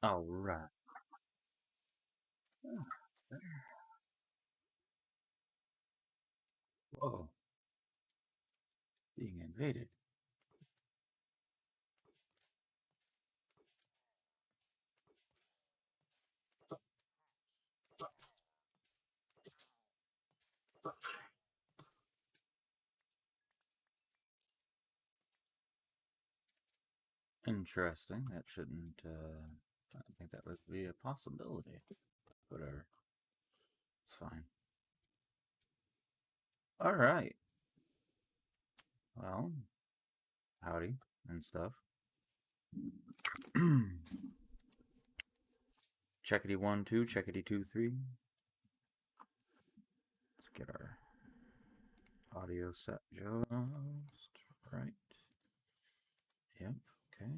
All right. Oh, there. Whoa, being invaded. Interesting. That shouldn't. I don't think that would be a possibility. Whatever. It's fine. All right. Well, howdy and stuff. Checkity 1, 2, checkity 2, 3. Let's get our audio set just right. Yep. Okay.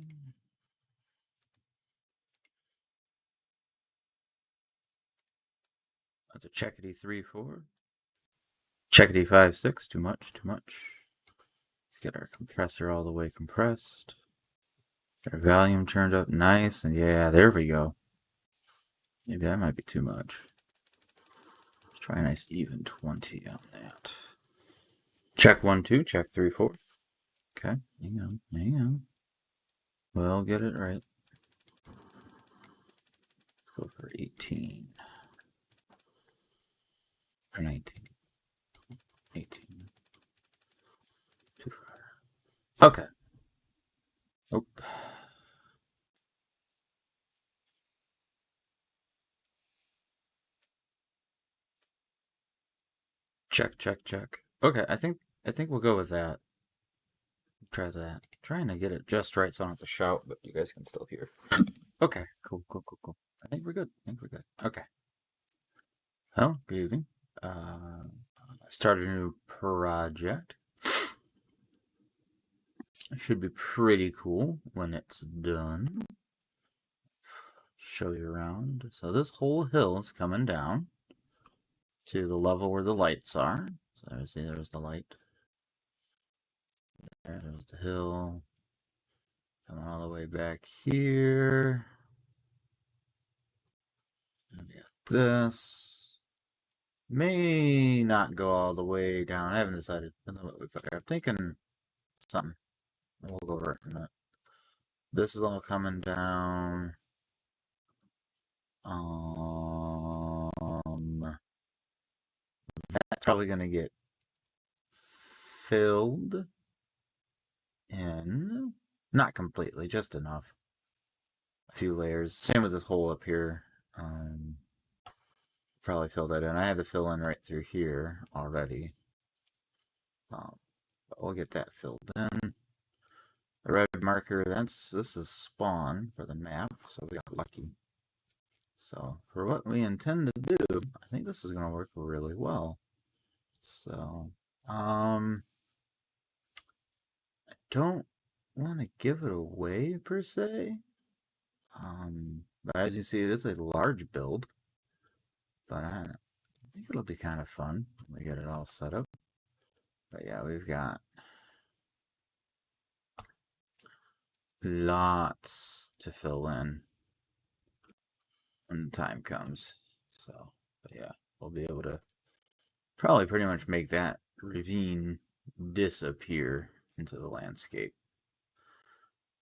That's a checkity 3, 4. Checkity 5, 6. Too much, too much. Let's get our compressor all the way compressed. Get our volume turned up nice, and yeah, there we go. Maybe that might be too much. Let's try a nice even 20 on that. Check 1, 2, check 3, 4. Okay, hang on, hang on. We'll get it right. Let's go for 18. Or 19. 18. Too far. Okay. Oh. Check, check, check. Okay, I think we'll go with that. Try that. Trying to get it just right so I don't have to shout, but you guys can still hear. Okay, cool, cool, cool, cool. I think we're good. I think we're good. Okay. Well, good evening. I started a new project. It should be pretty cool when it's done. Show you around. So this whole hill is coming down to the level where the lights are. So there's the light. There's the hill. Coming all the way back here. And we got this. May not go all the way down. I haven't decided. I'm thinking something. We'll go over it in a minute. This is all coming down. That's probably gonna get filled in. Not completely, just enough. A few layers. Same with this hole up here. Probably fill that in. I had to fill in right through here already. But we'll get that filled in. The red marker, this is spawn for the map, so we got lucky. So for what we intend to do, I think this is going to work really well. So, I don't want to give it away per se. But as you see, it is a large build. But I think it'll be kind of fun when we get it all set up. But yeah, we've got lots to fill in when the time comes. So, but yeah, we'll be able to probably pretty much make that ravine disappear into the landscape.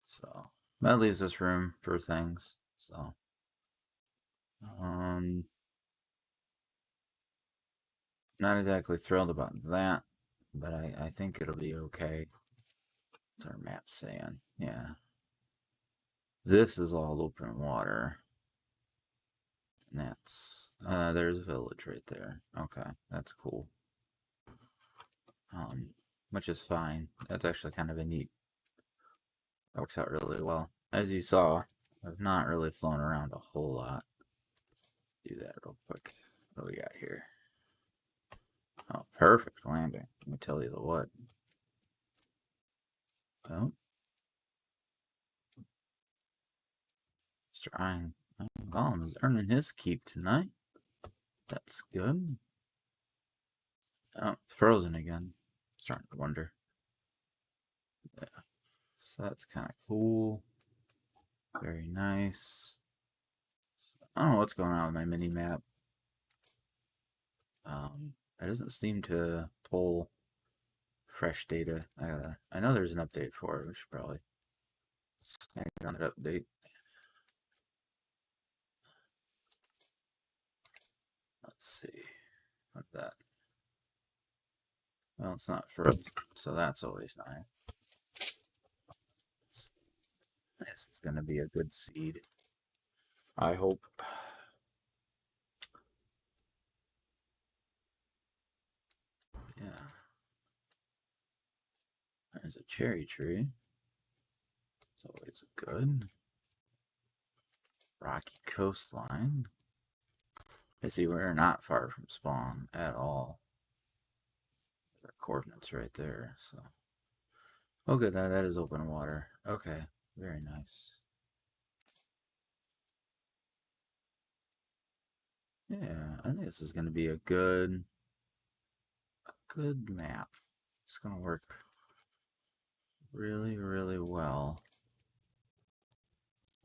So that leaves us room for things. So, not exactly thrilled about that, but I think it'll be okay. What's our map saying? Yeah. This is all open water. And that's, there's a village right there. Okay, that's cool. Which is fine. That's actually kind of a neat. That works out really well. As you saw, I've not really flown around a whole lot. Do that real quick. What do we got here? Oh, perfect landing. Let me tell you the what. Oh. Mr. Iron Golem is earning his keep tonight. That's good. Oh, it's frozen again. Starting to wonder. Yeah. So that's kind of cool. Very nice. I don't know what's going on with my mini map. It doesn't seem to pull fresh data. I know there's an update for it. We should probably snag on that update. Let's see. What's that? Well, it's not frozen, so that's always nice. This is going to be a good seed, I hope. Yeah. There's a cherry tree. It's always good. Rocky coastline. I see we're not far from spawn at all. There are coordinates right there, so. Oh, good. That is open water. Okay. Very nice. Yeah, I think this is going to be a good map. It's going to work really, really well.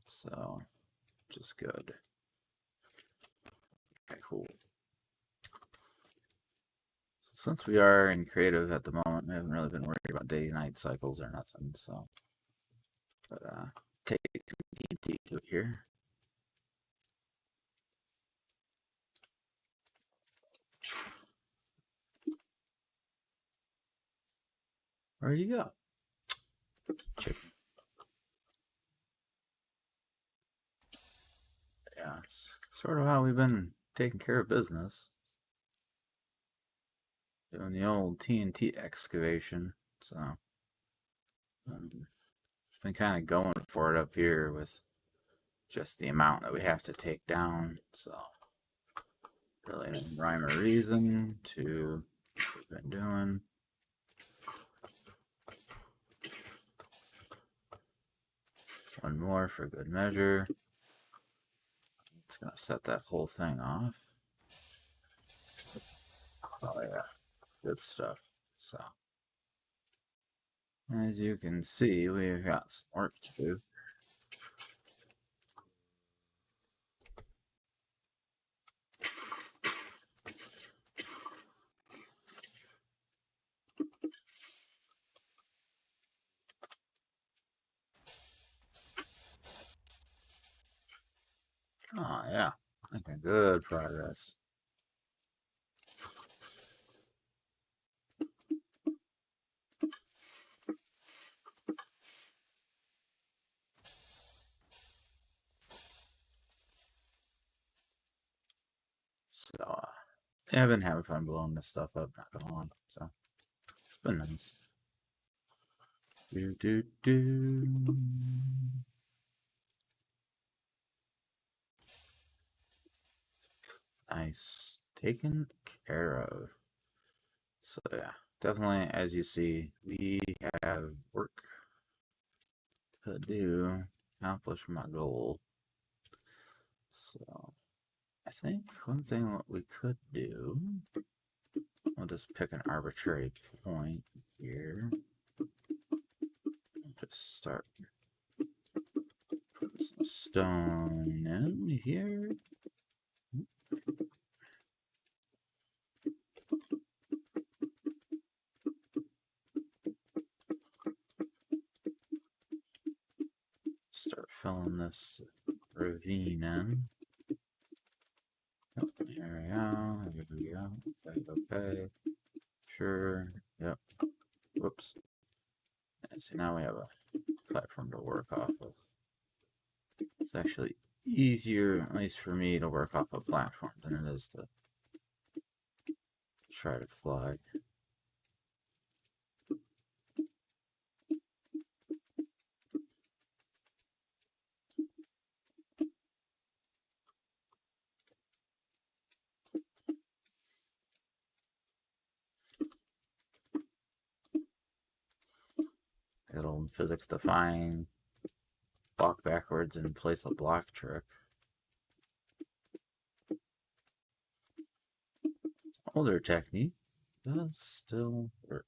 So, just good. Okay, cool. So since we are in creative at the moment, we haven't really been worried about day-night cycles or nothing, so. But, take some DT to it here. Where'd you go? Chicken. Yeah, it's sort of how we've been taking care of business. Doing the old TNT excavation, so just been kind of going for it up here with just the amount that we have to take down. So really no rhyme or reason to what we've been doing. One more for good measure. It's gonna set that whole thing off. Oh yeah, good stuff. So as you can see, we've got some work to do. Oh yeah, making good progress. So yeah, I've been having fun blowing this stuff up, not gonna lie. So it's been nice. Do do do. Nice. Taken care of. So yeah, definitely as you see, we have work to do, accomplish my goal. So I think one thing what we could do, I'll just pick an arbitrary point here. Just start putting some stone in here. Start filling this ravine in. Oh, there we go. There we go. Okay. Sure. Yep. Whoops. And so now we have a platform to work off of. It's actually easier, at least for me, to work off a platform than it is to try to fly. Good old physics defying walk backwards and place a block trick. Older technique does still work.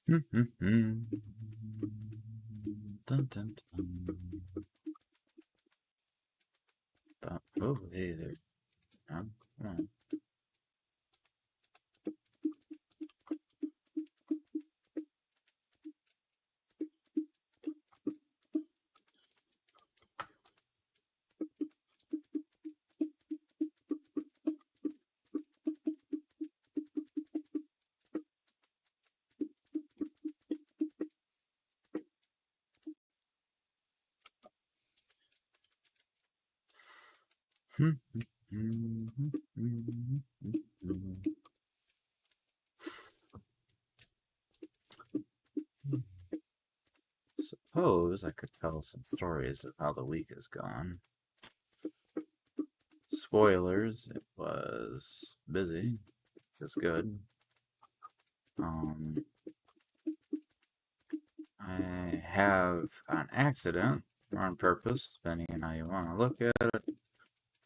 Dun, dun, dun. Oh, hey there. Come on. Suppose I could tell some stories of how the week has gone. Spoilers, it was busy. It was good. I have, on accident, or on purpose, depending on how you want to look at it,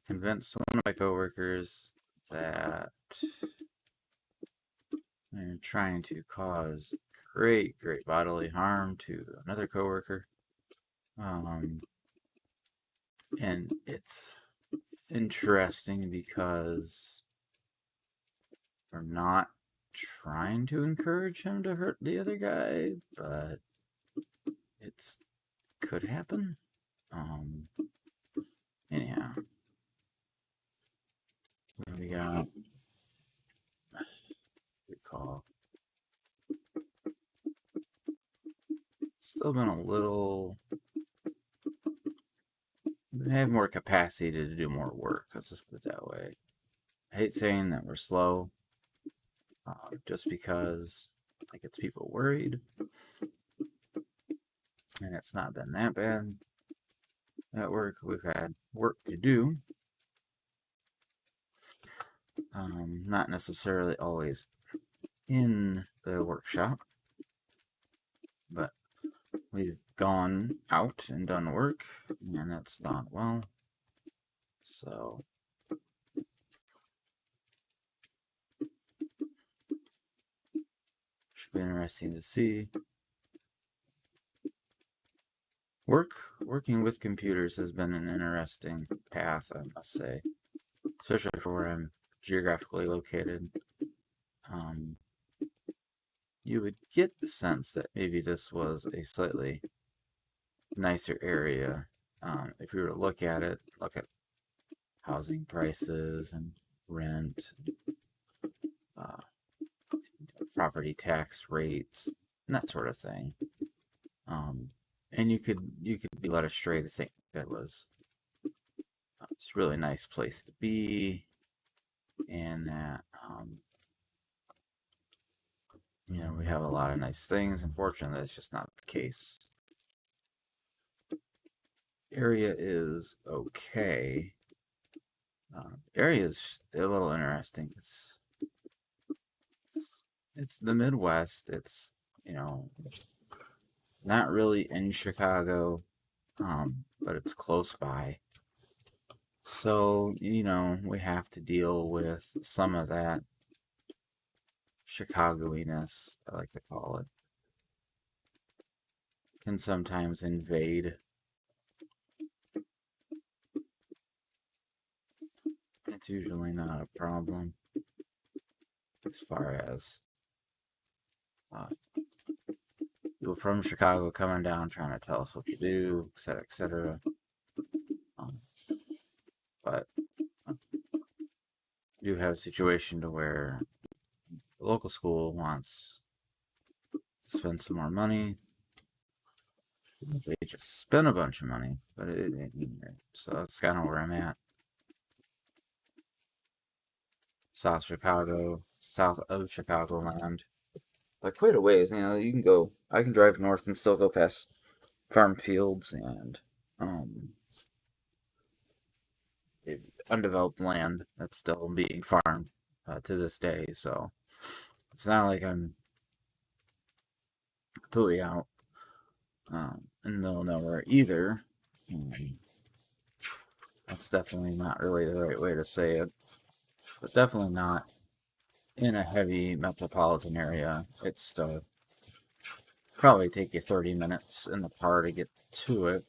convinced one of my coworkers that they're trying to cause great bodily harm to another coworker. And it's interesting because we're not trying to encourage him to hurt the other guy, but it's could happen. Anyhow, we got recall. Still been a little. We have more capacity to do more work. Let's just put it that way. I hate saying that we're slow, just because it gets people worried, and it's not been that bad at work. We've had work to do, not necessarily always in the workshop, but we've gone out and done work, and it's gone well. So should be interesting to see. Working with computers has been an interesting path, I must say, especially for where I'm geographically located. You would get the sense that maybe this was a slightly nicer area. If you were to look at it, look at housing prices and rent, property tax rates, and that sort of thing. And you could be led astray to think that was it's a really nice place to be, and that we have a lot of nice things. Unfortunately, that's just not the case. Area is okay. Area is a little interesting. It's the Midwest. It's not really in Chicago, but it's close by. So we have to deal with some of that Chicagoiness, I like to call it. Can sometimes invade. It's usually not a problem as far as people from Chicago coming down trying to tell us what to do, etc., etc. But you have a situation to where the local school wants to spend some more money. They just spend a bunch of money, but it ain't here. So that's kind of where I'm at. South of Chicagoland. Like quite a ways, you can go. I can drive north and still go past farm fields and undeveloped land that's still being farmed to this day. So it's not like I'm completely out in the middle of nowhere either. That's definitely not really the right way to say it, but definitely not in a heavy metropolitan area. It's still Probably take you 30 minutes in the par to get to it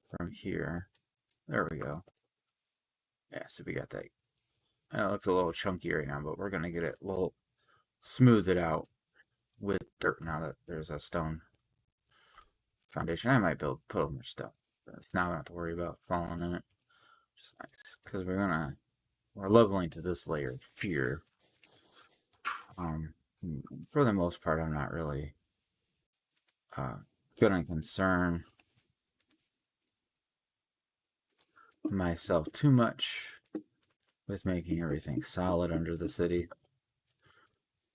from here. There we go. Yeah, so we got that. It looks a little chunky right now, but we're going to get it, we'll smooth it out with dirt now that there's a stone foundation. I might put a little more stuff. But now I don't have to worry about falling in it. Which is nice, because we're leveling to this layer here. For the most part, I'm not really gonna concern myself too much with making everything solid under the city.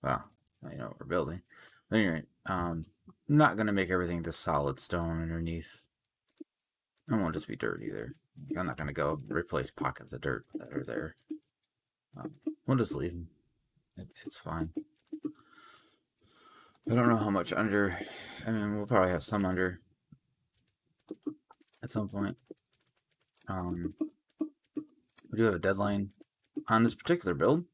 Well, I know what we're building. But anyway, not gonna make everything just solid stone underneath. It won't just be dirt either. I'm not gonna go replace pockets of dirt that are there. We'll just leave them. It's fine. I don't know how much under. I mean, we'll probably have some under at some point. We do have a deadline on this particular build,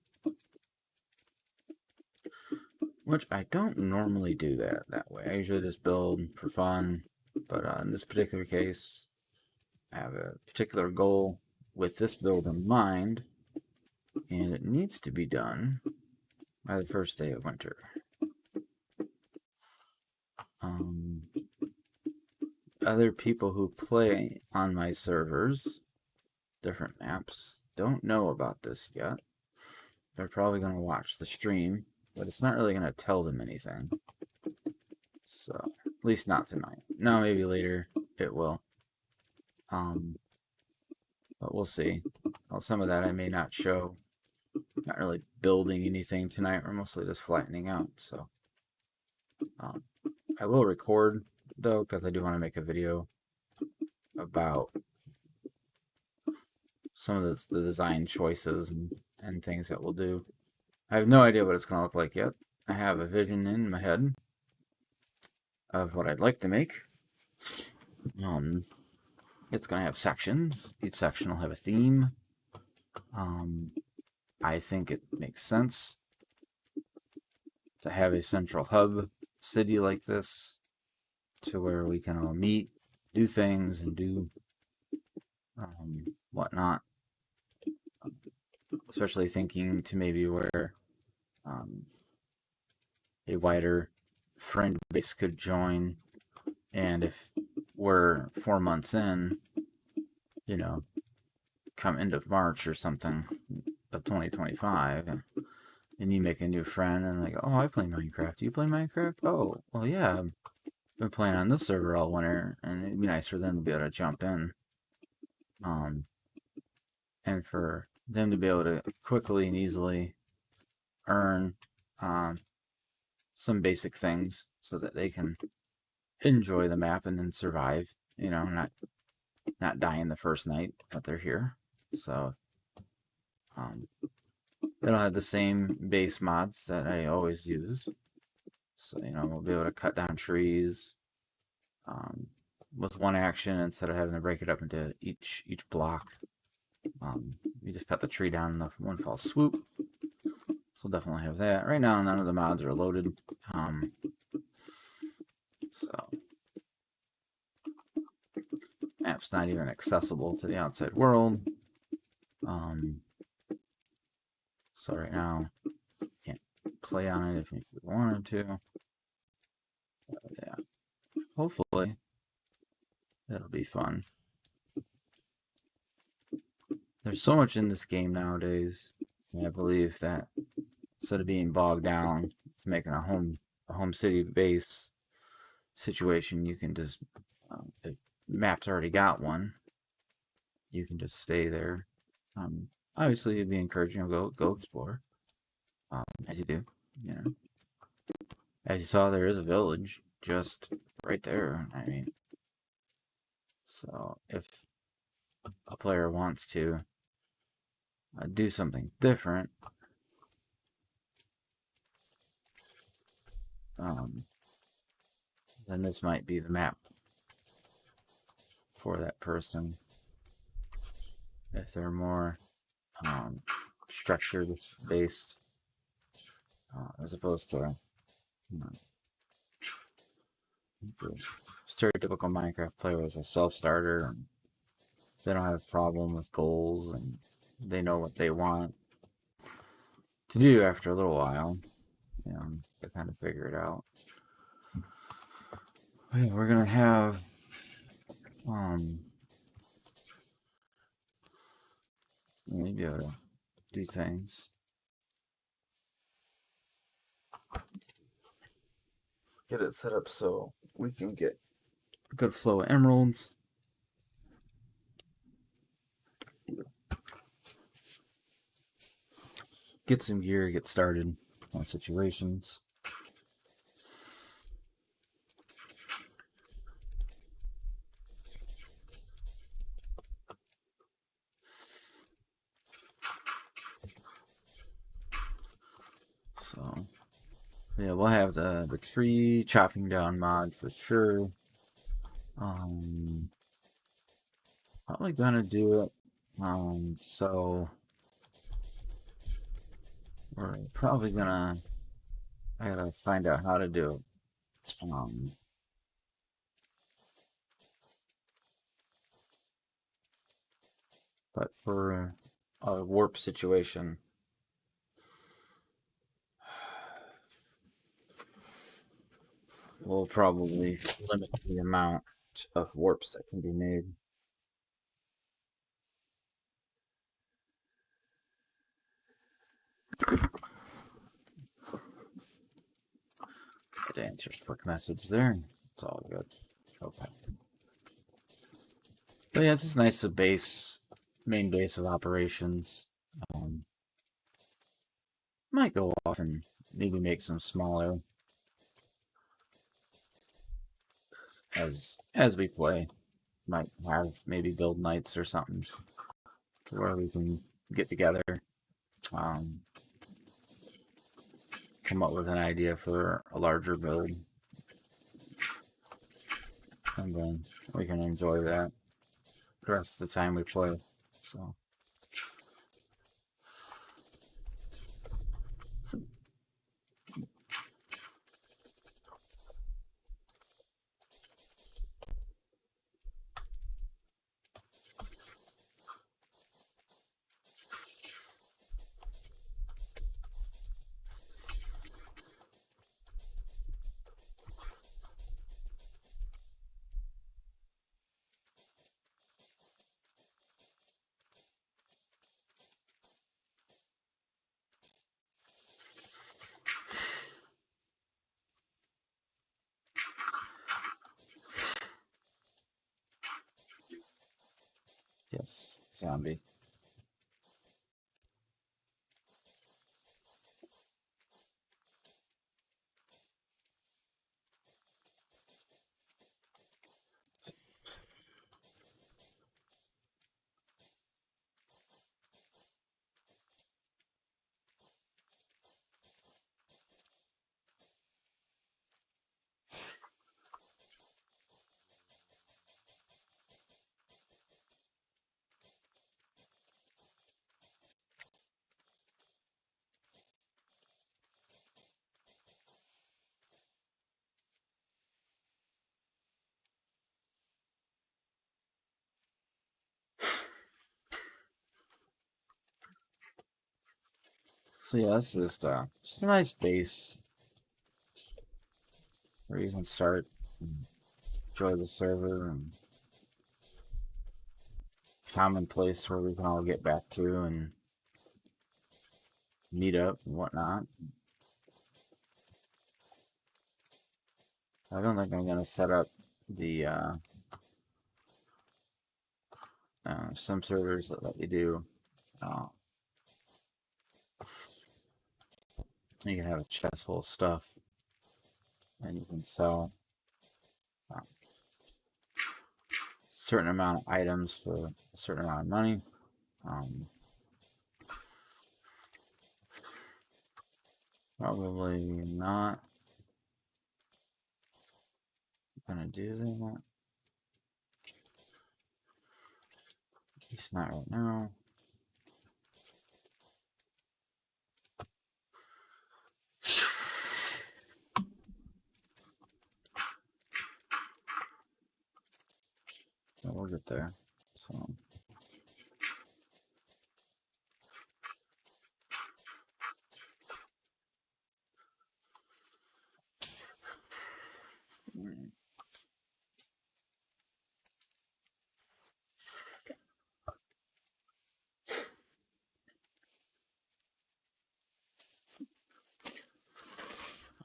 which I don't normally do that way. I usually just build for fun, but in this particular case, I have a particular goal with this build in mind, and it needs to be done by the first day of winter. Other people who play on my servers, different maps, don't know about this yet. They're probably going to watch the stream, but it's not really going to tell them anything. So, at least not tonight. No, maybe later it will. But we'll see. Well, some of that I may not show. Not really building anything tonight. We're mostly just flattening out. So, I will record though, because I do want to make a video about some of the design choices and things that we'll do. I have no idea what it's going to look like yet. I have a vision in my head of what I'd like to make. It's going to have sections. Each section will have a theme. I think it makes sense to have a central hub city like this, to where we can all meet, do things, and do whatnot. Especially thinking to maybe where a wider friend base could join, and if we're 4 months in, you know, come end of March or something of 2025, and you make a new friend, and like, oh, I play Minecraft. Do you play Minecraft? Oh, well, yeah. I've been playing on this server all winter, and it'd be nice for them to be able to jump in. And for them to be able to quickly and easily earn some basic things so that they can enjoy the map and then survive, you know, not dying the first night that they're here. So it'll have the same base mods that I always use. So, you know, we'll be able to cut down trees with one action instead of having to break it up into each block. You just cut the tree down in one fell swoop. So we'll definitely have that. Right now, none of the mods are loaded. So app's not even accessible to the outside world. So right now, can't play on it if we wanted to. But yeah, hopefully that'll be fun. There's so much in this game nowadays. I believe that instead of being bogged down to making a home city base situation, you can just, if map's already got one, you can just stay there. Obviously, you'd be encouraging to go explore, as you do. You know, as you saw, there is a village just right there. I mean, so if a player wants to do something different, then this might be the map for that person. If they're more structured based, as opposed to the stereotypical Minecraft player is a self-starter. And they don't have a problem with goals, and they know what they want to do after a little while. You know, they kind of figure it out. Okay, we're gonna have maybe able to do things. Get it set up so we can get a good flow of emeralds. Get some gear, get started on situations. So yeah, we'll have the tree chopping down mod for sure. Probably gonna do it. So we're probably gonna. I gotta find out how to do it. But for a warp situation, we'll probably limit the amount of warps that can be made. Did answer a quick message there. It's all good. Okay. But yeah, it's just nice to main base of operations. Might go off and maybe make some smaller as we play. Might have maybe build nights or something to where we can get together, come up with an idea for a larger build, and then we can enjoy that the rest of the time we play. So yes, zombie. So yeah, this is just a nice base where you can start and enjoy the server, and common place where we can all get back to and meet up and whatnot. I don't think I'm gonna set up the some servers that let you do. You can have a chest full of stuff, and you can sell a certain amount of items for a certain amount of money. Probably not gonna do that. At least not right now. right there. So.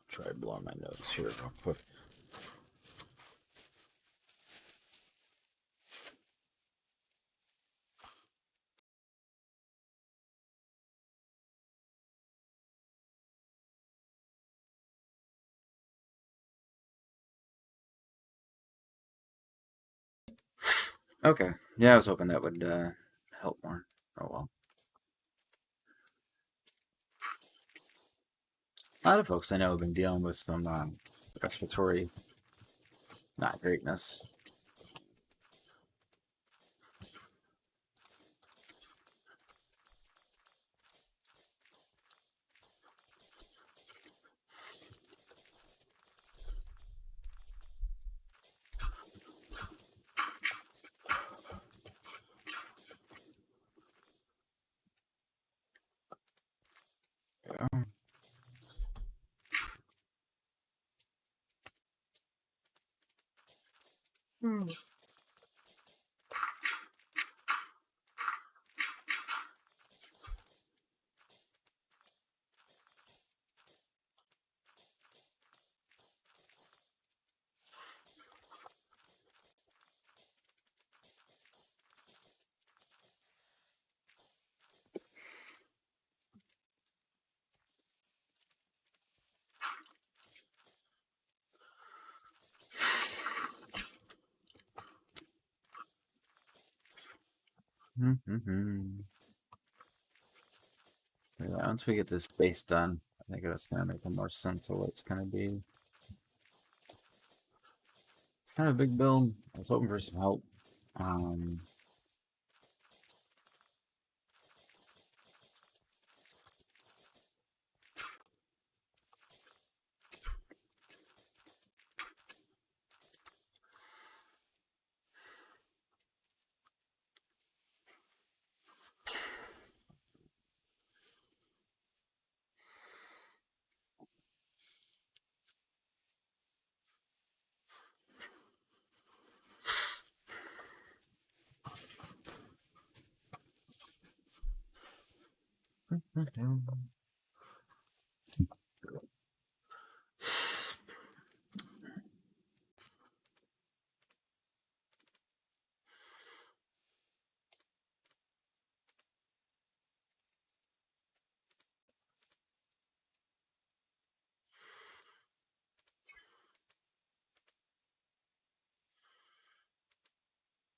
Try blowing my nose here real quick. Okay. Yeah, I was hoping that would help more. Oh well. A lot of folks I know have been dealing with some respiratory not greatness. Yeah. Yeah, once we get this base done, I think it's going to make more sense of what it's going to be. It's kind of a big build. I was hoping for some help.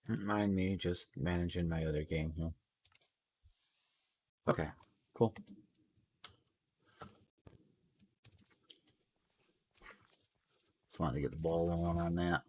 Don't mind me just managing my other game here. Okay, cool. Just wanted to get the ball rolling on that.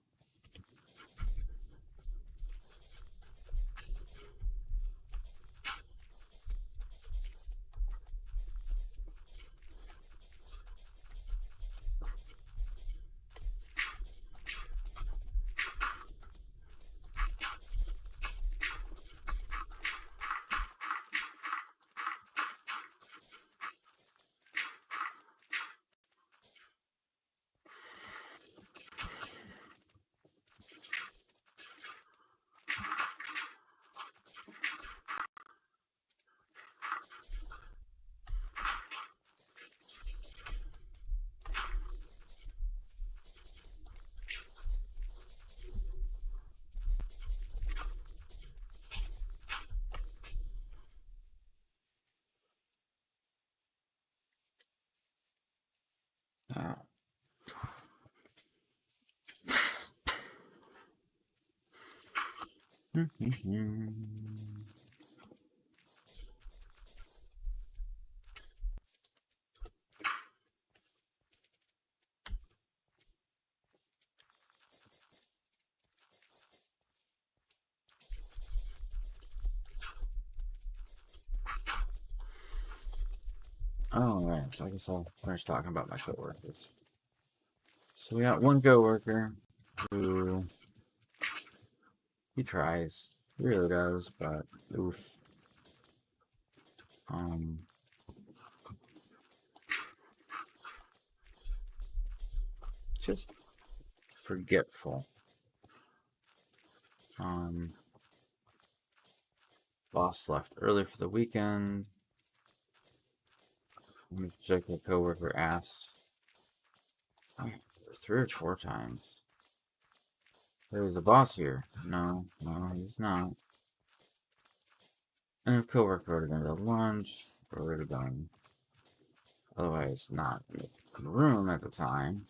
All right, so I guess I'll finish talking about my coworkers. So we got one coworker who He tries. He really does, but oof. Just forgetful. Boss left early for the weekend. A particular coworker asked 3 or 4 times, "There's the boss here." No, he's not. And if coworker would have been to lunch, or would have done otherwise not in the room at the time,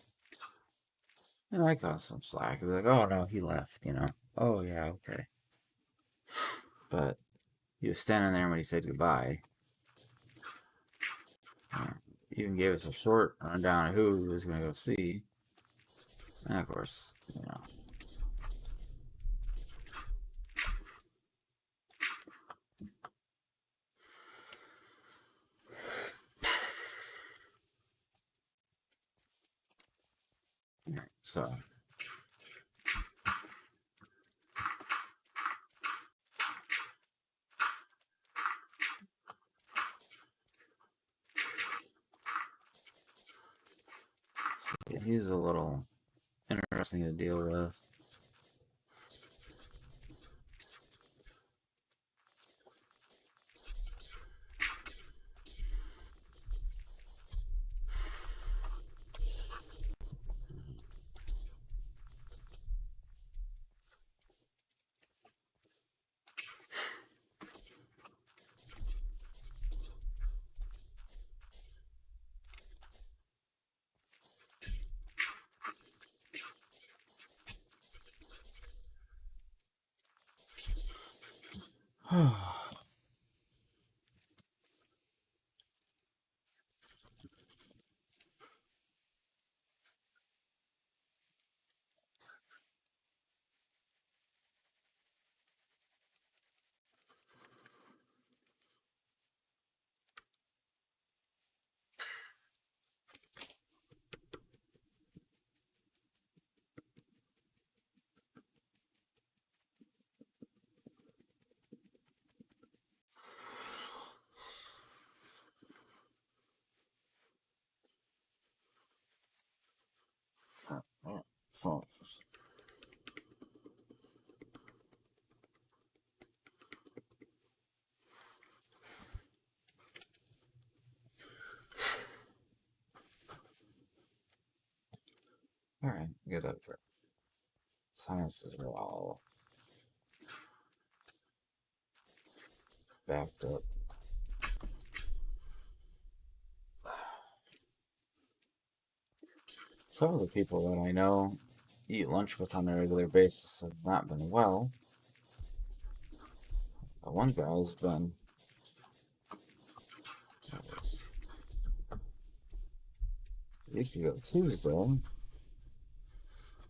and I got some slack. I'd be like, "Oh no, he left," you know. "Oh yeah, okay." But he was standing there when he said goodbye. Even gave us a short rundown of who he was going to go see. And of course, you know. So he's a little interesting to deal with. Alright, get that through. Sinuses are all backed up. Some of the people that I know eat lunch with on a regular basis have not been well. But one guy's been a week ago Tuesday.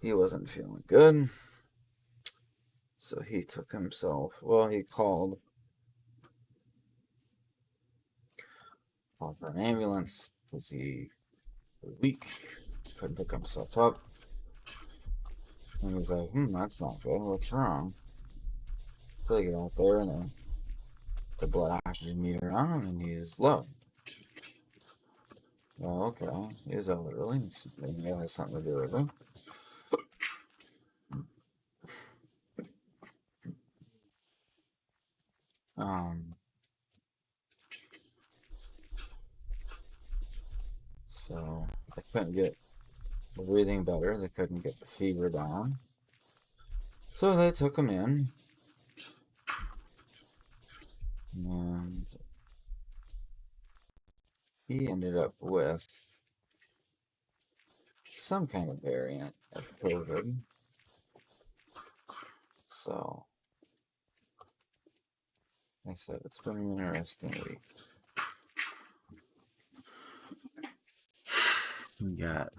He wasn't feeling good. So he took himself, well, he called for an ambulance because he was weak, couldn't pick himself up. And he's like, that's not good. What's wrong? So they get out there and the blood oxygen meter on him, and he's low. Well, okay. He was elderly. Maybe it has something to do with it. So they couldn't get the breathing better. They couldn't get the fever down. So they took him in. And he ended up with some kind of variant of COVID. So I said, it's been an interesting week. We got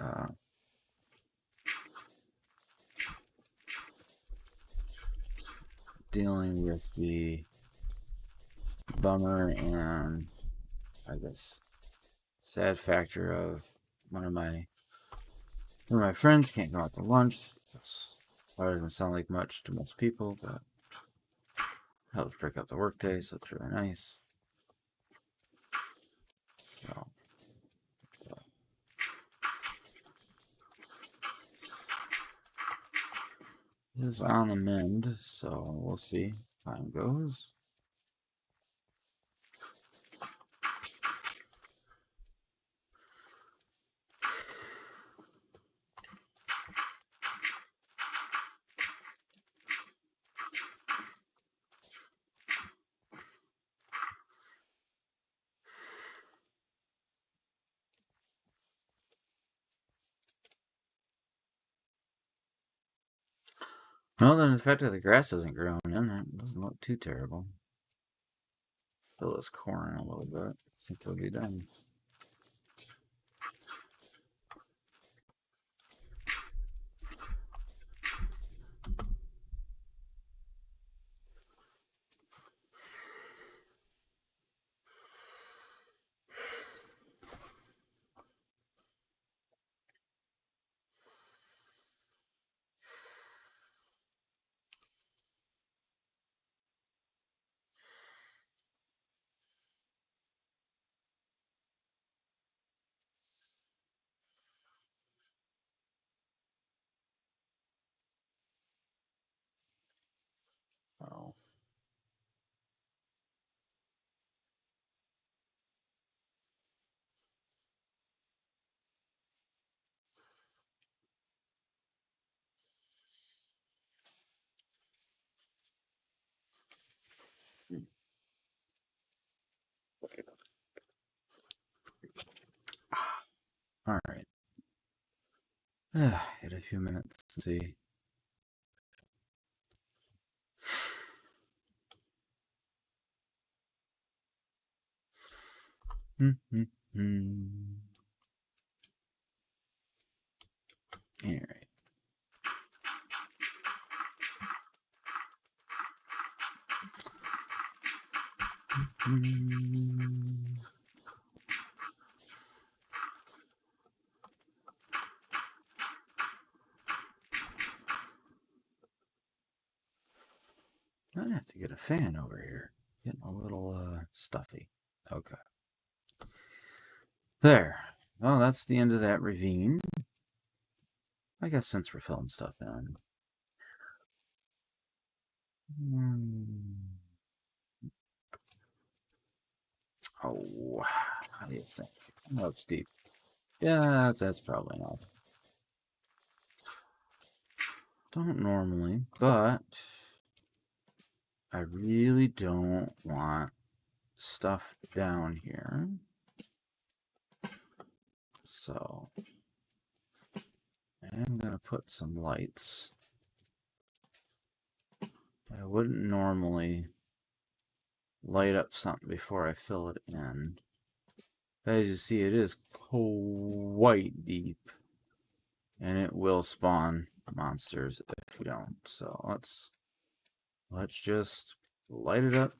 dealing with the bummer and I guess sad factor of one of my friends can't go out to lunch. Probably doesn't sound like much to most people, but helps break up the workday, so it's really nice. So, it is on the mend, so we'll see how time goes. Well, then the fact that the grass isn't growing in, it doesn't look too terrible. Fill this corner a little bit. I think it'll be done. Oh. All right. Get a few minutes to see. All right. Might have to get a fan over here. Getting a little stuffy. Okay. There. Well, that's the end of that ravine. I guess since we're filling stuff in. Oh, how do you think? Oh, it's deep. Yeah, that's probably enough. Don't normally, but I really don't want stuff down here. So I'm going to put some lights. I wouldn't normally light up something before I fill it in. As you see, it is quite deep. And it will spawn monsters if we don't. So let's just light it up.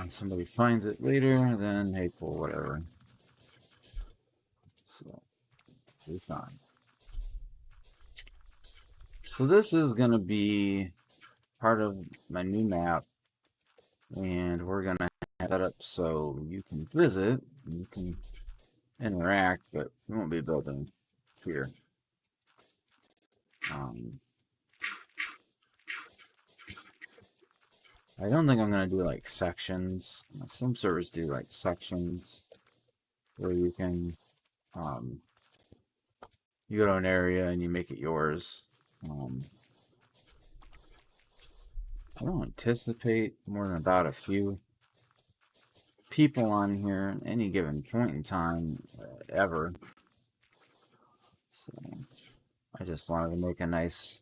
Somebody finds it later, then hey, cool, whatever. So we're fine. So this is gonna be part of my new map, and we're gonna have that up so you can visit, you can interact, but we won't be building here. I don't think I'm gonna do like sections. Some servers do like sections where you can you go to an area and you make it yours. I don't anticipate more than about a few people on here at any given point in time ever. So I just wanted to make a nice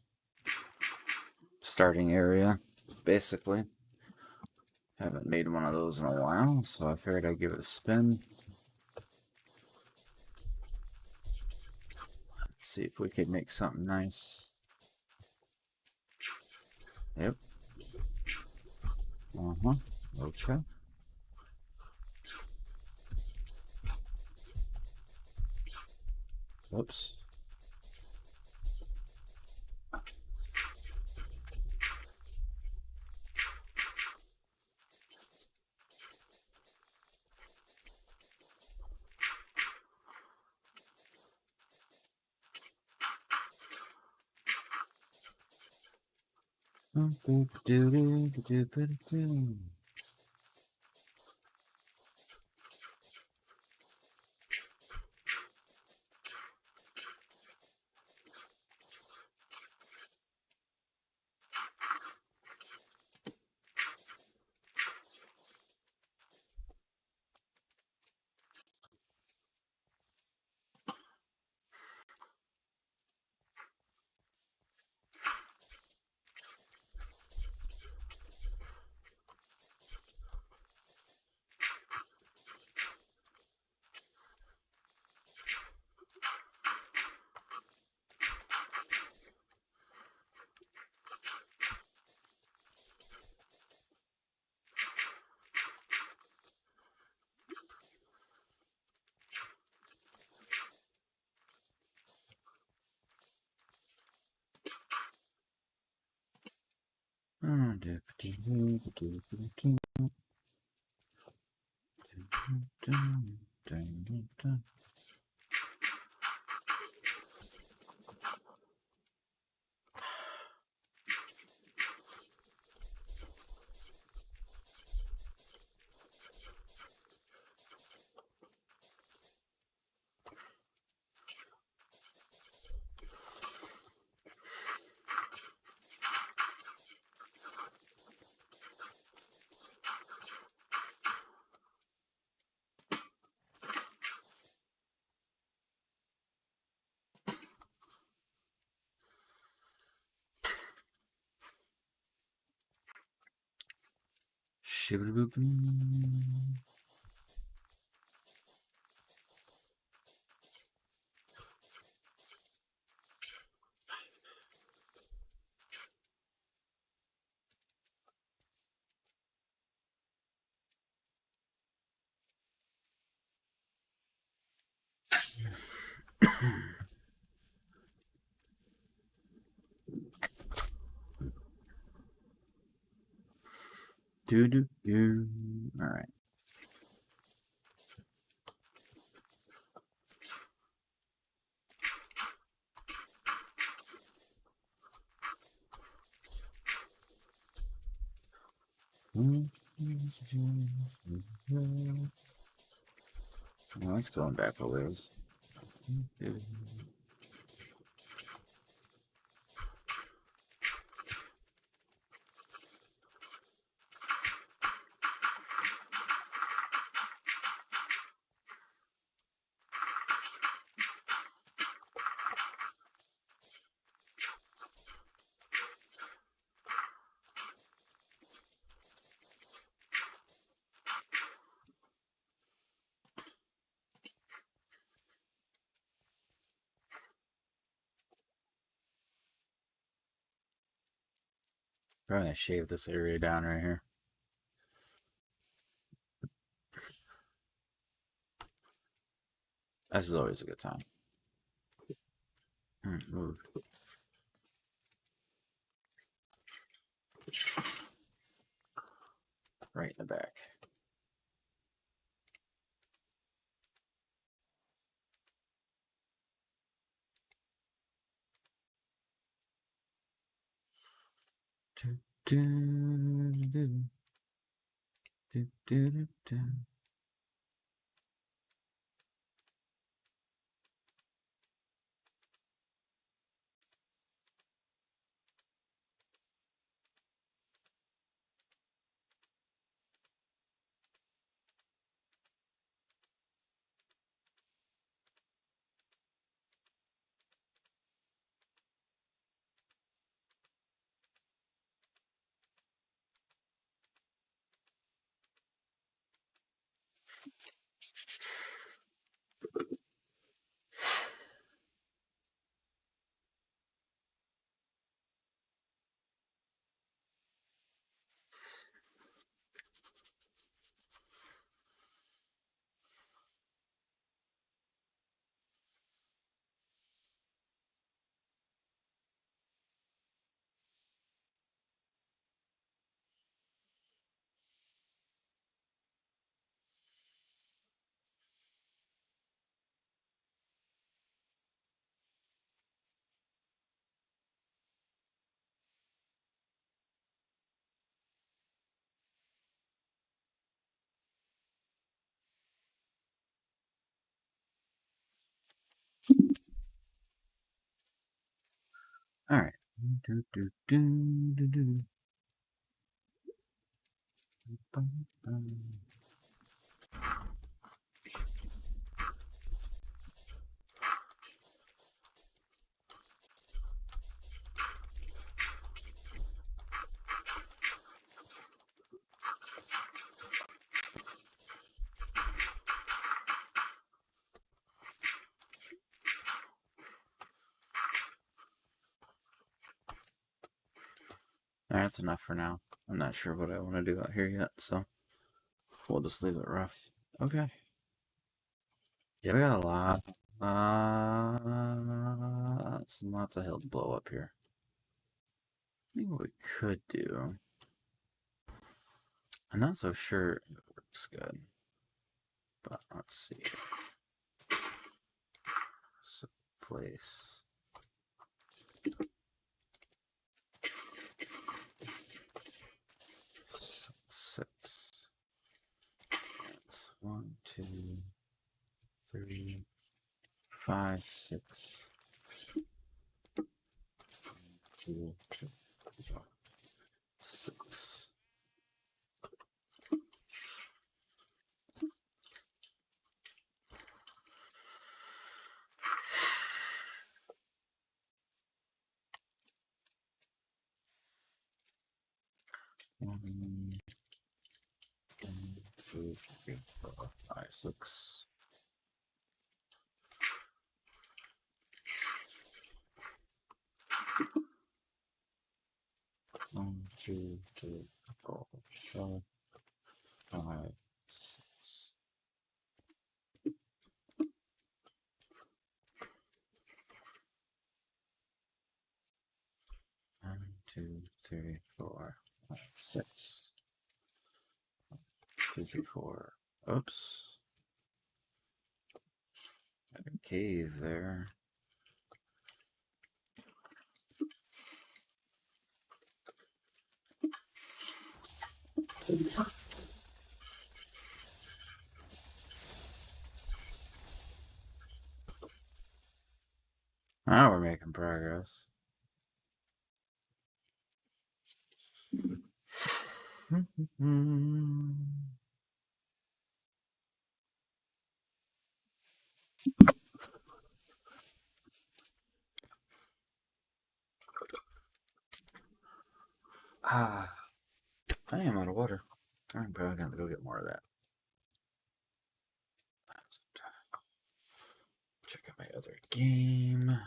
starting area, basically. Haven't made one of those in a while, so I figured I'd give it a spin. Let's see if we could make something nice. Yep. Okay. Oops. All right. Oh, it's going back a ways. Probably gonna shave this area down right here. This is always a good time. Move. Right in the back. All right. That's enough for now. I'm not sure what I want to do out here yet, so we'll just leave it rough. Okay. Yeah, we got a lot. Lots of hill to blow up here. I think what we could do. I'm not so sure it works good, but let's see. So place 6. That's 1, 2, 3, 5, 6. 2, 6. One, 2, 3, 4, 5, 6. One, 2, 3, 4, 5, 6. 1, 2, 3, 4, 5, 6. 2, 3, 4. Oops. Got a cave there. Now we're making progress. I am out of water. I'm probably gonna go get more of that. Check out my other game.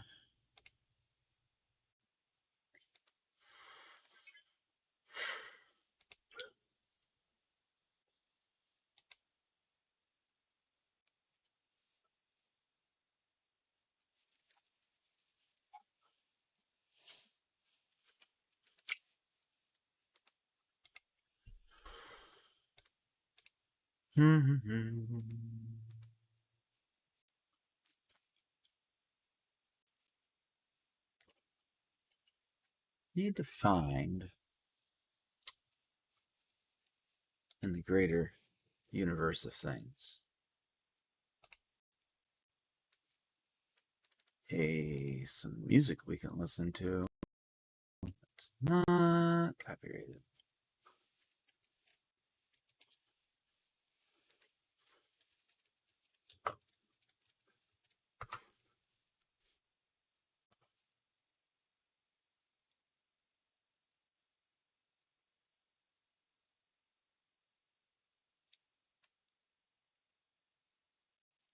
Need to find in the greater universe of things some music we can listen to. It's not copyrighted.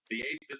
The 8th.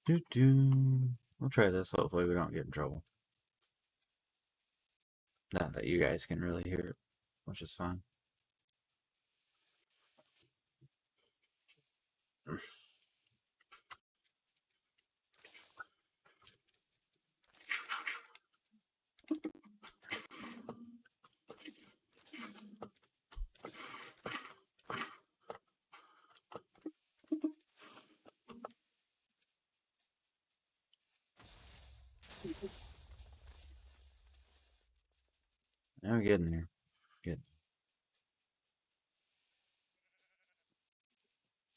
We'll try this. Hopefully, we don't get in trouble. Not that you guys can really hear it, which is fine. Now we're getting here. Good.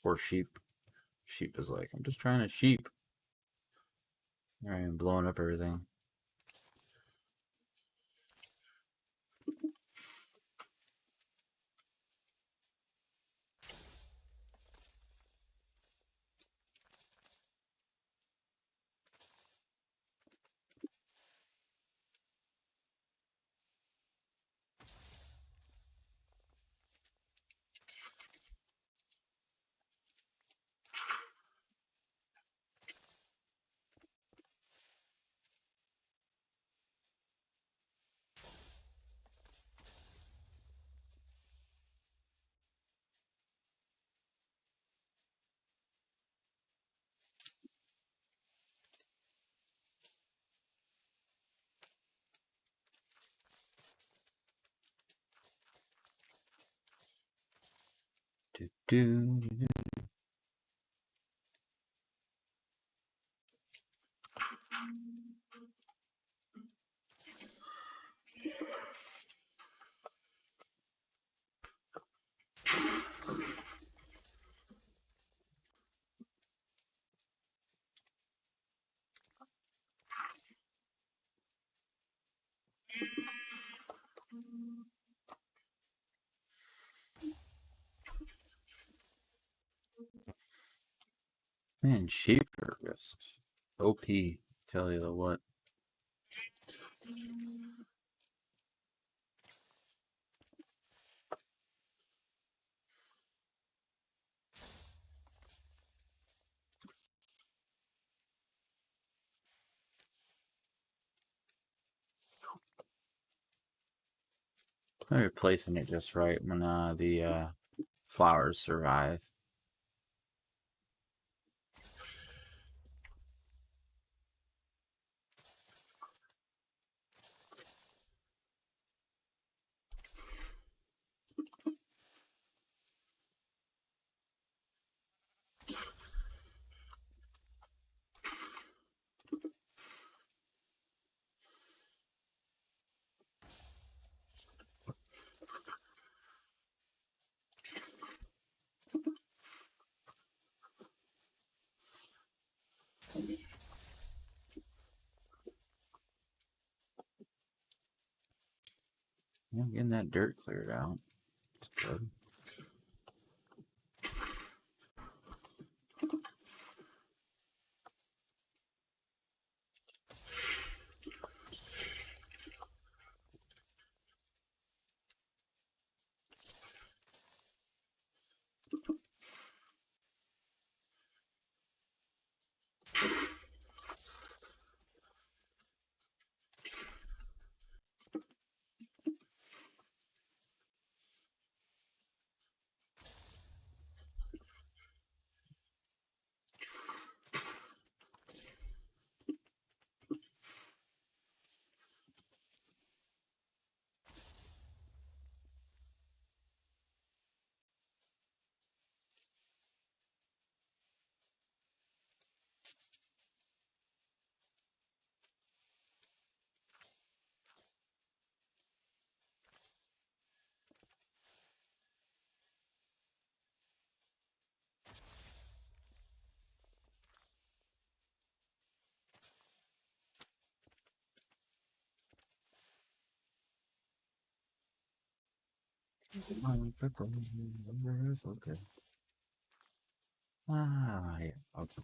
4 sheep. Sheep is like, I'm just trying to sheep. Alright, I'm blowing up everything. Do, do, do, do. Man, sheep are just OP. Tell you the what. Maybe placing it just right when the flowers survive. Yeah, getting that dirt cleared out. It's good. Okay. Ah, yeah. Okay.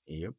Yep.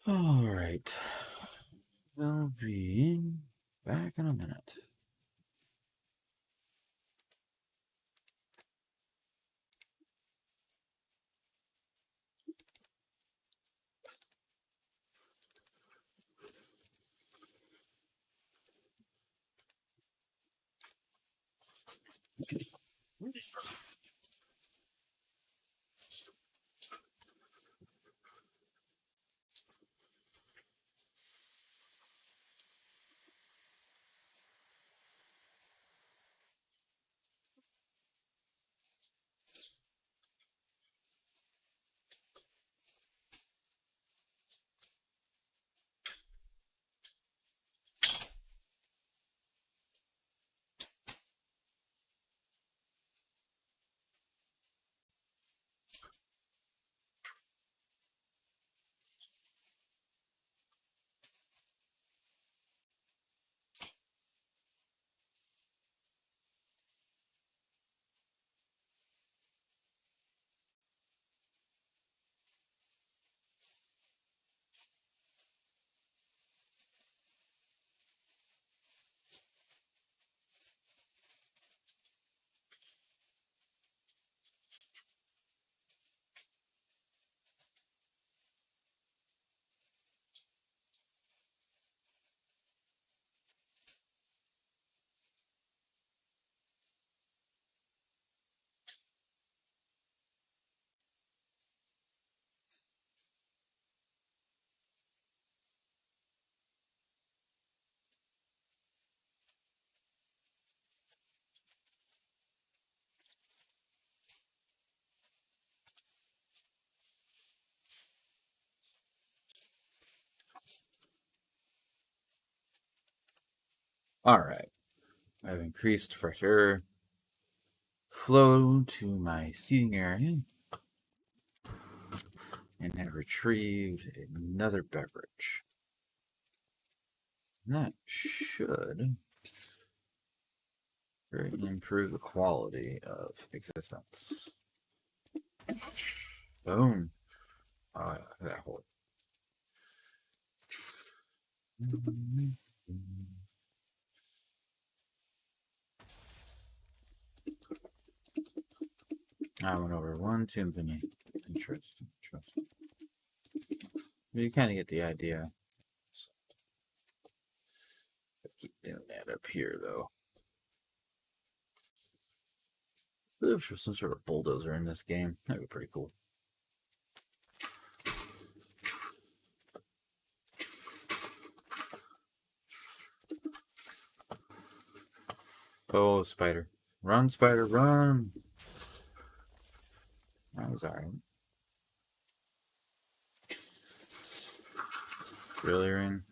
Alright. They'll be back in a minute. Alright. I've increased fresh air flow to my seating area and have retrieved another beverage. And that should greatly improve the quality of existence. Boom. Oh, yeah, that hole. I went over one timpani. Interesting. But you kind of get the idea. So, let's keep doing that up here, though. If there's some sort of bulldozer in this game, that'd be pretty cool. Oh, spider. Run, spider, run! That was alright. Really, Rain?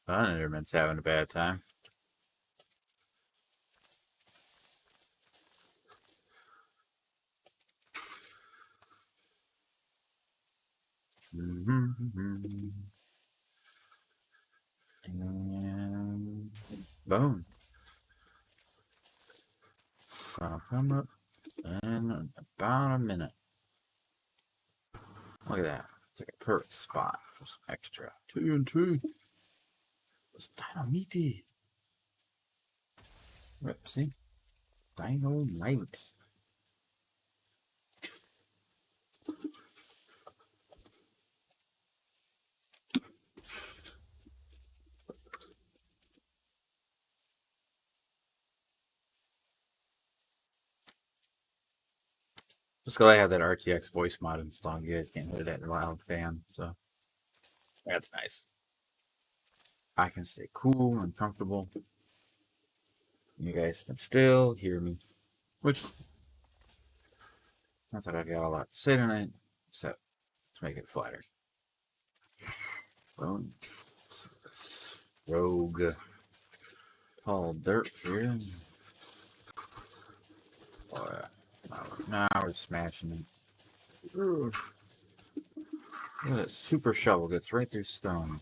Enderman's having a bad time. And boom. So I'll come up in about a minute. Look at that. It's like a perfect spot for some extra TNT. It's dynamite. Rip, see? Dynamite. Just because I have that RTX voice mod installed, you guys can't hear that loud fan, so that's nice. I can stay cool and comfortable. You guys can still hear me, which sounds like I've got a lot to say tonight, except to make it flatter. Boom. So this rogue tall dirt here. Oh yeah. Now we're smashing it. Ooh. Look at that super shovel gets right through stone.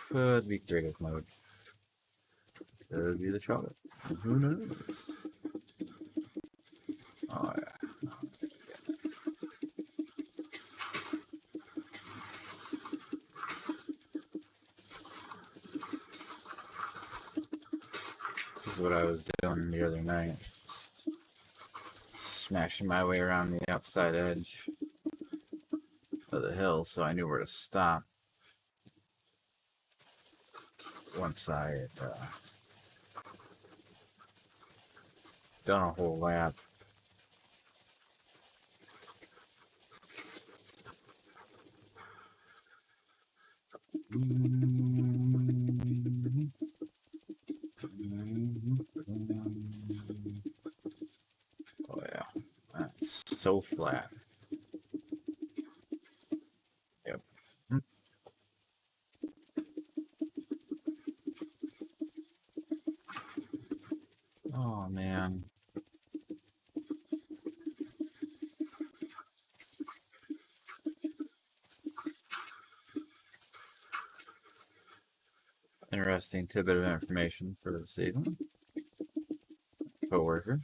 Could be creative mode. Could be the shovel. Who knows? Oh yeah. This is what I was doing the other night. Just smashing my way around the outside edge of the hill so I knew where to stop once I had done a whole lap. Oh yeah, that's so flat. Yep. Oh man. Interesting tidbit of information for this evening. Coworker,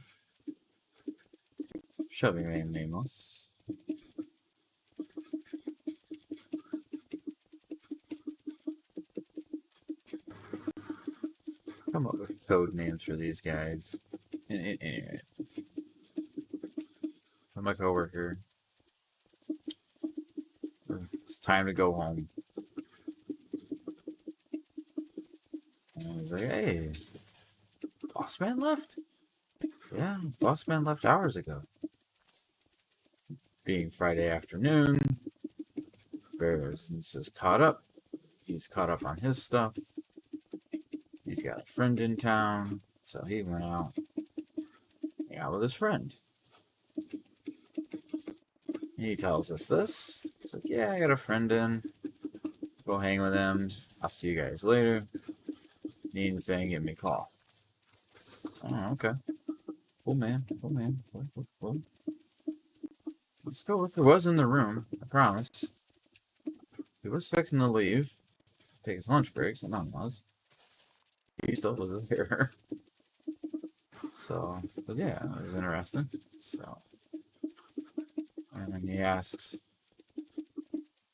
shall remain nameless. Come up with code names for these guys. Anyway, from my coworker, it's time to go home. And I was like, hey, boss man left? Yeah, boss man left hours ago. Being Friday afternoon, Bears is caught up. He's caught up on his stuff. He's got a friend in town, so he went out with his friend. He tells us this. He's like, yeah, I got a friend in. Go hang with him. I'll see you guys later. Needs saying, give me a call. Oh, okay. Cool, man. Cool, man. Cool. Let's go. If it was in the room, I promise. He was fixing to leave. Take his lunch break, so none was. He still was here. So, but yeah, it was interesting. So, and then he asked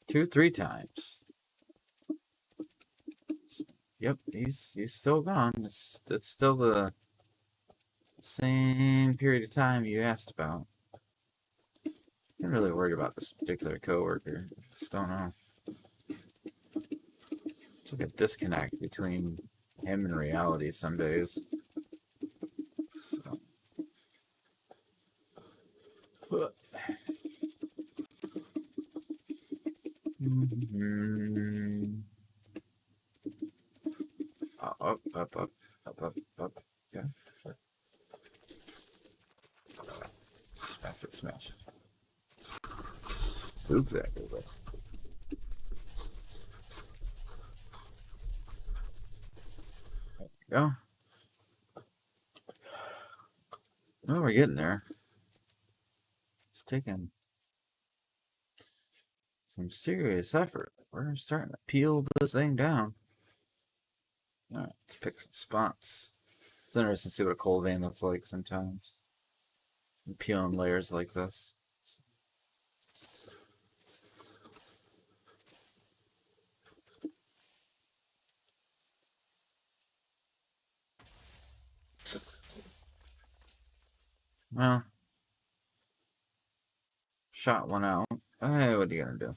2-3 times. So, yep, he's still gone. It's still the same period of time you asked about. I'm really worried about this particular coworker. I just don't know. It's like a disconnect between him and reality some days. So. Up. Yeah. Sure. Smash it. Spook that over. There we go. Oh, we're getting there. It's taking some serious effort. We're starting to peel this thing down. Alright, let's pick some spots. It's interesting to see what a coal vein looks like sometimes. And peeling layers like this. Well, shot one out. Hey, what are you gonna do?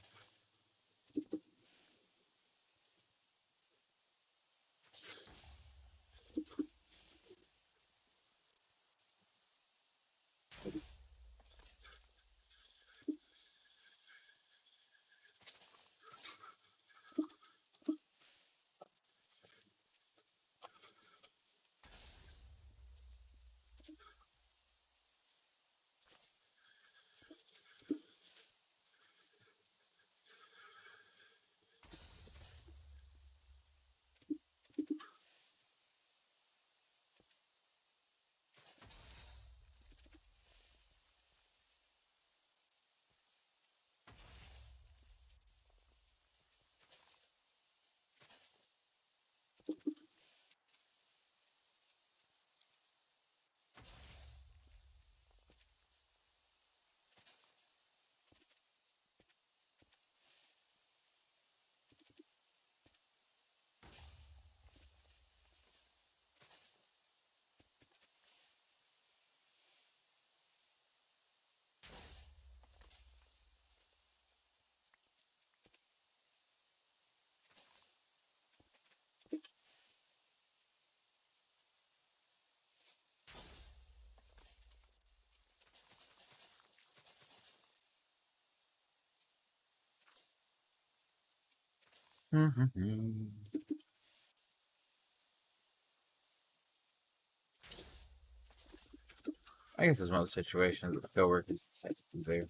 I guess it's most situations with coworkers. There.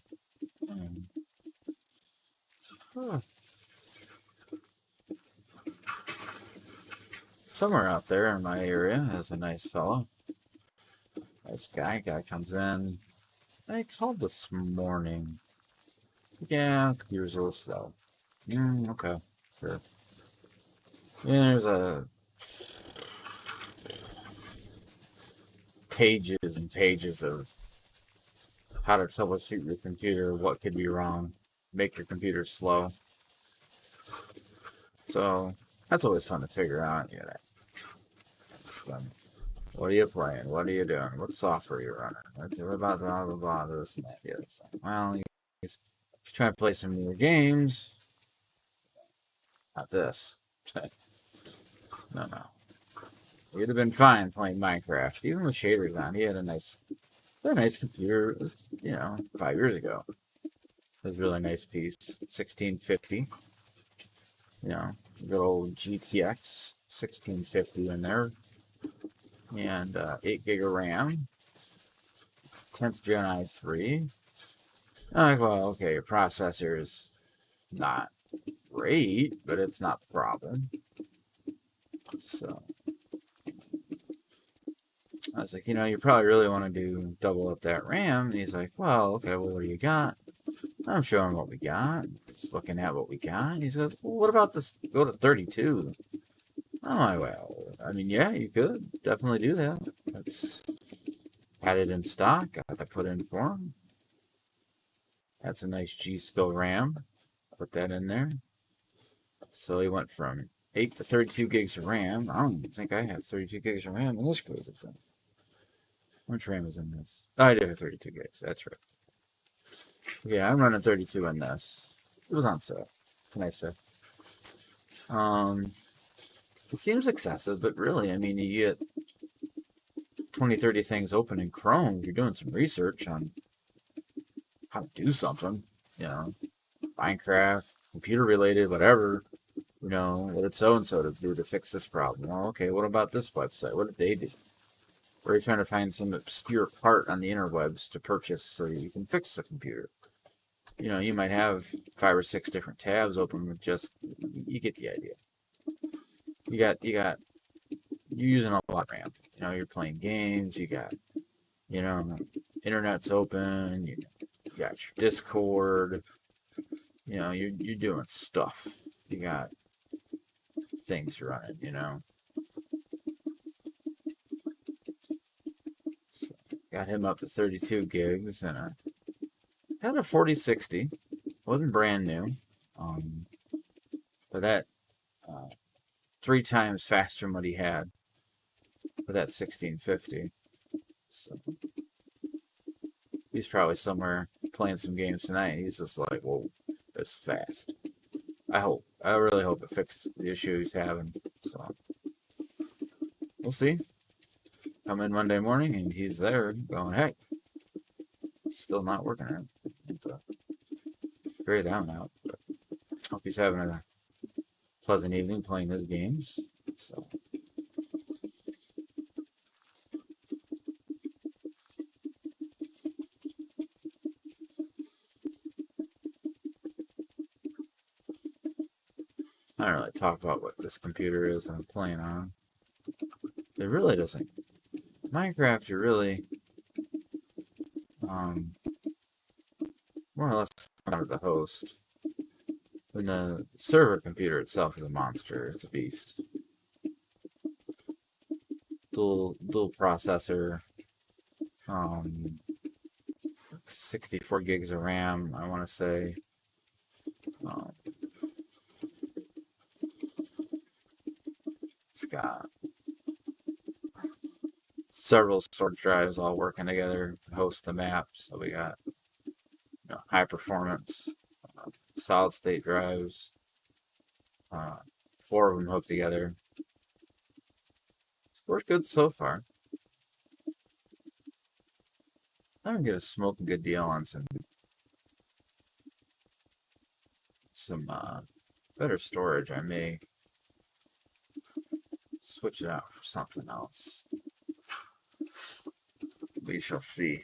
Somewhere out there in my area is a nice fellow. Nice guy. Guy comes in. I called this morning. Yeah, computer's a little slow. Okay, sure. Yeah, there's a pages and pages of how to troubleshoot your computer, what could be wrong, make your computer slow. So that's always fun to figure out. Yeah, that's done. What are you playing? What are you doing? What software are you running? What about blah blah blah this and that the other thing? Well, he's trying to play some newer games. Not this. No. He'd have been fine playing Minecraft, even with shaders on. He had a nice computer. It was, 5 years ago. It was a really nice piece. 1650. Good old GTX 1650 in there. And 8 gig of RAM. 10th Gen i3. I'm like, well, okay, your processor is not great, but it's not the problem. So I was like, you probably really want to double up that RAM. And he's like, well, okay, well, what do you got? I'm showing what we got. Just looking at what we got. And he goes, well, what about this? Go to 32. I'm like, well, I mean, yeah, you could definitely do that. That's had it in stock. Got that put in for him. That's a nice G-Skill RAM. Put that in there. So he went from 8 to 32 gigs of RAM. I don't think I have 32 gigs of RAM in this crazy thing. How much RAM is in this? Oh, I do have 32 gigs. That's right. Yeah, I'm running 32 in this. It was on sale. Can I say? It seems excessive, but really, I mean, you get 20, 30 things open in Chrome. You're doing some research on how to do something, Minecraft, computer related, whatever, what did so-and-so to do to fix this problem? Well, okay, what about this website? What did they do? Or are you trying to find some obscure part on the interwebs to purchase so you can fix the computer? You might have 5 or 6 different tabs open with you get the idea. You're using a lot of RAM. You're playing games, you got, internet's open, you got your Discord, you're doing stuff. You got things running, So got him up to 32 gigs and had a 4060. Wasn't brand new. But that 3 times faster than what he had with that 1650. So he's probably somewhere playing some games tonight. He's just like, whoa, that's fast. I really hope it fixed the issue he's having. So we'll see. Come in Monday morning and he's there going, hey, it's still not working out. Very down out. But hope he's having a pleasant evening playing his games. So I don't really talk about what this computer is I'm playing on. It really doesn't. Minecraft, you're really more or less under the host. And the server computer itself is a monster. It's a beast. Dual processor. 64 gigs of RAM, I want to say. It's got several storage drives all working together to host the map. So we got high performance solid state drives. 4 of them hooked together. It's worked good so far. I'm gonna get a smoking good deal on some better storage, I may switch it out for something else. We shall see.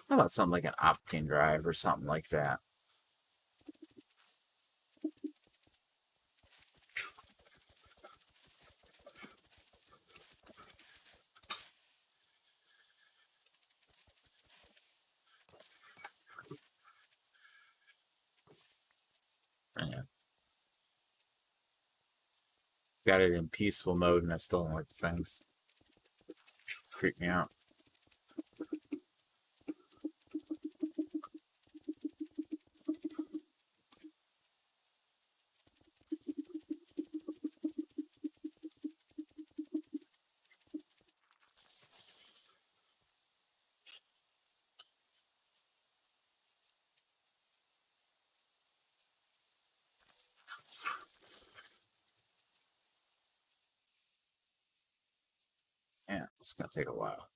How about something like an Optane drive or something like that? Yeah. Got it in peaceful mode and I still don't like the things. Creep me out. Yeah, it's gonna take a while.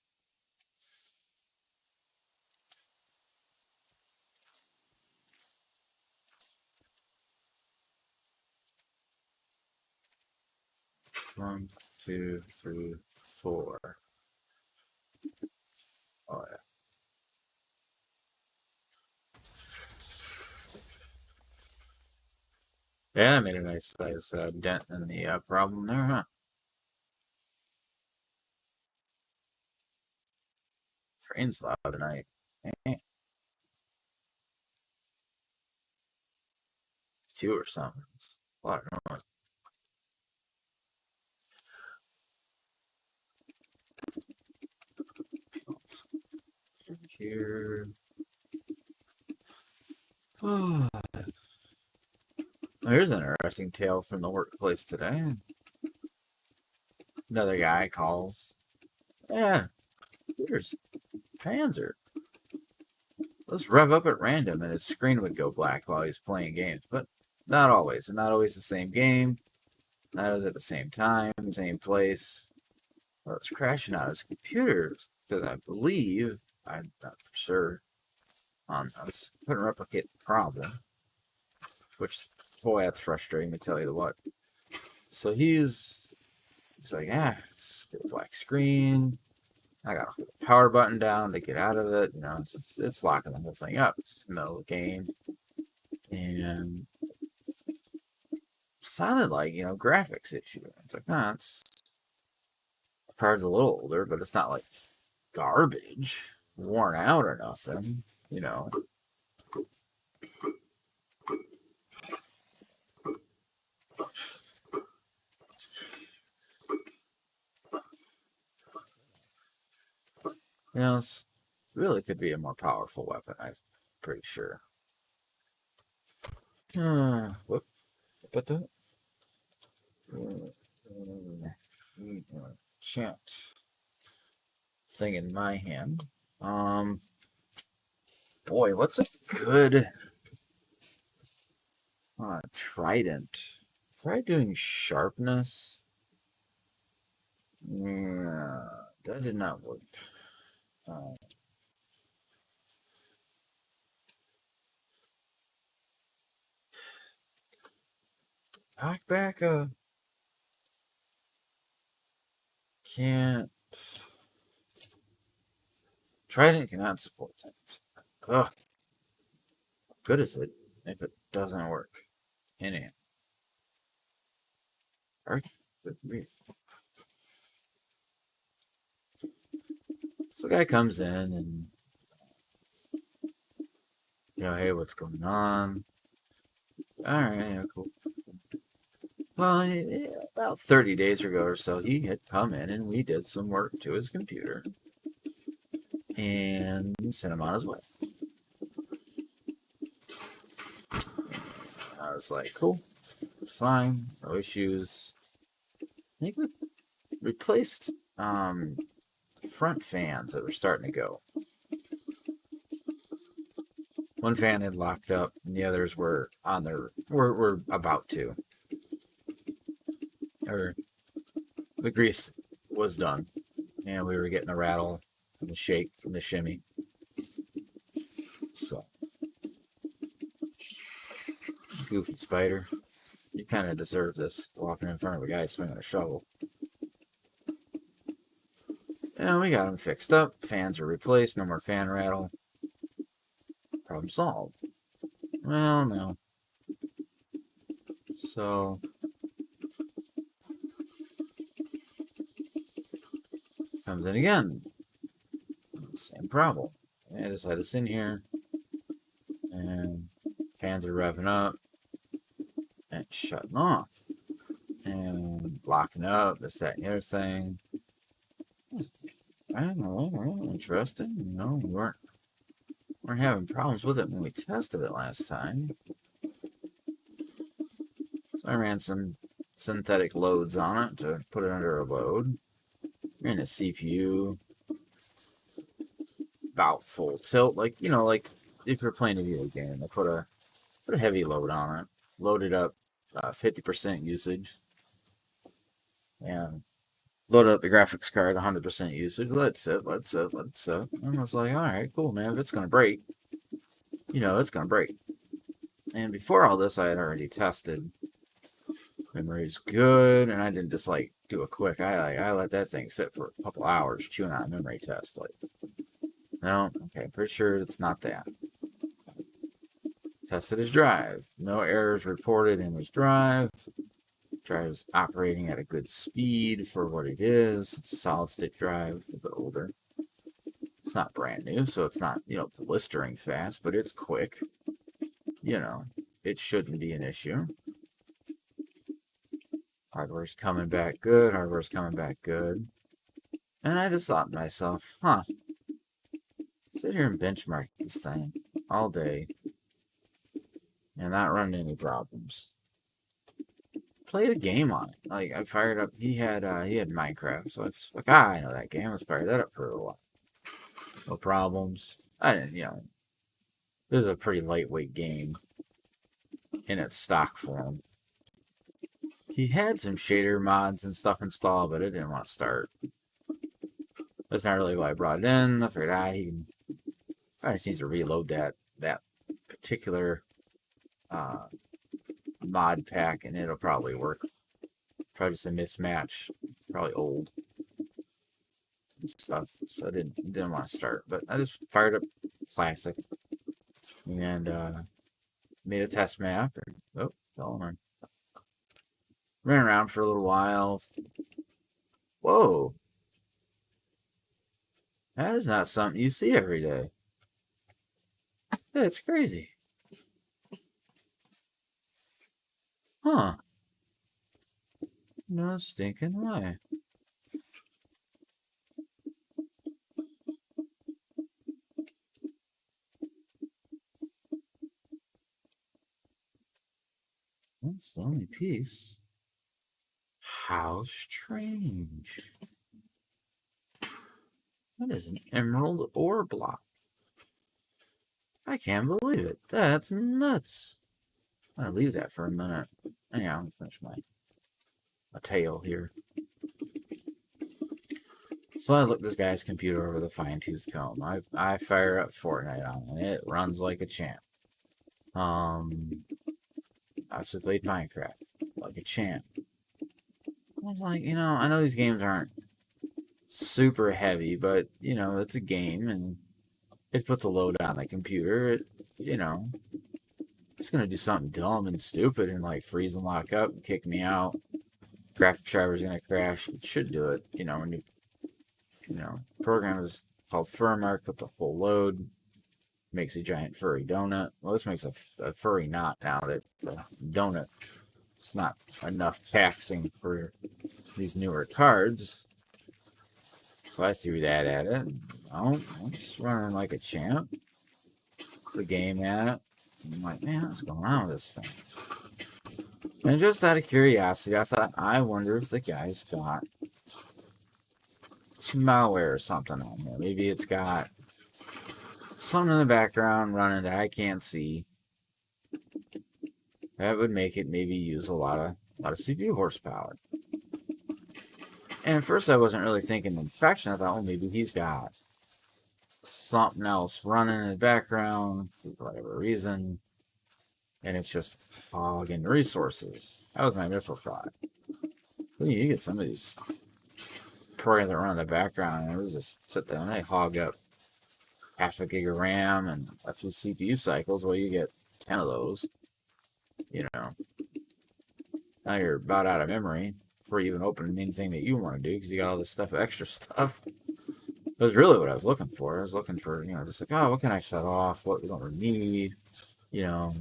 One, two, three, four. Oh yeah. Yeah, I made a nice size dent in the problem there, huh? Train's loud tonight. Two or something. It's a lot of noise. Here. Oh. Here's an interesting tale from the workplace today. Another guy calls. Yeah, there's fans are. Let's rev up at random, and his screen would go black while he's playing games, but not always. And not always the same game. Not always at the same time, same place. Well, it was crashing out his computer because I believe, I'm not for sure on this, couldn't replicate the problem. Which, boy, that's frustrating to tell you what. So he's like, it's a black screen. I gotta put the power button down to get out of it. You know, it's locking the whole thing up. It's the middle of the game. And sounded like, graphics issue. It's like, no, the card's a little older, but it's not like garbage, worn out or nothing, It really could be a more powerful weapon, I'm pretty sure. Whoop. But the chant thing in my hand. Boy, what's a good trident? Try doing sharpness. Yeah, that did not work. Knockback, can't. Trident cannot support types. Ugh. Good is it if it doesn't work? Anyhow. Good grief. So the guy comes in and, hey, what's going on? All right, yeah, cool. Well, about 30 days ago or so, he had come in and we did some work to his computer and sent him on his way. And I was like, cool, it's fine, no issues. I think we replaced front fans that were starting to go. One fan had locked up, and the others were on their were about to. Or the grease was done, and we were getting the rattle and the shake and the shimmy. So Goofy spider. You kind of deserve this, walking in front of a guy swinging a shovel. And we got him fixed up. Fans are replaced. No more fan rattle. Problem solved. Well, no. So, comes in again. Same problem. I just had this in here. And fans are revving up. And shutting off. And locking up. This, that, and the other thing. I don't know. Interesting. You know, we weren't having problems with it when we tested it last time. So I ran some synthetic loads on it to put it under a load. Ran a CPU about full tilt, like, you know, like if you're playing a video game, I put a heavy load on it, loaded up 50% usage, and loaded up the graphics card 100% usage. Let's sit. And I was like, all right, cool, man. If it's gonna break, you know, it's gonna break. And before all this, I had already tested. Memory's good, and I didn't just like do a quick. I let that thing sit for a couple hours chewing on a memory test. Like, no, okay, pretty sure it's not that. Tested his drive. No errors reported in his drive. Drive's operating at a good speed for what it is. It's a solid state drive, a bit older. It's not brand new, so it's not, you know, blistering fast, but it's quick. You know, it shouldn't be an issue. Hardware's coming back good. Hardware's coming back good. And I just thought to myself, huh, sit here and benchmark this thing all day and not run into any problems. Played a game on it. Like, I fired up, he had Minecraft, so I was like, I know that game. Let's fire that up for a while. No problems. I didn't, you know, this is a pretty lightweight game in its stock form. He had some shader mods and stuff installed, but it didn't want to start. That's not really why I brought it in. I figured, he probably just needs to reload that particular mod pack, and it'll probably work. Probably just a mismatch. Probably old and stuff. So I didn't want to start, but I just fired up Classic and made a test map. And, oh, fell on. Ran around for a little while. Whoa. That is not something you see every day. That's crazy. Huh. No stinking way. That's the only piece. How strange. That is an emerald ore block. I can't believe it. That's nuts. I'm gonna leave that for a minute. Anyhow, I'm gonna finish my tail here. So I look this guy's computer over the fine-tooth comb. I fire up Fortnite on it, and it runs like a champ. I also played Minecraft like a champ. I was like, you know, I know these games aren't super heavy, but, you know, it's a game, and it puts a load on the computer. It, you know, it's going to do something dumb and stupid and, like, freeze and lock up and kick me out. Graphics driver's going to crash. It should do it, you know, when you know, program is called firmware, puts a full load, makes a giant furry donut. Well, this makes a furry knot now that the donut. It's not enough taxing for these newer cards. So I threw that at it. Oh, it's running like a champ. The game at it. I'm like, man, what's going on with this thing? And just out of curiosity, I thought, I wonder if the guy's got some malware or something on there. Maybe it's got something in the background running that I can't see. That would make it maybe use a lot of CPU horsepower. And at first I wasn't really thinking infection. I thought, oh, maybe he's got something else running in the background for whatever reason. and it's just hogging resources. That was my initial thought. But you get some of these programs that run in the background, and it was just sit there and they hog up half a gig of RAM and a few CPU cycles. Well, you get 10 of those. You know, now you're about out of memory before you even open anything that you want to do because you got all this stuff, extra stuff. That's really what I was looking for. I was looking for, just like, oh, what can I shut off? What we don't really need? No,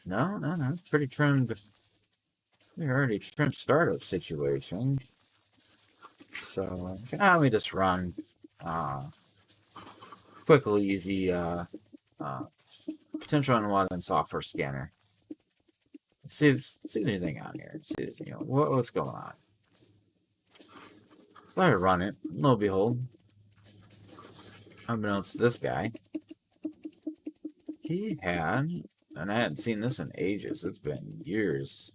it's pretty trimmed. We already trimmed startup situation. So let me just run quickly, easy potential unwanted software scanner. See if there's anything on here. See what's going on. So I run it. Lo and behold, unbeknownst to this guy, he had, and I hadn't seen this in ages. It's been years.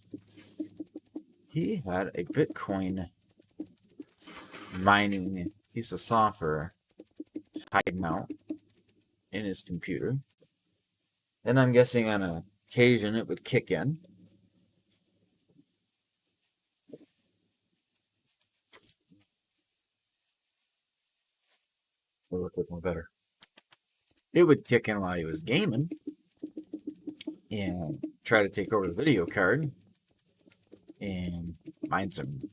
He had a Bitcoin mining piece of software hiding out in his computer. And I'm guessing on occasion it would kick in. We'll look more better. It would kick in while he was gaming and try to take over the video card and mine some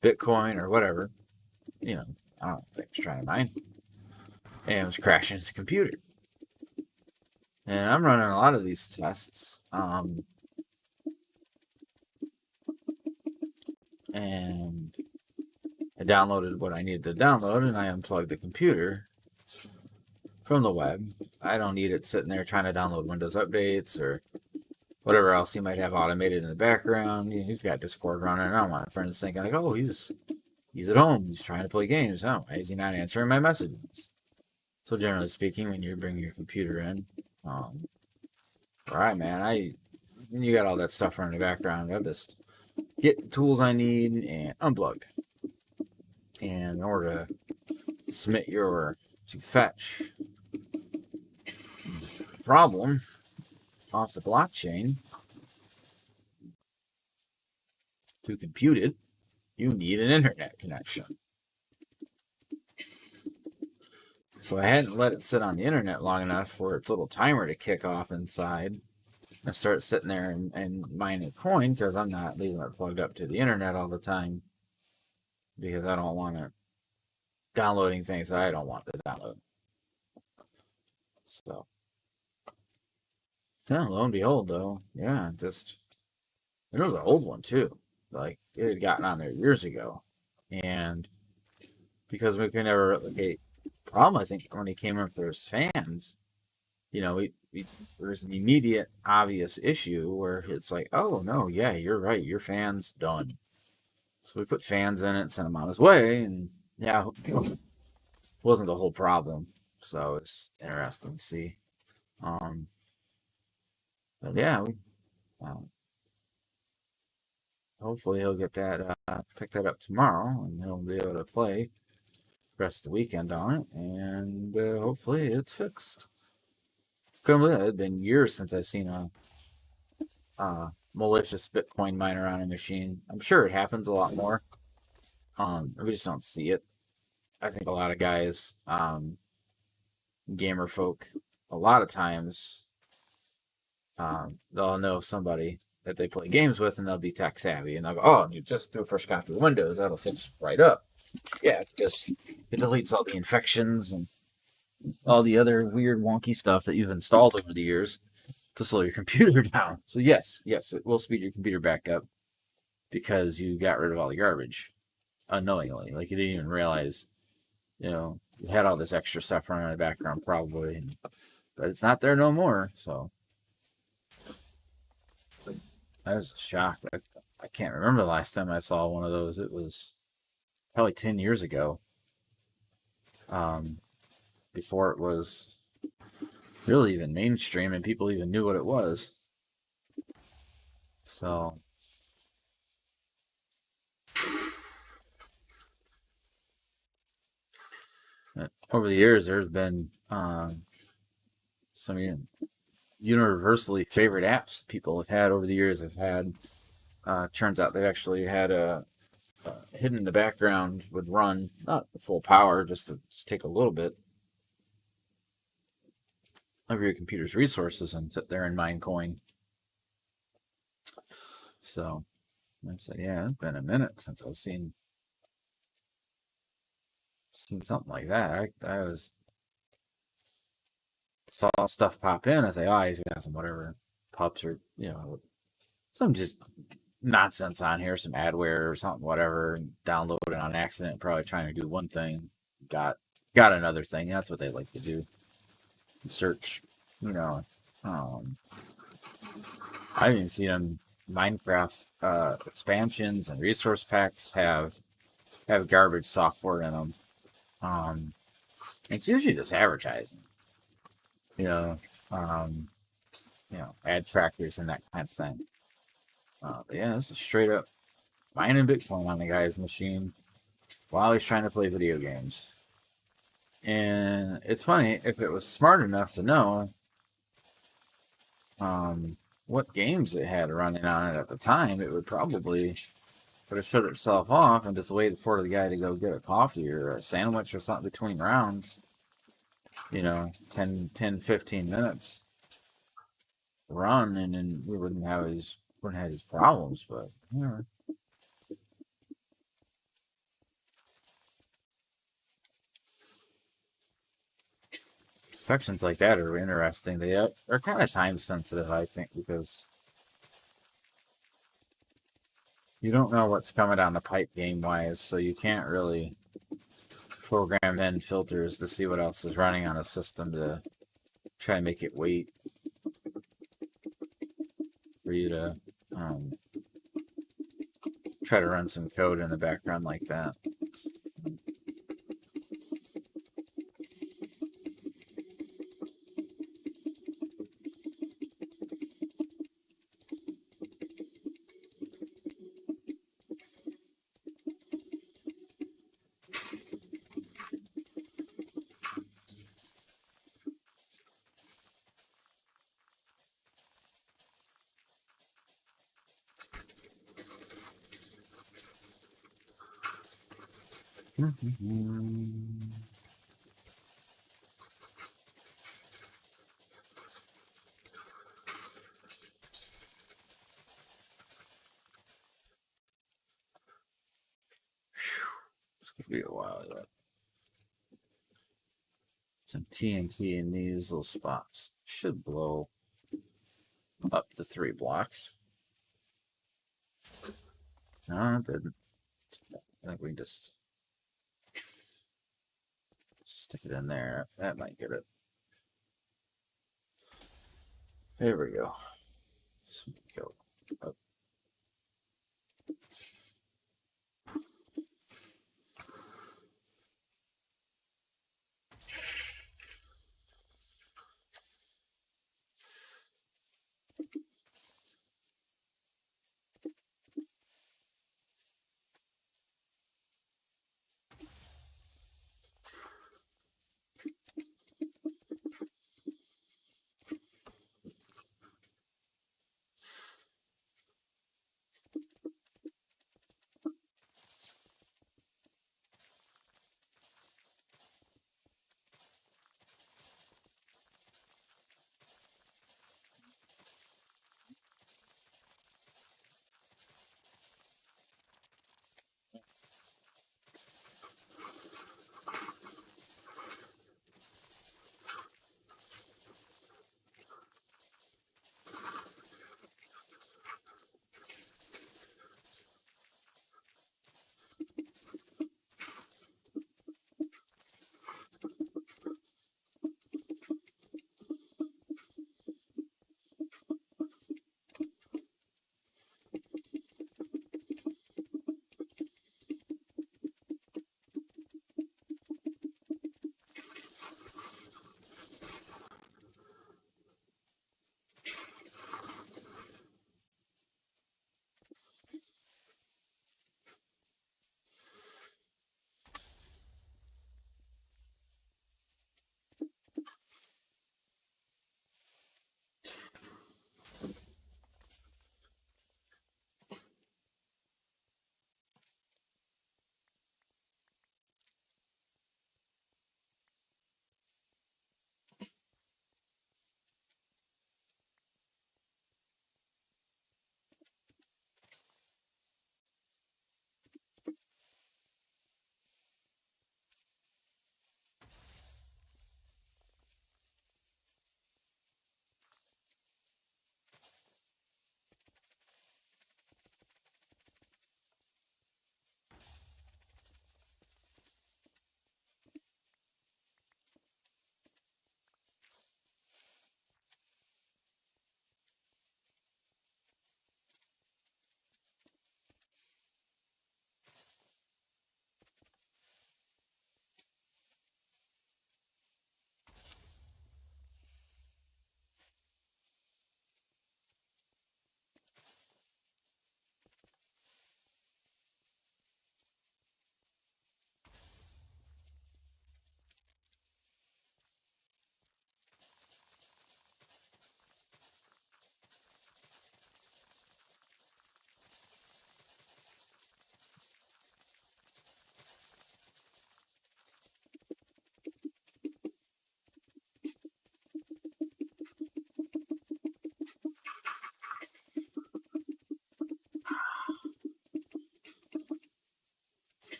Bitcoin or whatever. I don't know what he was trying to mine. And it was crashing his computer. And I'm running a lot of these tests. And I downloaded what I needed to download, and I unplugged the computer from the web. I don't need it sitting there trying to download Windows updates or whatever else he might have automated in the background. He's got Discord running. I don't want friends thinking like, oh, he's at home. He's trying to play games. Oh, why is he not answering my messages? So generally speaking, when you bring your computer in, all right, man, you got all that stuff running in the background. I'll just get the tools I need and unplug. And in order to submit to fetch problem off the blockchain to compute it, you need an internet connection. So I hadn't let it sit on the internet long enough for its little timer to kick off inside and start sitting there and mining coin, because I'm not leaving it plugged up to the internet all the time because I don't want it downloading things that I don't want to download. So, yeah, lo and behold, though, yeah, it was an old one too. Like, it had gotten on there years ago, and because we could never replicate problem, I think when he came in for his fans, there's an immediate obvious issue where it's like, oh no, yeah, you're right, your fan's done. So we put fans in it, sent him on his way, and yeah, it wasn't the whole problem. So it's interesting to see. But yeah, hopefully he'll get that pick that up tomorrow, and he'll be able to play the rest of the weekend on it, and hopefully it's fixed. Couldn't believe it. It's been years since I've seen a malicious Bitcoin miner on a machine. I'm sure it happens a lot more. We just don't see it. I think a lot of guys, gamer folk, a lot of times, they'll know somebody that they play games with, and they'll be tech savvy, and they'll go, "Oh, you just do a first copy of Windows, that'll fix right up." Yeah, because it deletes all the infections and all the other weird, wonky stuff that you've installed over the years to slow your computer down. So yes, it will speed your computer back up because you got rid of all the garbage unknowingly. Like, you didn't even realize, you had all this extra stuff running in the background probably, but it's not there no more. So I was shocked. I can't remember the last time I saw one of those. It was probably 10 years ago. Before it was really even mainstream and people even knew what it was. So over the years, there's been some universally favorite apps people have had over the years have had. Turns out they actually had a hidden in the background would run, not full power, just to take a little bit of your computer's resources and sit there and mine coin. So I said, yeah, it's been a minute since I've seen something like that. I saw stuff pop in. I say, oh, he's got some whatever pups or some just nonsense on here, some adware or something, whatever, and download it on accident, probably trying to do one thing, got another thing. That's what they like to do. Search, Um, I've even seen them Minecraft expansions and resource packs have garbage software in them. It's usually just advertising, um, ad trackers and that kind of thing. But yeah, this is straight up mining Bitcoin on the guy's machine while he's trying to play video games. And it's funny, if it was smart enough to know what games it had running on it at the time, it would probably could have shut itself off and just waited for the guy to go get a coffee or a sandwich or something between rounds. 10, 15 minutes run, and then we wouldn't have his problems. But sections like that are interesting. They are kind of time sensitive, I think, because you don't know what's coming down the pipe game wise, so you can't really program in filters to see what else is running on a system to try to make it wait for you to try to run some code in the background like that. It's gonna be a while yet. Some TNT in these little spots should blow up to 3 blocks. No, it didn't. I think we can just stick it in there. That might get it. There we go. So we go up.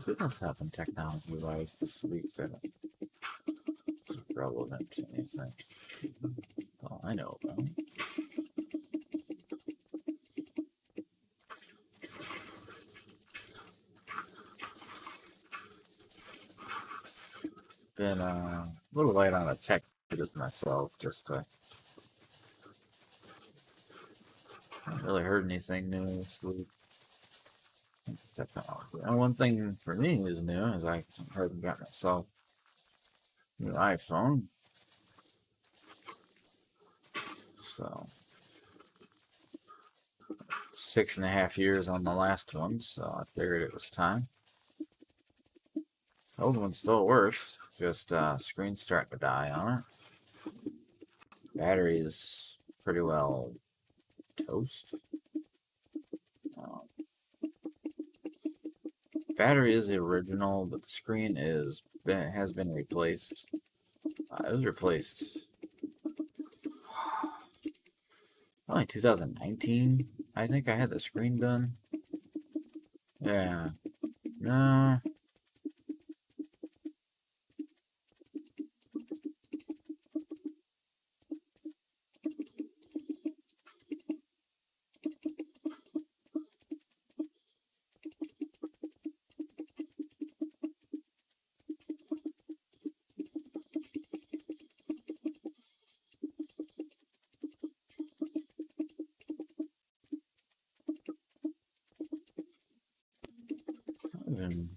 What else happened technology-wise this week that is relevant to anything? Oh, I know about. Been a little light on the tech with myself, just to. I haven't really heard anything new this week. Technology. And one thing for me is new is I haven't got myself a new iPhone. So 6.5 years on the last one, so I figured it was time. The old one still works, just screen's starting to die on it. Battery is pretty well toast. Battery is the original, but the screen has been replaced. It was replaced only 2019. I think I had the screen done. Yeah. No.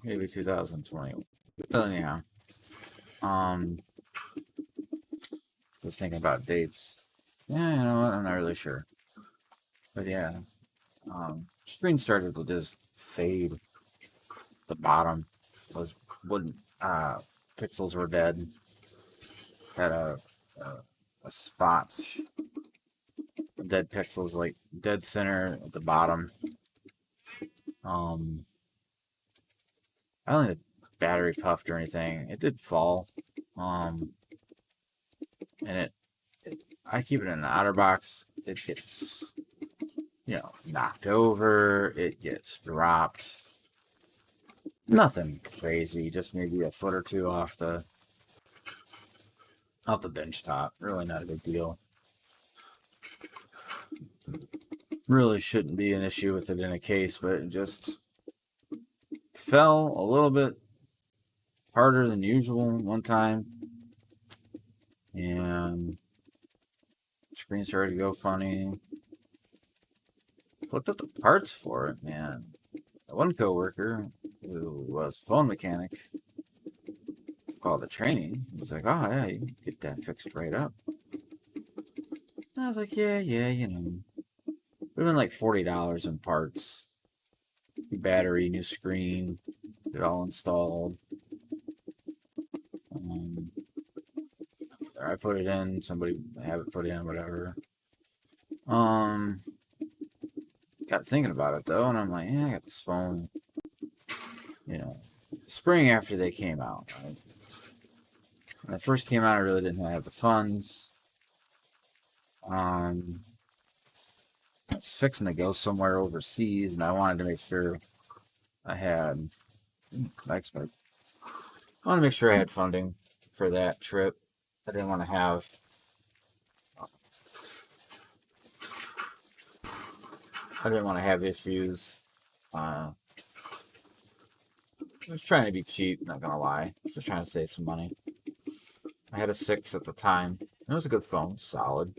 Maybe 2020. So anyhow, just thinking about dates. Yeah, you know what? I'm not really sure. But yeah, screen started to just fade. The bottom wouldn't. Pixels were dead. Had a spot. Dead pixels, like dead center at the bottom. I don't think the battery puffed or anything. It did fall. And I keep it in an outer box. It gets, knocked over. It gets dropped. Nothing crazy. Just maybe a foot or two off the bench top. Really not a big deal. Really shouldn't be an issue with it in a case, but it just fell a little bit harder than usual one time. And screen started to go funny. Looked at the parts for it, man. The one coworker who was a phone mechanic called the training. He was like, "Oh yeah, you can get that fixed right up." And I was like, "Yeah, you know." It would have been like $40 in parts, new battery, new screen, get it all installed. I put it in. Somebody have it put in, whatever. Got thinking about it though, and I'm like, yeah, I got this phone. Spring after they came out. Right? When they first came out, I really didn't have the funds. I was fixing to go somewhere overseas, and I wanted to make sure I had. I want to make sure I had funding for that trip. I didn't want to have. Issues. I was trying to be cheap, not gonna lie. I was just trying to save some money. I had a 6 at the time. It was a good phone, solid.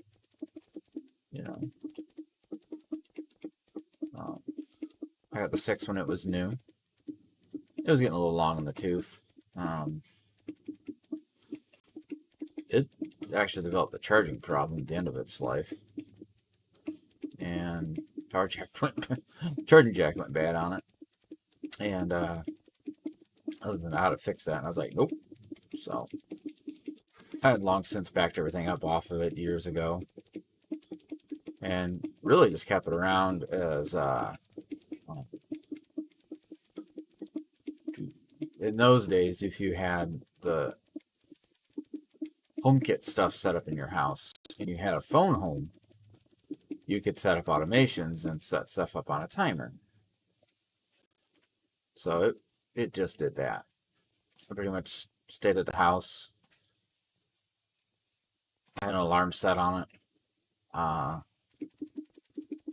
I got the 6 when it was new. It was getting a little long in the tooth. It actually developed a charging problem at the end of its life. And charging jack went bad on it. And I didn't know how to fix that. And I was like, nope. So I had long since backed everything up off of it years ago. And really just kept it around as in those days, if you had the HomeKit stuff set up in your house and you had a phone home, you could set up automations and set stuff up on a timer. So it just did that. I pretty much stayed at the house. I had an alarm set on it.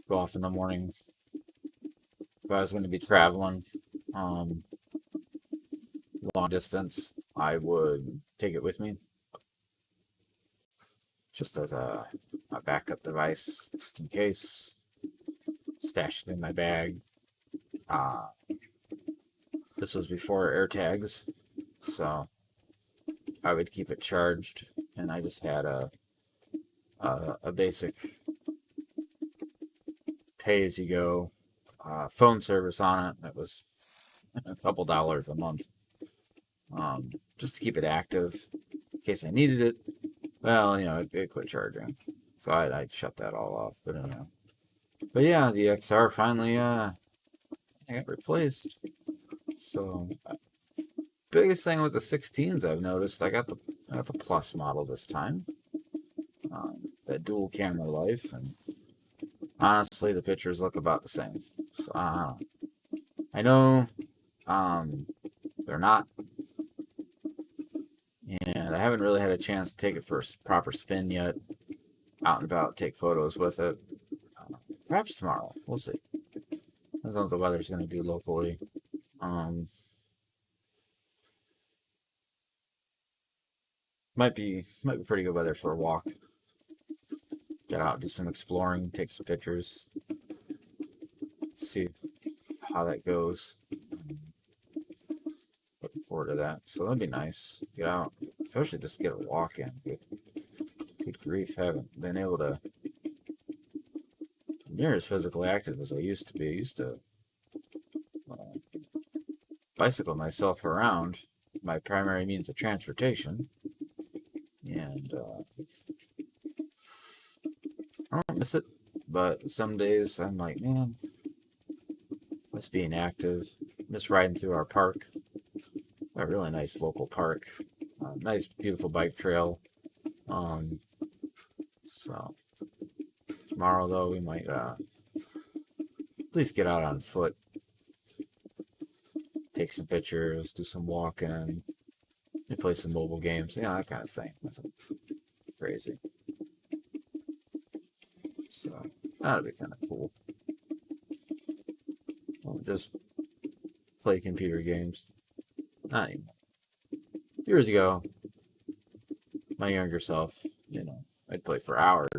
Go off in the morning if I was going to be traveling long distance. I would take it with me just as a backup device, just in case. Stash it in my bag. This was before AirTags, so I would keep it charged, and I just had a basic pay-as-you-go phone service on it. That was a couple dollars a month, just to keep it active in case I needed it. Well, it quit charging, so I shut that all off. But yeah, the XR finally I got replaced. So biggest thing with the 16s I've noticed, I got the Plus model this time. That dual camera life, and honestly, the pictures look about the same. So I know they're not, and I haven't really had a chance to take it for a proper spin yet. Out and about, take photos with it. Perhaps tomorrow. We'll see. I don't know what the weather's going to do locally. Might be pretty good weather for a walk. Get out, do some exploring, take some pictures, see how that goes. Looking forward to that. So that'd be nice. Get out, especially just get a walk in. Good grief, haven't been able to near as physically active as I used to be. I used to bicycle myself around, my primary means of transportation, and I don't miss it. But some days I'm like, man, miss being active. Miss riding through our park. A really nice local park. Nice, beautiful bike trail. So tomorrow though, we might at least get out on foot, take some pictures, do some walking, and play some mobile games. That kind of thing. Nothing crazy. So that'd be kind of cool. Well, just play computer games. Not anymore. Years ago, my younger self, I'd play for hours.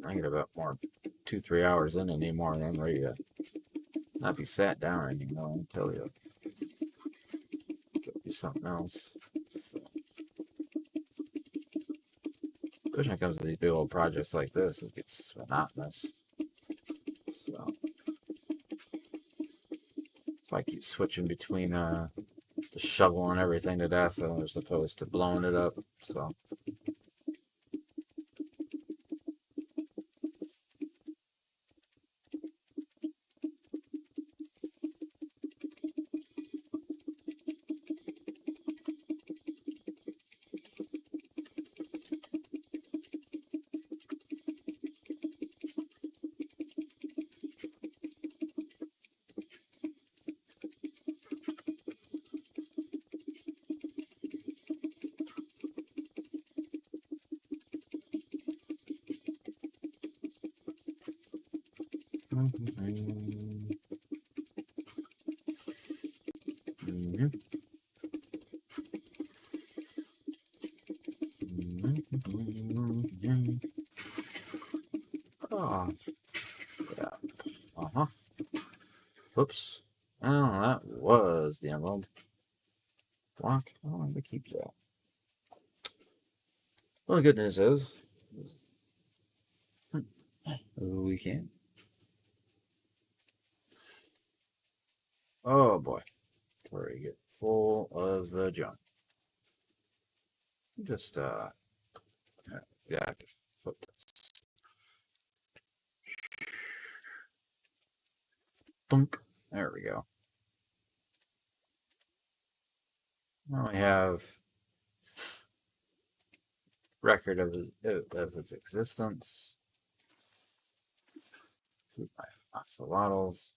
I get about 2-3 hours in anymore, and I'm ready to not be sat down anymore. I tell you, go do something else. Especially when it comes to these big old projects like this, it gets monotonous. So that's why I keep switching between just shoveling everything to death as opposed to blowing it up. So. Oh, yeah. Oops. Oh, that was the emerald. Block. Oh, I'm gonna keep that. Well, the good news is we can. Oh boy, where we get full of the junk. Just yeah, foot this. Dunk. There we go. Now we have record of its existence. My axolotls.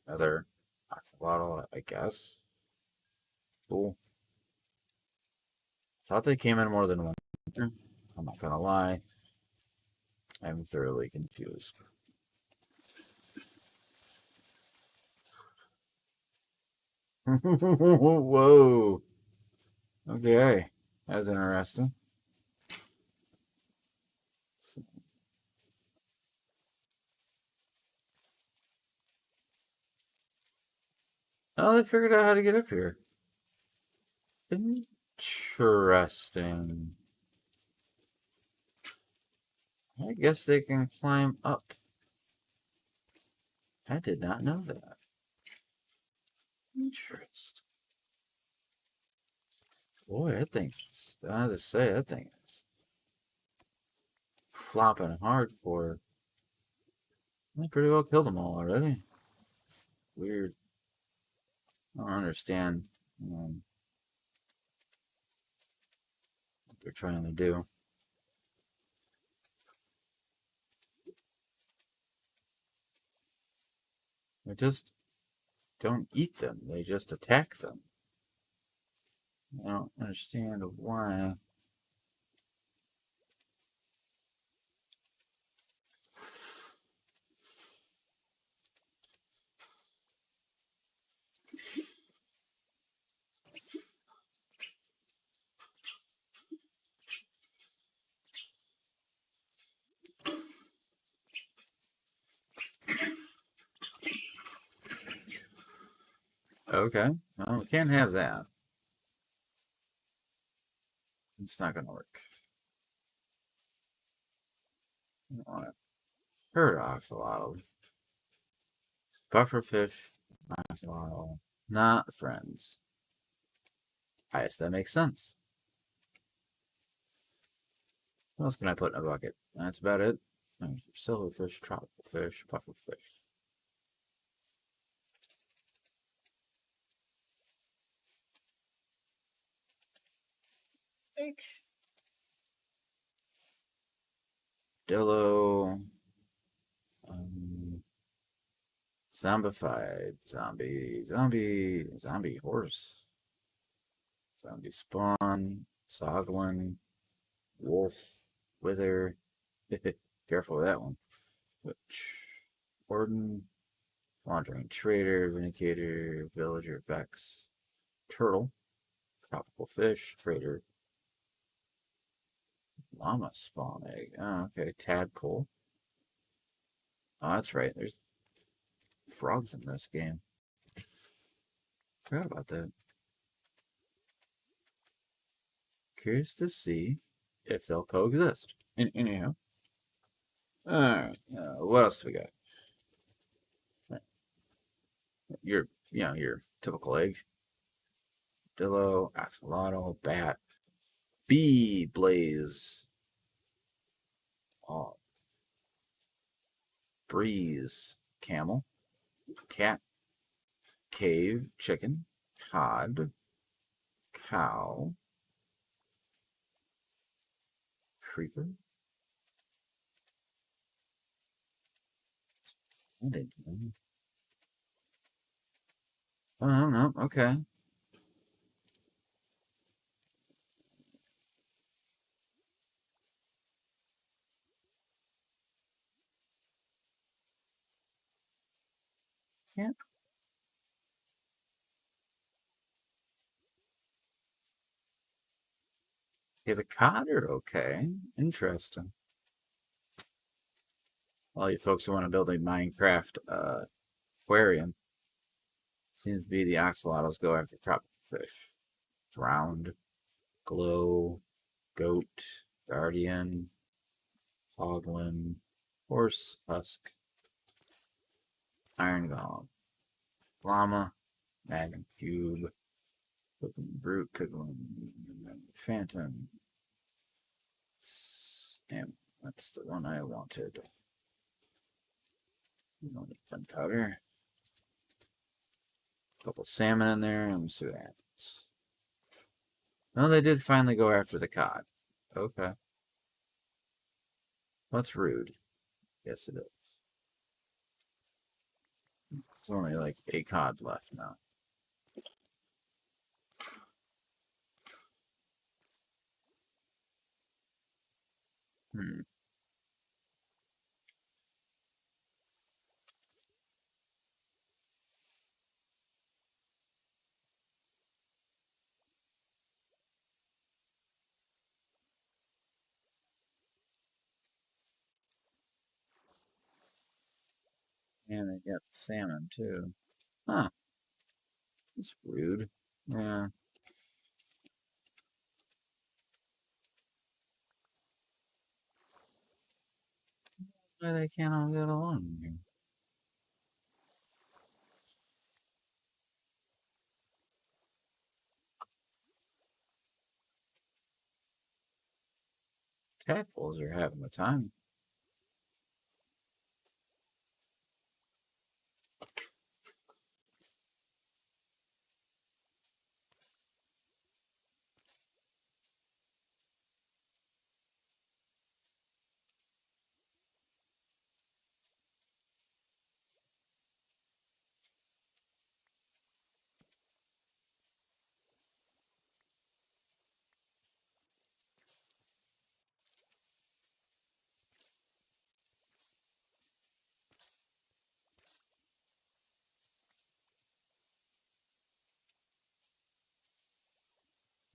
Another bottle, I guess. Cool. Thought they came in more than one. I'm not gonna lie. I'm thoroughly confused. Whoa. Okay. That was interesting. Oh, they figured out how to get up here. Interesting. I guess they can climb up. I did not know that. Interesting. Boy, that thing is, I have to say, that thing is flopping hardcore. I pretty well killed them all already. Weird. I don't understand what they're trying to do. They just don't eat them. They just attack them. I don't understand why. Okay. Well, we can't have that. It's not going to work. I don't want it. Herd oxalotl. Pufferfish. Oxalotl. Not friends. I guess that makes sense. What else can I put in a bucket? That's about it. Silverfish, tropical fish, pufferfish. Dillo. Zombified. Zombie horse. Zombie spawn. Soglin. Wolf. Wither. Careful with that one. Witch. Warden. Wandering Trader. Vindicator. Villager. Vex. Turtle. Tropical fish. Trader. Llama spawn egg. Oh, okay. Tadpole. Oh, that's right. There's frogs in this game. Forgot about that. Curious to see if they'll coexist. Anyhow. Alright. What else do we got? Your typical egg. Dillo, axolotl, bat, bee, blaze, breeze, camel, cat, cave, chicken, cod, cow, creeper. I didn't know. Oh, no, okay. Can't. Yeah, the cod are okay. Interesting. All you folks who want to build a Minecraft aquarium, seems to be the axolotls go after tropical fish. Drowned, glow, goat, guardian, hoglin, horse, husk, iron golem, llama, magnum cube, piglin brute, piglin, phantom. Damn, that's the one I wanted. Gunpowder. Couple salmon in there. Let me see what happens. No, they did finally go after the cod. Okay. That's rude. Yes, it is. There's only like a cod left now. Hmm. And they got the salmon too. Huh. That's rude. Yeah. Why they can't all get along here? Tadpoles are having a time.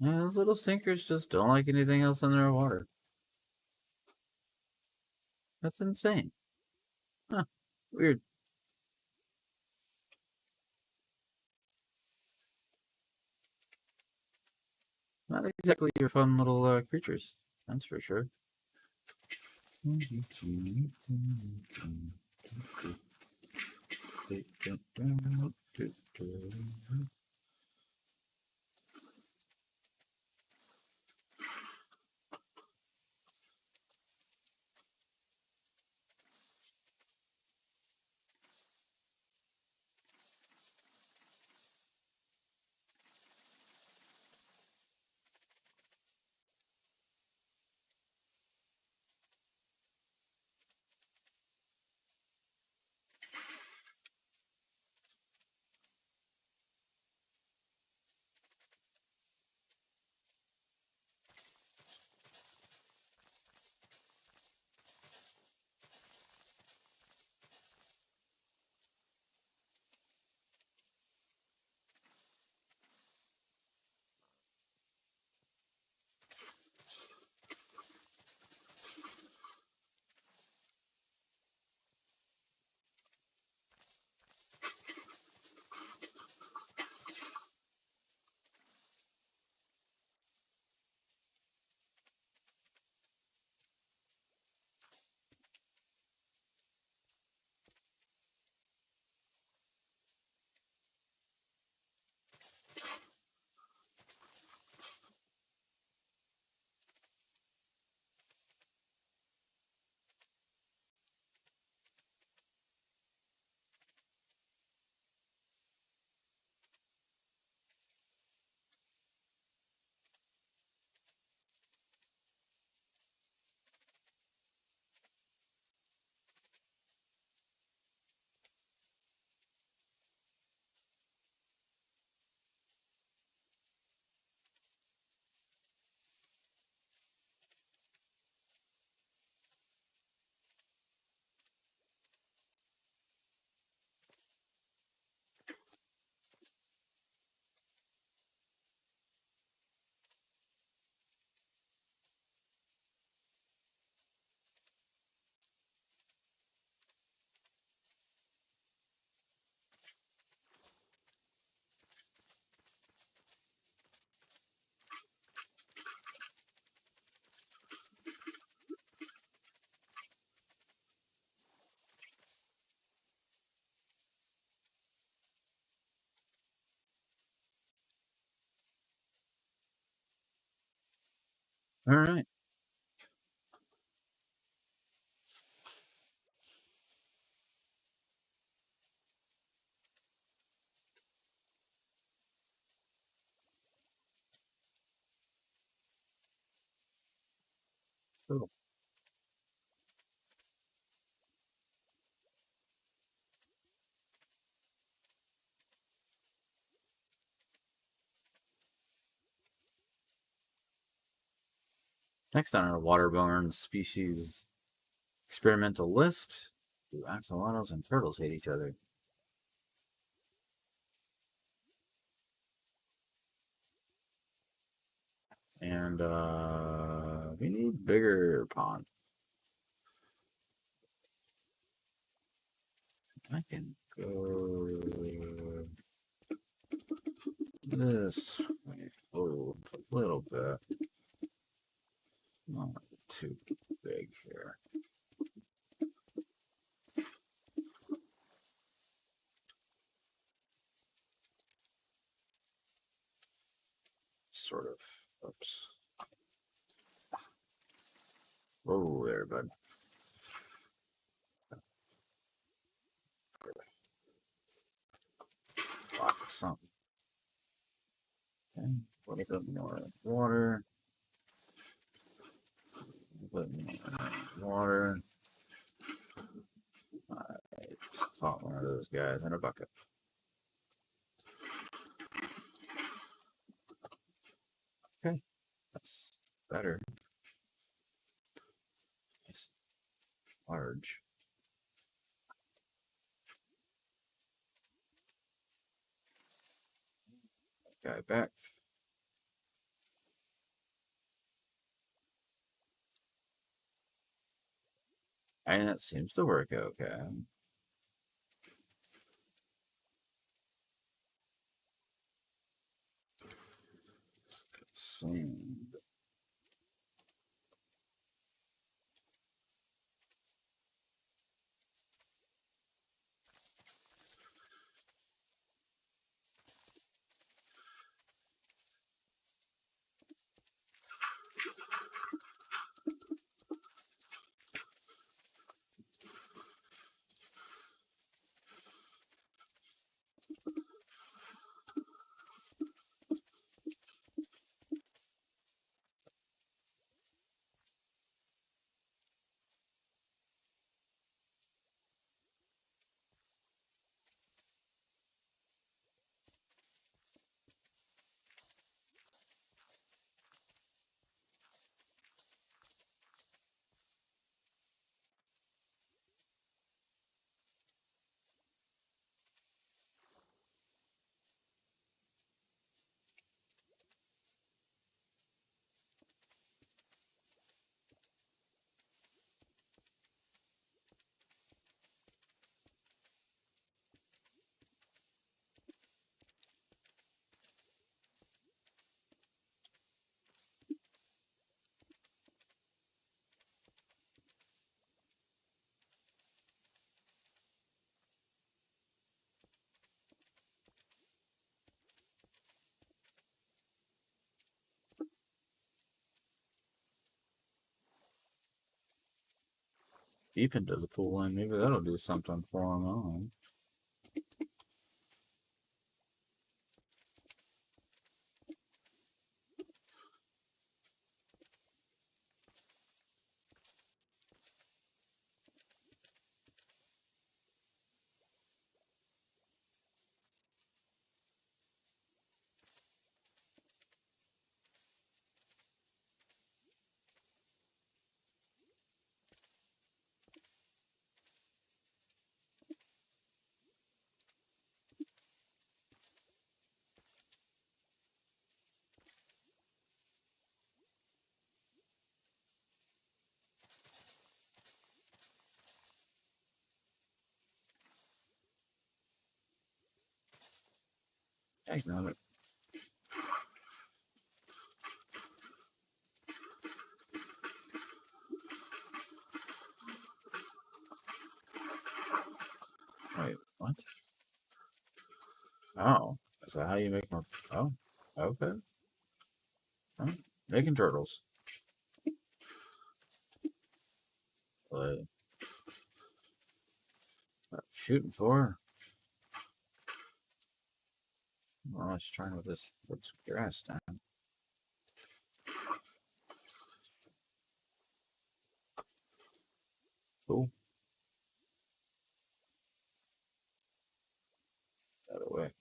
Yeah, those little sinkers just don't like anything else in their water. That's insane. Huh. Weird. Not exactly your fun little creatures. That's for sure. All right. Cool. Next on our waterborne species experimental list, do axolotls and turtles hate each other? And we need bigger pond. I can go this way. Oh, a little bit. Not too big here. Sort of. Oops. Whoa there, bud. Block something. Okay. A little bit more water. A little bit more water. I just caught one of those guys in a bucket. Okay. That's better. Nice. Large. Guy back. And that seems to work okay. Sand. Ethan does a full line. Maybe that'll do something for him. Oh. I got it. Wait, what? Oh, is that how you make more? Oh, okay. Oh, making turtles. What shooting for? Well, I was trying with this grass down. Cool. That away.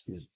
Excuse me.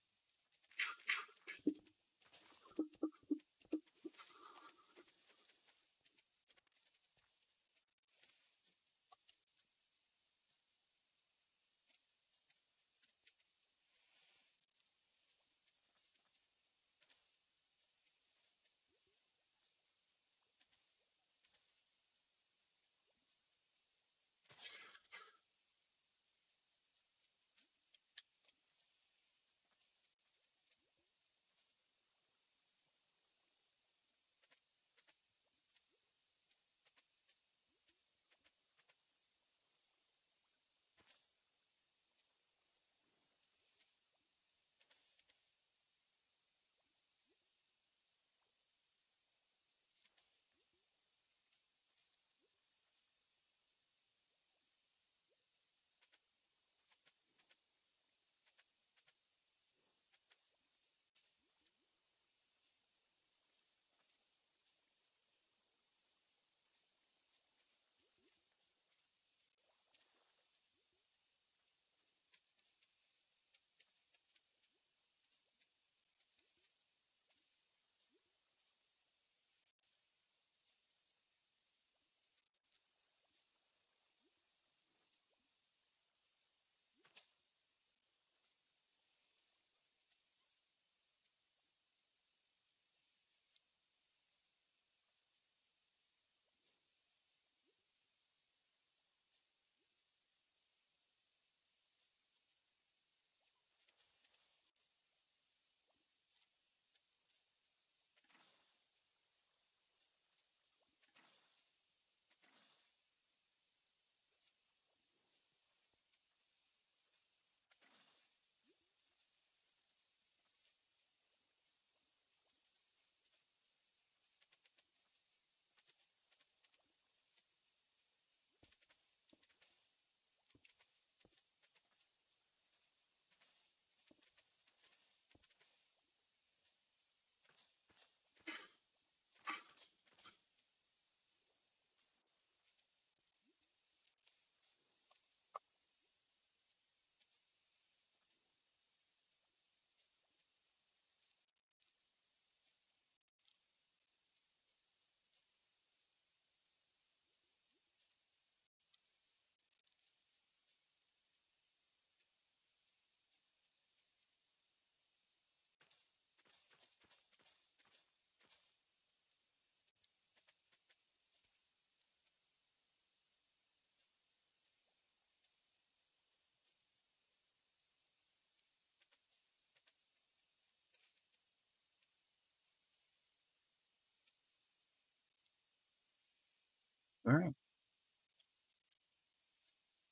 All right.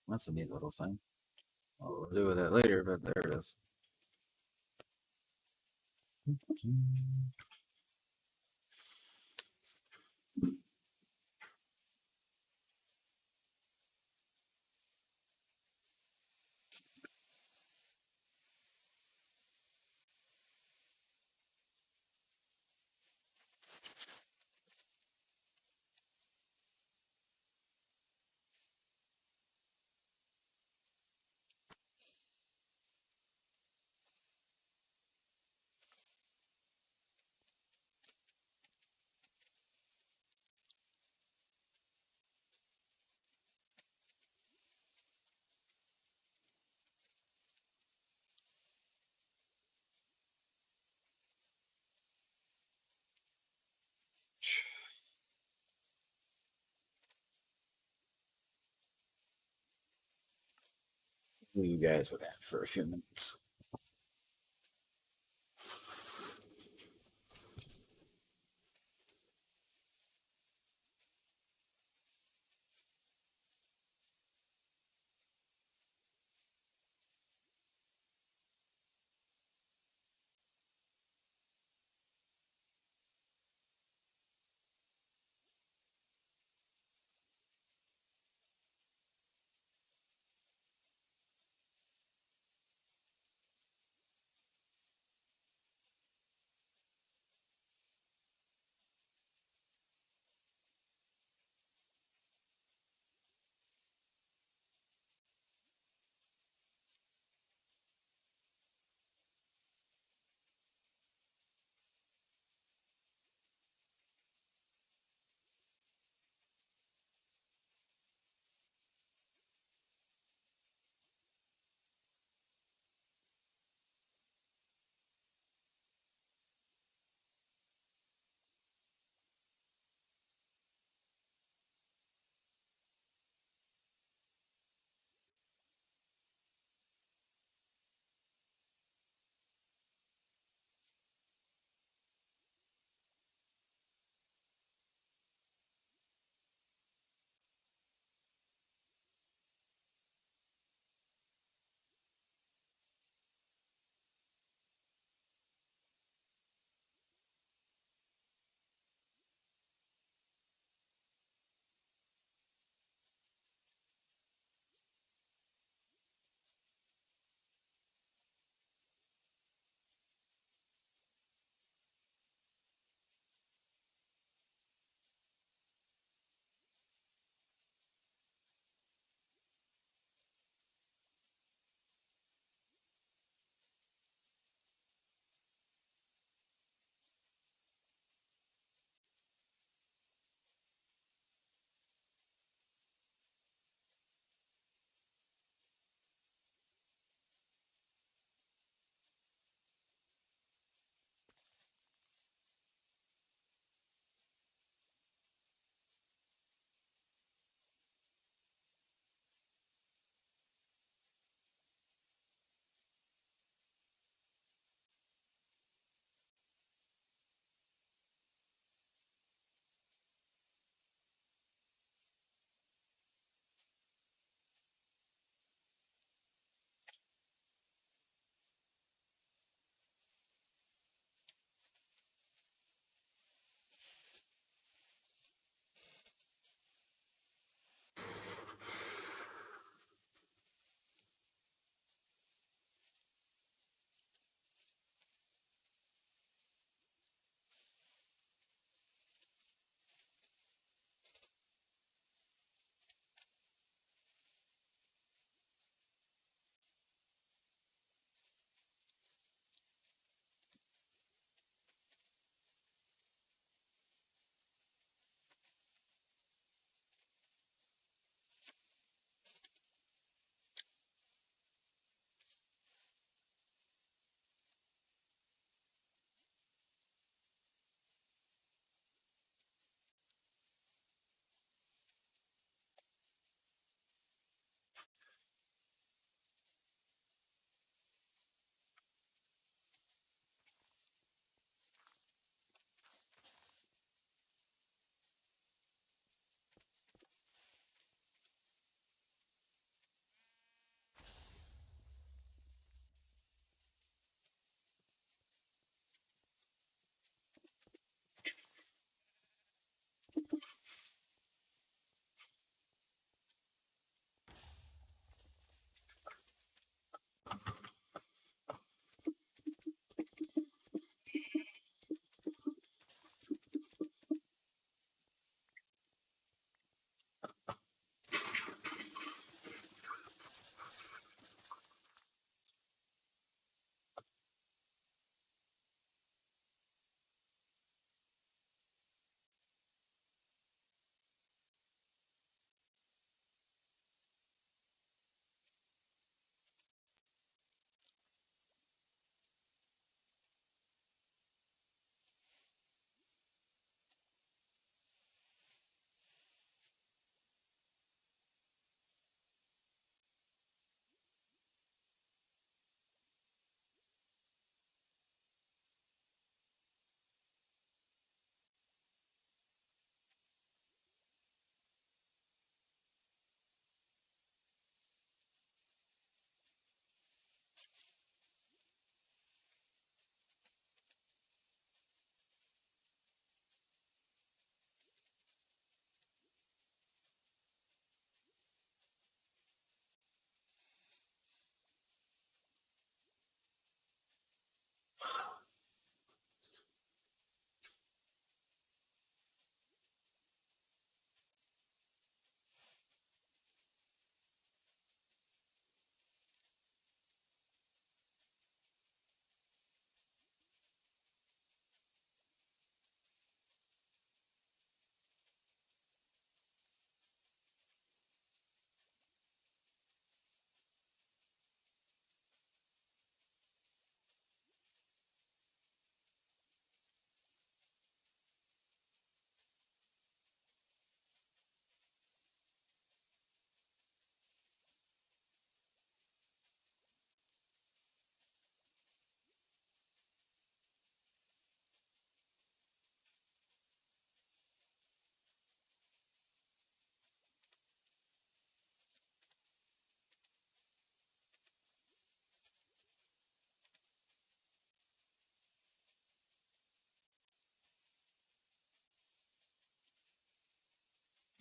That's a neat little thing. I'll do with that later, but there it is. Leave you guys with that for a few minutes.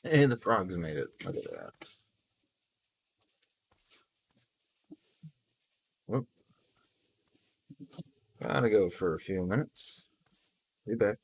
Hey, the frogs made it. Look at that. Whoop. Gotta go for a few minutes. Be back.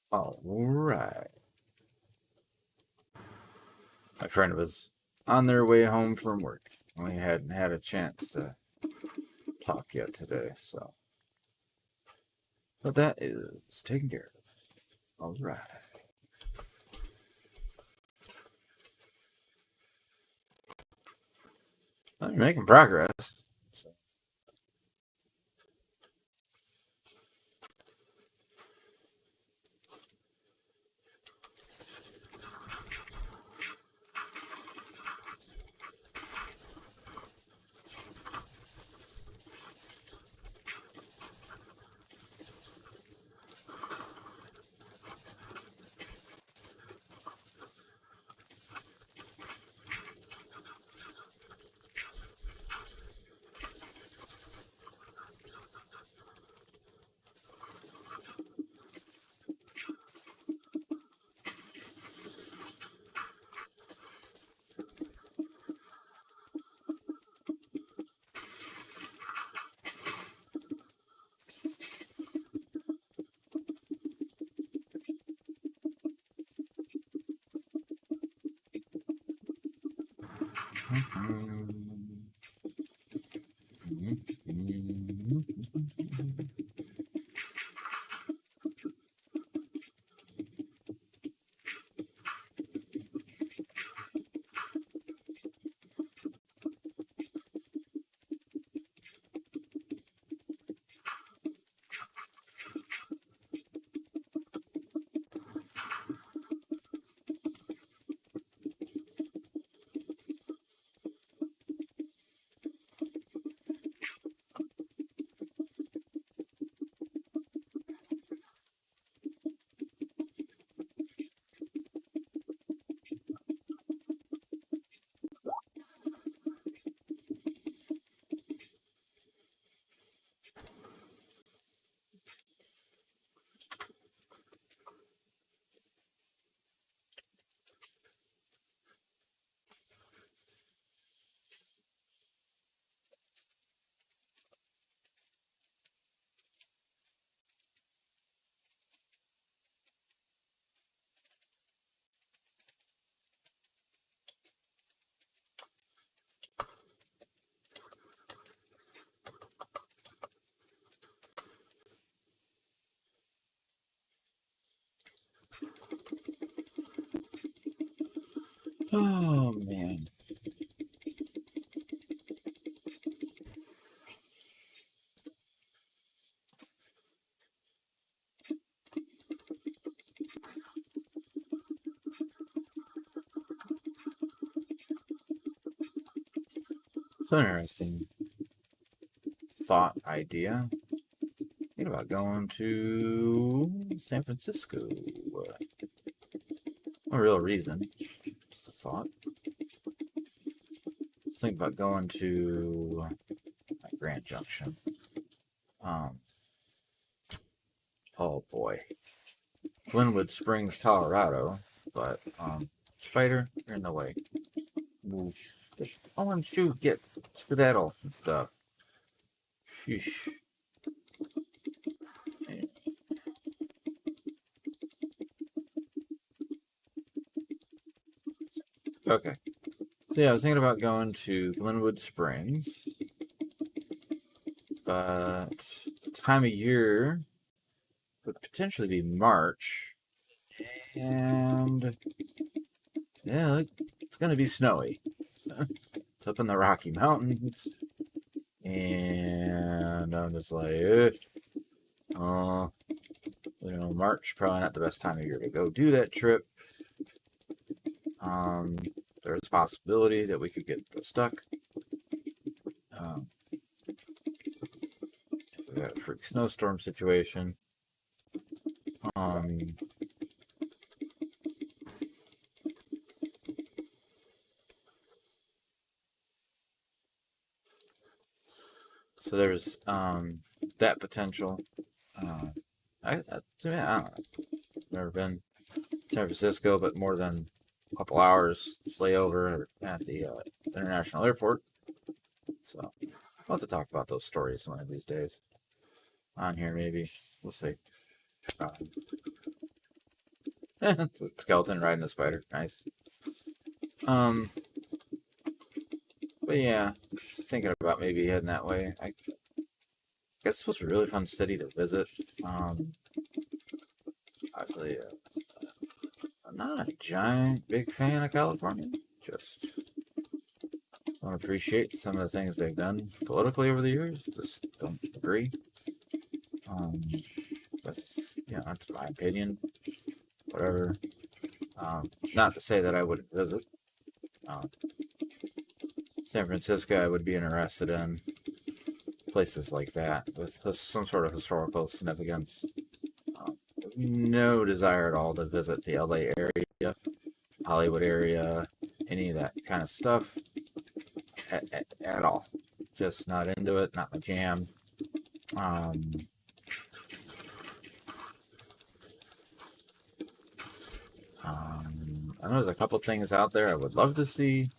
All right. My friend was on their way home from work. We hadn't had a chance to talk yet today, so. But that is taken care of. All right. I'm making progress. So. Oh, man. So interesting thought idea. Thinking about going to San Francisco. No real reason, just a thought. Just thinking about going to Grand Junction. Oh boy, Glenwood Springs, Colorado. But Spider, you're in the way. Move. Get on, shoot, get skedaddle stuff. Sheesh. Okay. So yeah, I was thinking about going to Glenwood Springs, but the time of year would potentially be March, and yeah, it's gonna be snowy. It's up in the Rocky Mountains, and I'm just like, March probably not the best time of year to go do that trip. There's a possibility that we could get stuck. If we got a freak snowstorm situation. So there's that potential. I don't know. Never been to San Francisco, but more than a couple hours layover at the international airport. So I'll have to talk about those stories one of these days on here, maybe. We'll see. It's a skeleton riding a spider. Nice. But yeah, thinking about maybe heading that way. I guess it's supposed to be a really fun city to visit. Obviously, I'm not a giant big fan of California. Just don't appreciate some of the things they've done politically over the years. Just don't agree. That's that's my opinion. Whatever. Not to say that I wouldn't visit. San Francisco, I would be interested in places like that with some sort of historical significance. No desire at all to visit the LA area, Hollywood area, any of that kind of stuff at all. Just not into it, not my jam. I know there's a couple things out there I would love to see.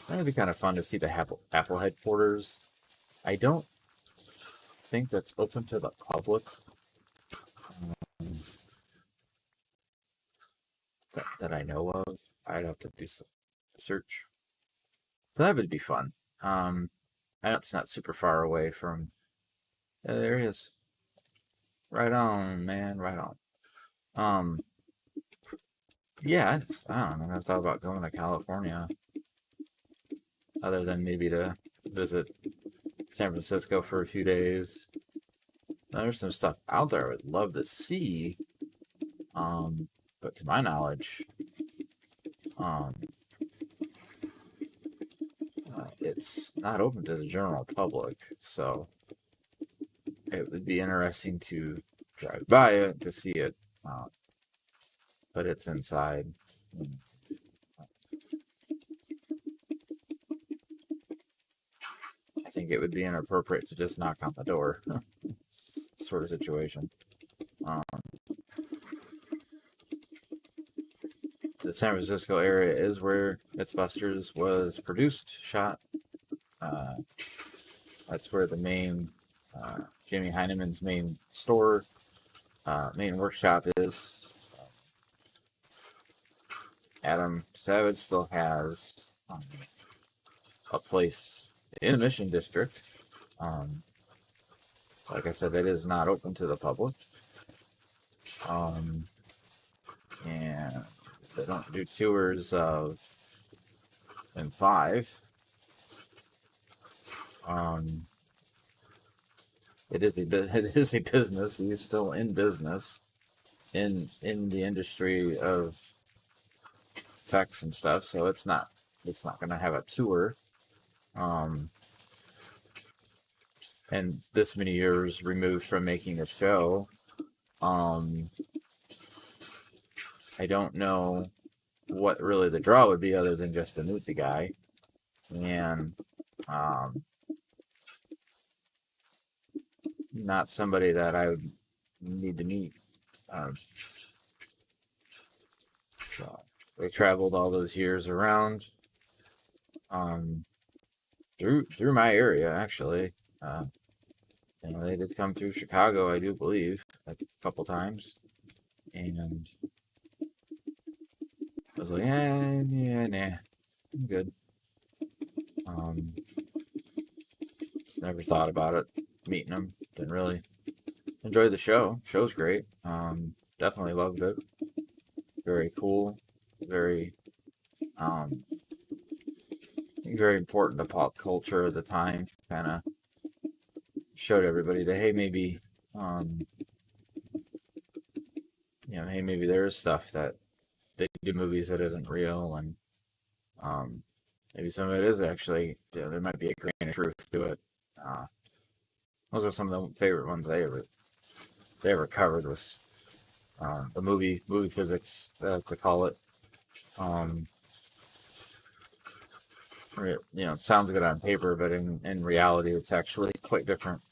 That'd be kind of fun to see the Apple headquarters. I don't think that's open to the public. That I know of. I'd have to do some research. But that would be fun. I know it's not super far away from. Yeah, there he is. Right on, man. Right on. Yeah, I don't know. I've thought about going to California. Other than maybe to visit San Francisco for a few days. There's some stuff out there I would love to see. But to my knowledge, it's not open to the general public, so it would be interesting to drive by it to see it, but it's inside. I think it would be inappropriate to just knock on the door, sort of situation. The San Francisco area is where Mythbusters was produced, shot. That's where the main Jamie Heinemann's main store, main workshop is. Adam Savage still has a place in the Mission District. Like I said, that is not open to the public. And they don't do tours of M5. It is a business. He's still in business in the industry of effects and stuff. So it's not going to have a tour. And this many years removed from making a show, I don't know what really the draw would be other than just to meet the guy. And not somebody that I would need to meet. So they traveled all those years around through my area, actually. They did come through Chicago, I do believe, a couple times. And I was like, nah, I'm good. Just never thought about it, meeting him. Didn't really enjoy the show. Show's great. Definitely loved it. Very cool. Very, very important to pop culture at the time. Kind of showed everybody that, hey, maybe, hey, maybe there's stuff that they do movies that isn't real, and maybe some of it is actually, there might be a grain of truth to it. Those are some of the favorite ones they ever covered, was the movie physics, to call it. It sounds good on paper, but in reality, it's actually quite different.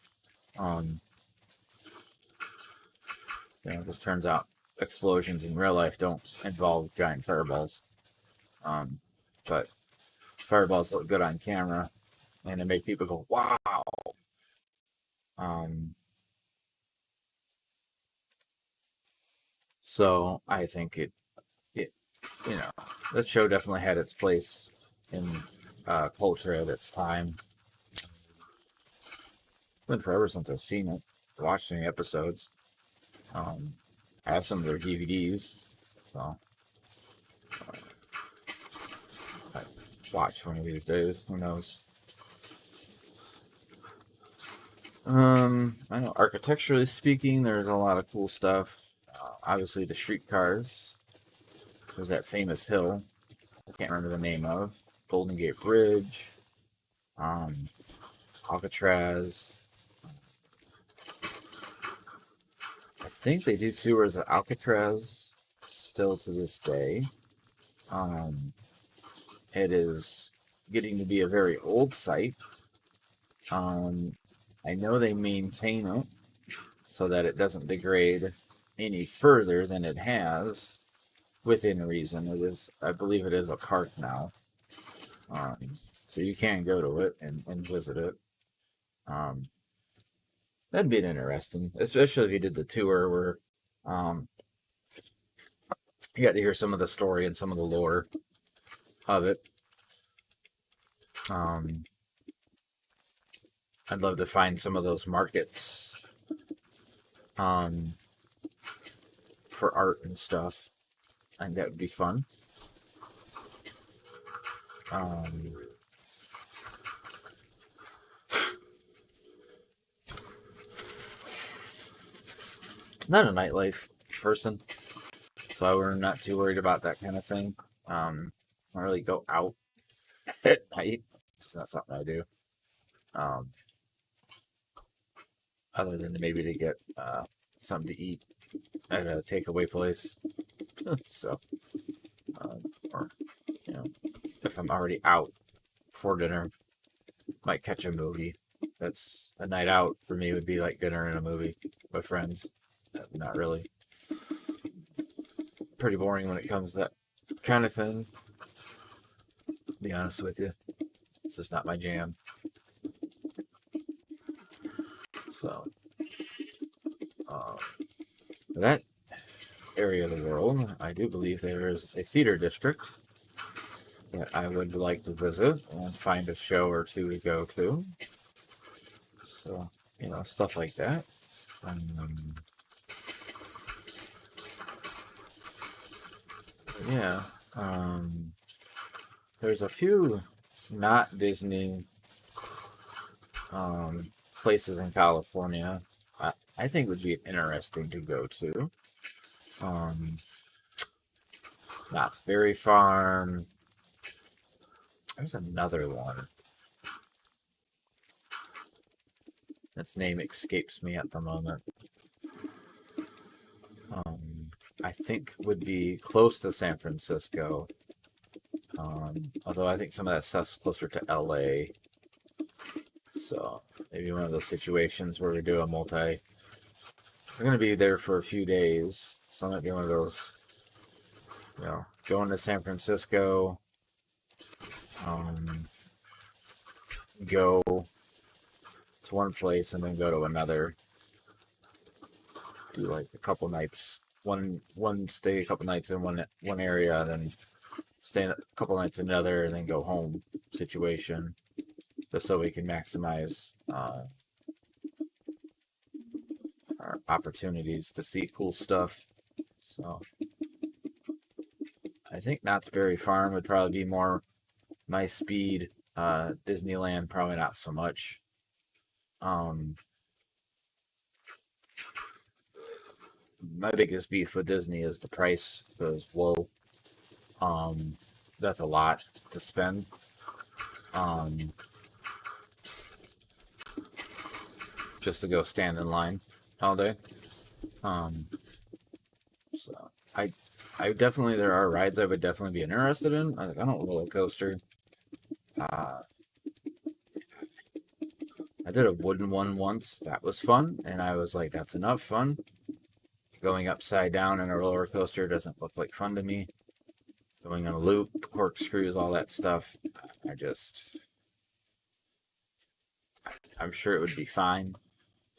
It just turns out explosions in real life don't involve giant fireballs. But fireballs look good on camera, and they make people go, wow. So I think it you know, this show definitely had its place in culture at its time. It's been forever since I've seen it, watched any episodes. I have some of their DVDs, so I watch one of these days. Who knows? I know architecturally speaking, there's a lot of cool stuff. Obviously, the streetcars. There's that famous hill. I can't remember the name of. Golden Gate Bridge. Um, Alcatraz. I think they do tours at Alcatraz still to this day. It is getting to be a very old site. I know they maintain it so that it doesn't degrade any further than it has within reason. It is, I believe it is a park now. So you can go to it and visit it. That'd be interesting, especially if you did the tour where you got to hear some of the story and some of the lore of it. I'd love to find some of those markets for art and stuff. I think that would be fun. Not a nightlife person, so we're not too worried about that kind of thing. I don't really go out at night. It's not something I do. Other than maybe to get something to eat at a takeaway place. So, or you know, if I'm already out for dinner, might catch a movie. That's a night out for me. Would be like dinner and a movie with friends. Not really. Pretty boring when it comes to that kind of thing. To be honest with you, it's just not my jam. So, that area of the world, I do believe there is a theater district that I would like to visit and find a show or two to go to. So, you know, stuff like that. Yeah. There's a few not Disney places in California I think would be interesting to go to. Knott's Berry Farm. There's another one. Its name escapes me at the moment. I think would be close to San Francisco. Although I think some of that stuff's closer to LA. So maybe one of those situations where we do a multi. We're going to be there for a few days. So it might be one of those, you know, going to San Francisco, go to one place and then go to another. Do like a couple nights, one stay a couple nights in one area, then stay a couple nights in another, and then go home situation, just so we can maximize our opportunities to see cool stuff. So I think Knott's Berry Farm would probably be more my speed. Disneyland probably not so much. My biggest beef with Disney is the price, because whoa, that's a lot to spend. Just to go stand in line all day. So I definitely, there are rides I would definitely be interested in. I don't roller coaster. I did a wooden one once. That was fun, and I was like, that's enough fun. Going upside down in a roller coaster doesn't look like fun to me. Going on a loop, corkscrews, all that stuff. I'm sure it would be fine.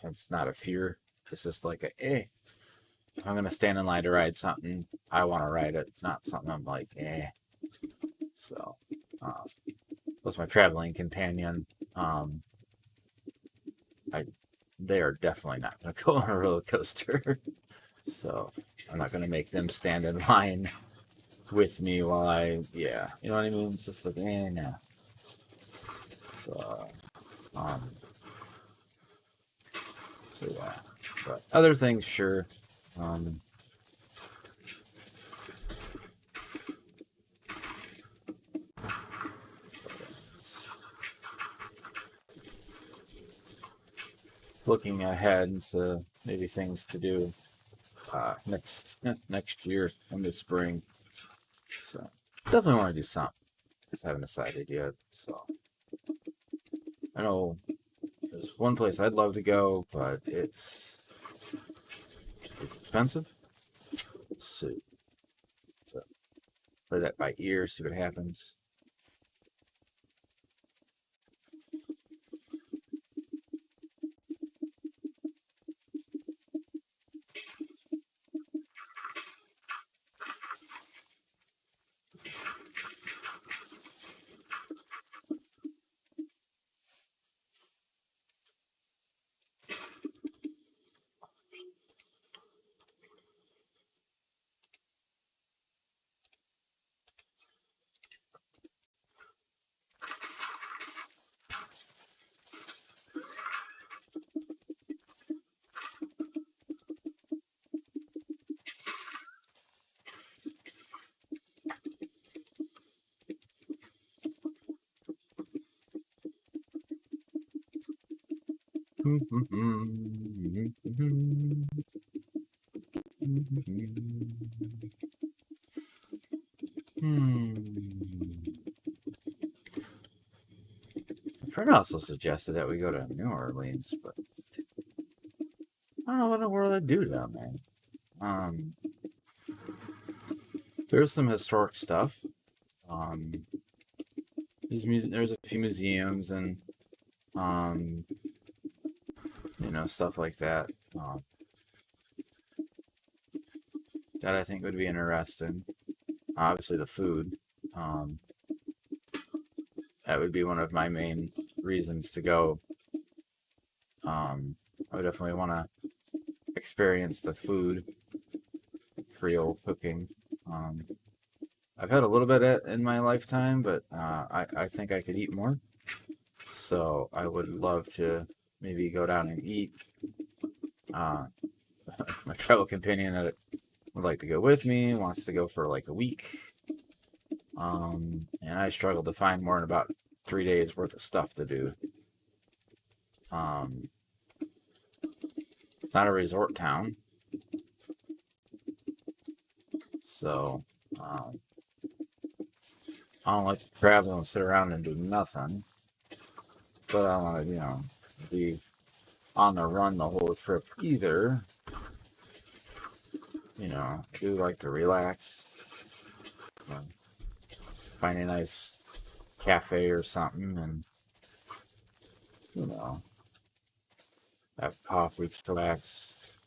It's not a fear. It's just like if I'm gonna stand in line to ride something, I want to ride it, not something I'm like, eh. So, plus my traveling companion, they are definitely not gonna go on a roller coaster. So I'm not gonna make them stand in line with me while yeah, you know what I mean? It's just like, no. So, so yeah. But other things, sure. Looking ahead to maybe things to do next year in the spring. So definitely want to do something. Just haven't decided yet. So I know there's one place I'd love to go, but it's expensive. So play that by ear, see what happens. A friend also suggested that we go to New Orleans, but I don't know what in the world I'd do down there. There's some historic stuff. There's a few museums and stuff like that. That I think would be interesting. Obviously, the food. That would be one of my main reasons to go. I would definitely want to experience the food, Creole cooking. I've had a little bit in my lifetime, but I think I could eat more. So I would love to maybe go down and eat. My travel companion that would like to go with me wants to go for like a week. And I struggled to find more than about 3 days worth of stuff to do. It's not a resort town. So, I don't like to travel and sit around and do nothing. But I want to, be on the run the whole trip either. I do like to relax. Find a nice cafe or something and, have coffee, relax.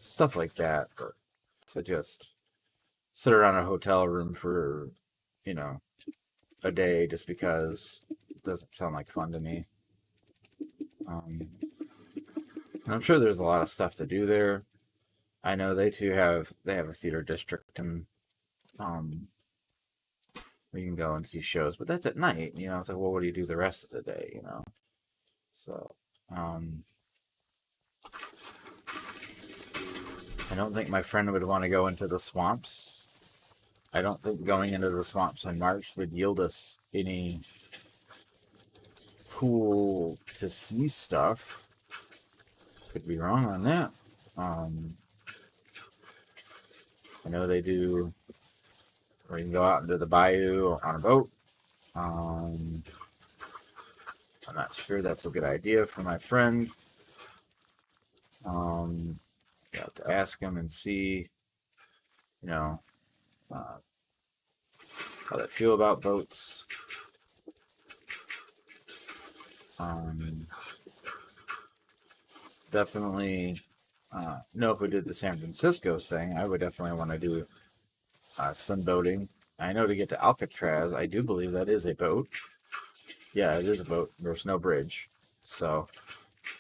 Stuff like that. But to just sit around a hotel room for, a day just because it doesn't sound like fun to me. And I'm sure there's a lot of stuff to do there. I know they have a theater district and we can go and see shows, but that's at night. It's like, well, what do you do the rest of the day? So I don't think my friend would want to go into the swamps. I don't think going into the swamps in March would yield us any cool to see stuff. Could be wrong on that. I know they do, or you can go out into the bayou or on a boat. I'm not sure that's a good idea for my friend. You have to ask him and see, how they feel about boats. Definitely know if we did the San Francisco thing, I would definitely want to do some boating. I know to get to Alcatraz, I do believe that is a boat. Yeah, it is a boat. There's no bridge. So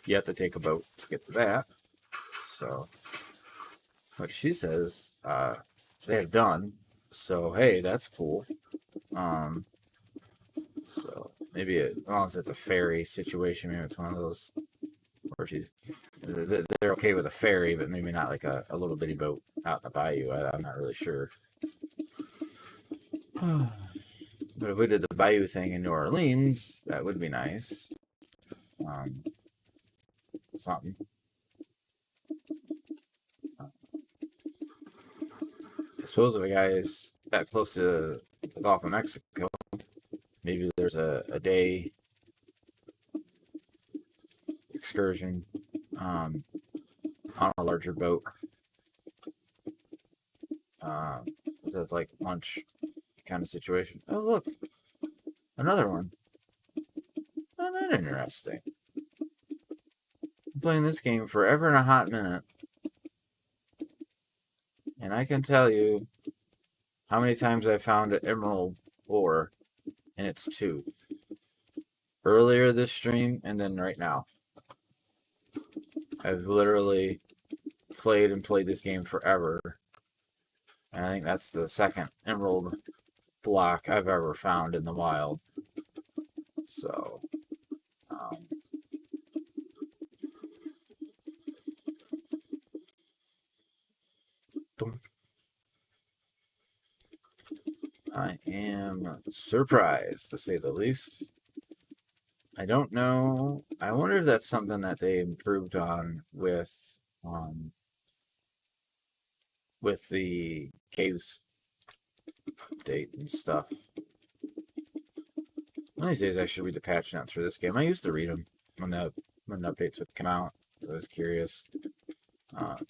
you have to take a boat to get to that. So what she says, they have done. So hey, that's cool. So maybe as long as it's a ferry situation, maybe it's one of those where they're okay with a ferry, but maybe not like a little bitty boat out in the bayou. I'm not really sure. But if we did the bayou thing in New Orleans, that would be nice. Something. I suppose if a guy is that close to the Gulf of Mexico, maybe there's a day excursion on a larger boat. That's like lunch kind of situation. Oh, look, another one. Oh, that's interesting. I'm playing this game forever and a hot minute, and I can tell you how many times I found an emerald ore, and it's 2. Earlier this stream, and then right now. I've literally played this game forever, and I think that's the 2nd emerald block I've ever found in the wild. So, I am surprised, to say the least. I don't know. I wonder if that's something that they improved on with the caves update and stuff. One of these days I should read the patch notes for this game. I used to read them when the updates would come out. So I was curious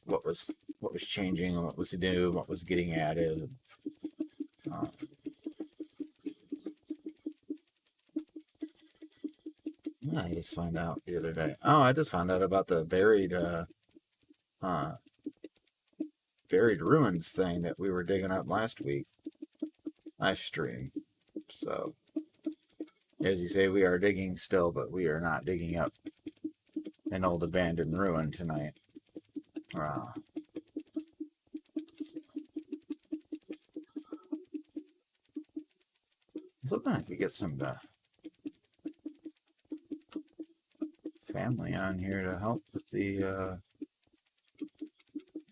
what was changing and what was new, what was getting added. I just found out the other day. Oh, I just found out about the buried ruins thing that we were digging up last week. Last stream. So, as you say, we are digging still, but we are not digging up an old abandoned ruin tonight. I was hoping I could get some family on here to help with the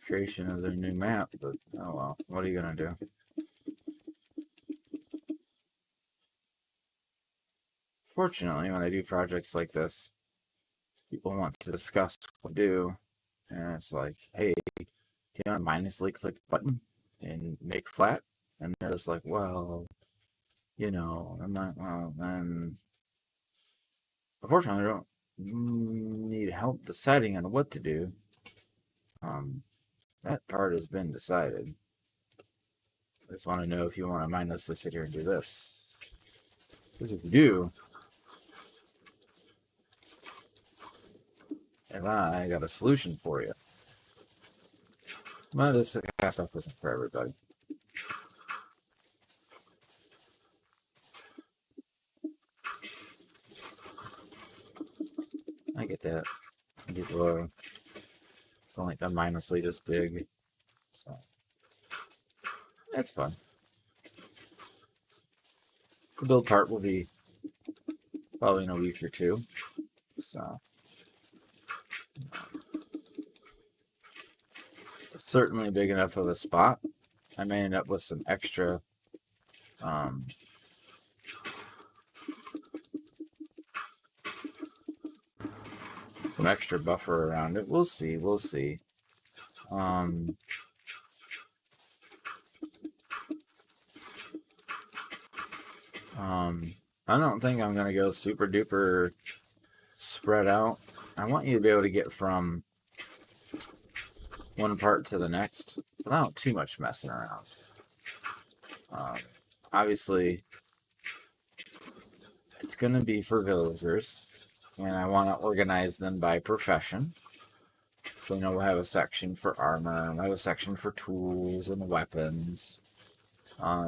creation of their new map, but oh well, what are you gonna do? Fortunately, when I do projects like this, people want to discuss what I do, and it's like, hey, do you want to mindlessly click the button and make flat? And they're just like, well, you know, I'm not, well, then unfortunately, I don't need help deciding on what to do. That part has been decided. I just want to know if you want to mindlessly sit here and do this. Because if you do, and I got a solution for you. Well, this kind of stuff isn't for everybody. I get that. Some people don't like them mindlessly this big. So, that's fun. The build part will be probably in a week or 2. So, certainly big enough of a spot. I may end up with some extra buffer around it. We'll see. We'll see. I don't think I'm gonna go super duper spread out. I want you to be able to get from one part to the next without too much messing around. Obviously, it's gonna be for villagers, and I want to organize them by profession. So, you know, we'll have a section for armor, we'll have a section for tools and weapons. I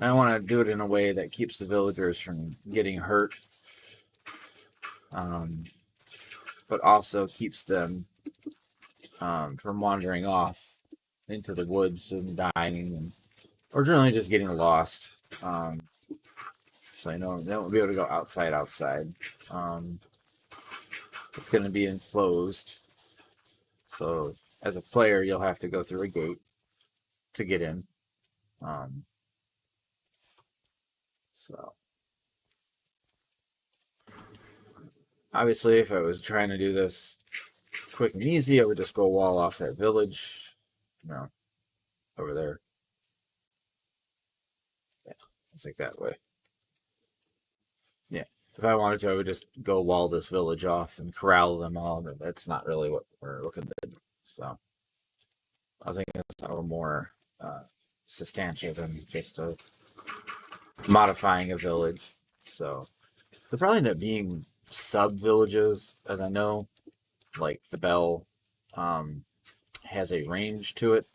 want to do it in a way that keeps the villagers from getting hurt, but also keeps them from wandering off into the woods and dying, or generally just getting lost. So, you know, they won't be able to go outside. It's going to be enclosed. So, as a player, you'll have to go through a gate to get in. So, obviously, if I was trying to do this quick and easy, I would just go wall off that village, you know, over there. Yeah, it's like that way. Yeah, if I wanted to, I would just go wall this village off and corral them all, but that's not really what we're looking to do. So, I was thinking it's a little more substantial than just modifying a village. So, they'll probably end up being sub-villages, as I know. Like, the bell has a range to it,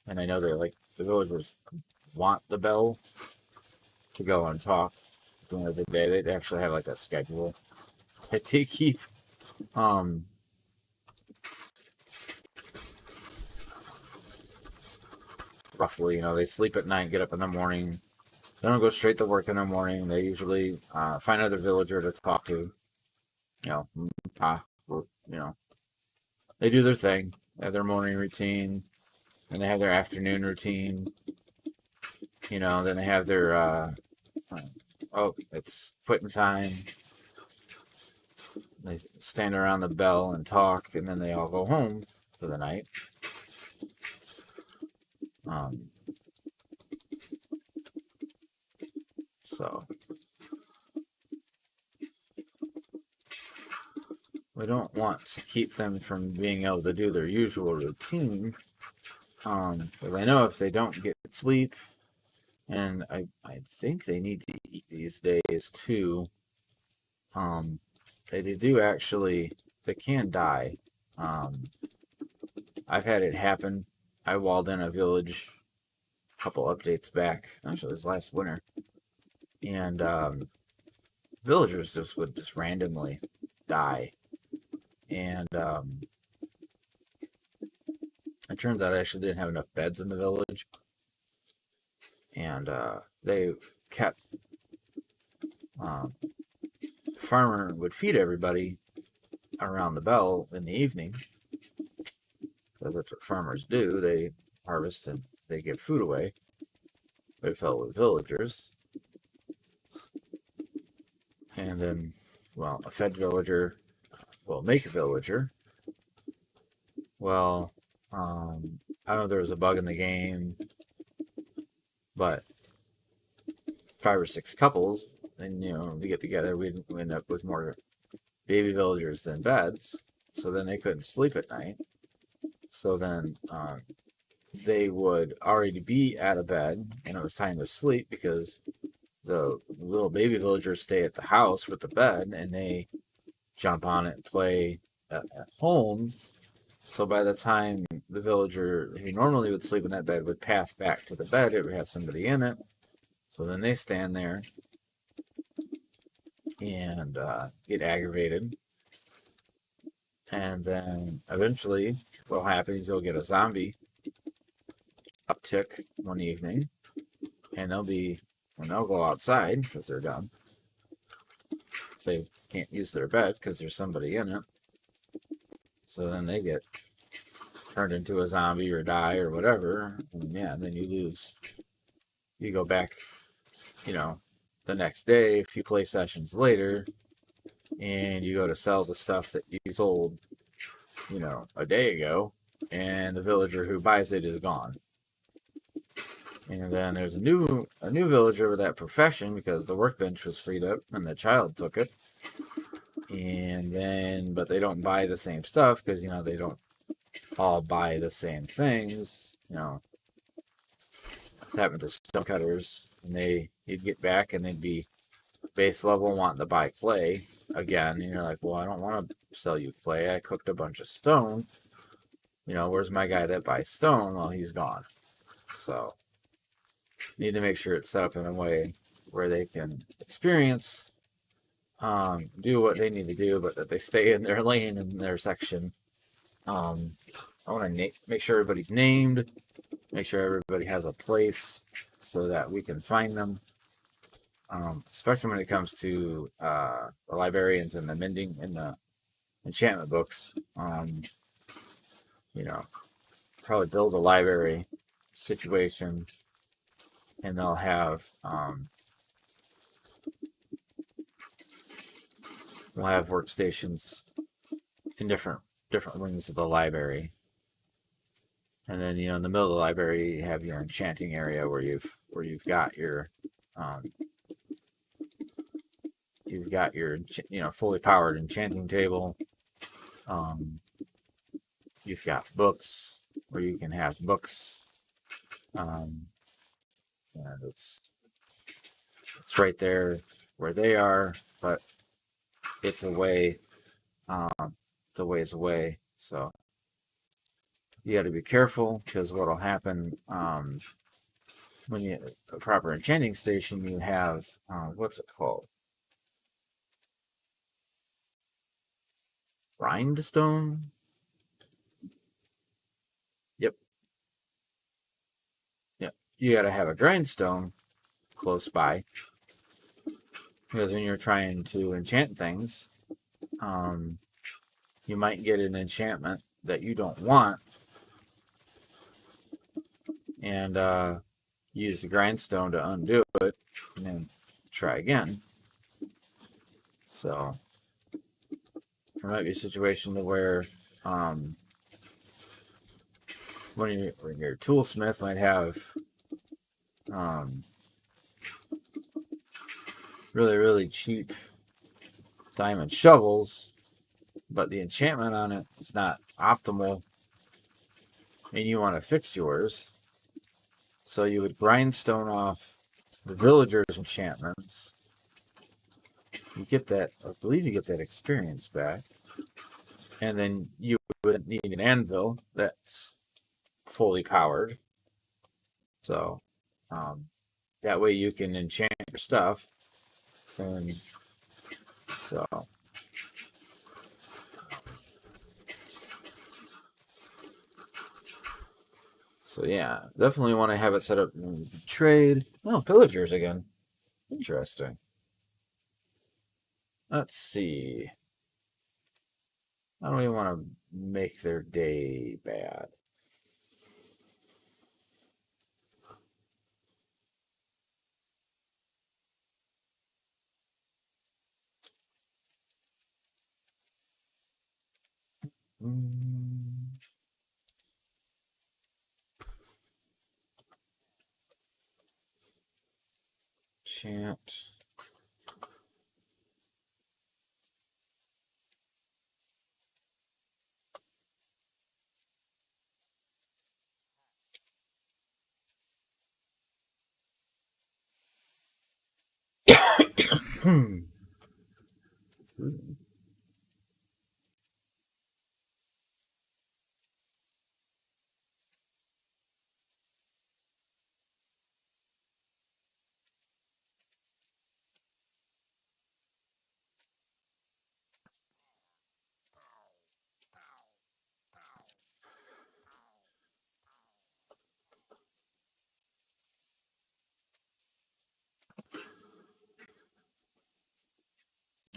and I know they're like, the villagers want the bell to go and talk. At the end of the day, they actually have like a schedule that they keep. Roughly, you know, they sleep at night, get up in the morning. They don't go straight to work in the morning. They usually find another villager to talk to. You know, they do their thing. They have their morning routine, and they have their afternoon routine. You know, then they have their it's quitting time. They stand around the bell and talk, and then they all go home for the night. So we don't want to keep them from being able to do their usual routine, because I know if they don't get sleep, and I think they need to eat these days too. They do actually, they can die. I've had it happen. I walled in a village a couple updates back. Actually, it was last winter. And villagers would just randomly die. And it turns out I actually didn't have enough beds in the village. And they kept... the farmer would feed everybody around the bell in the evening. That's what farmers do. They harvest and they give food away. They fell with villagers. And then, well, a fed villager will make a villager. Well, I don't know if there was a bug in the game, but 5 or 6 couples, and, you know, we get together, we'd end up with more baby villagers than beds. So then they couldn't sleep at night. So then they would already be at a bed, and it was time to sleep because the little baby villagers stay at the house with the bed, and they jump on it and play at home. So by the time the villager who normally would sleep in that bed would pass back to the bed, it would have somebody in it. So then they stand there and get aggravated. And then eventually what will happen is you'll get a zombie uptick one evening, and they'll go outside because they're done. They can't use their bed because there's somebody in it. So then they get turned into a zombie or die or whatever. And yeah, then you lose. You go back, you know, the next day, a few play sessions later, and you go to sell the stuff that you sold, you know, a day ago, and the villager who buys it is gone. And then there's a new villager with that profession because the workbench was freed up and the child took it. And then, but they don't buy the same stuff because, you know, they don't all buy the same things. You know, it's happened to stonecutters, and you'd get back and they'd be base level wanting to buy clay again, and you're like, well, I don't want to sell you clay. I cooked a bunch of stone. Where's my guy that buys stone? Well, he's gone. So need to make sure it's set up in a way where they can experience, do what they need to do, but that they stay in their lane in their section. I want to make sure everybody's named, make sure everybody has a place so that we can find them. Especially when it comes to the librarians and the mending and the enchantment books. Probably build a library situation, and they'll have we'll have workstations in different wings of the library. And then in the middle of the library you have your enchanting area where you've got your fully powered enchanting table. You've got books where you can have books. And it's right there where they are, but it's a way. It's a ways away, so you got to be careful, because what'll happen when you a proper enchanting station, you have what's it called? Grindstone. Yep. You got to have a grindstone close by, because when you're trying to enchant things, you might get an enchantment that you don't want, and use the grindstone to undo it, and then try again. So there might be a situation where when your toolsmith might have really, really cheap diamond shovels, but the enchantment on it is not optimal, and you want to fix yours. So you would grindstone off the villagers' enchantments. You get that, I believe you get that experience back. And then you would need an anvil that's fully powered. So that way you can enchant your stuff. And so yeah, definitely want to have it set up in trade. Oh, pillagers again. Interesting. Let's see. How do we want to make their day bad? Chant.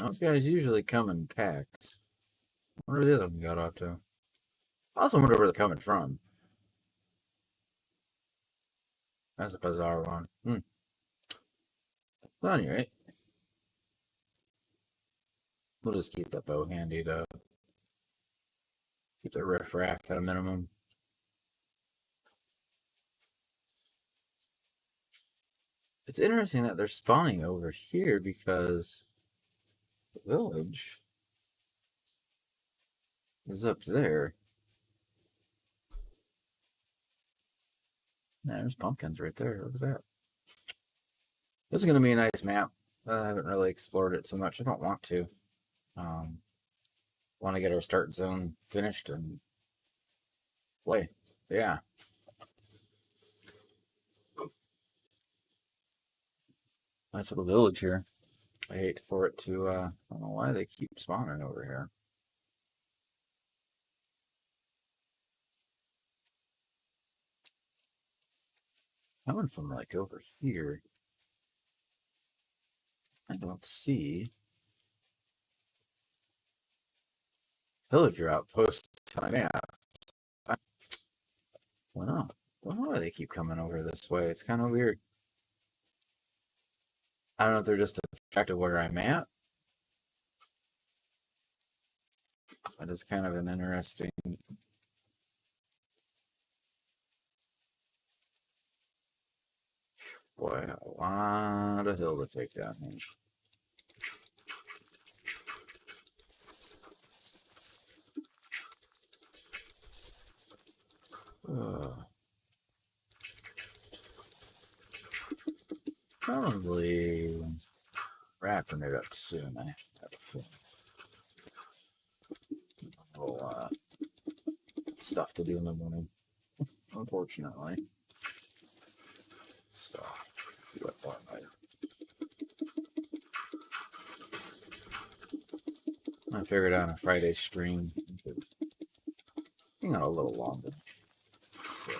Those guys usually come in packs. I wonder where the other one got off to. I also wonder where they're coming from. That's a bizarre one. Well, anyway, we'll just keep that bow handy to keep the riffraff at a minimum. It's interesting that they're spawning over here, because the village is up there. Yeah, there's pumpkins right there. Look at that. This is going to be a nice map. I haven't really explored it too much. I don't want to. Want to get our start zone finished and play. Yeah. Nice little village here. I hate for it to, I don't know why they keep spawning over here. Coming from like over here. I don't see villager outpost on my map. Well, no. Don't know why they keep coming over this way. It's kind of weird. I don't know if they're just attracted to where I'm at. That is kind of an interesting. Boy, a lot of hill to take down here. Probably wrapping it up soon. I have a feeling. A little stuff to do in the morning, unfortunately. So, what I figured on a Friday stream, hang on a little longer. So.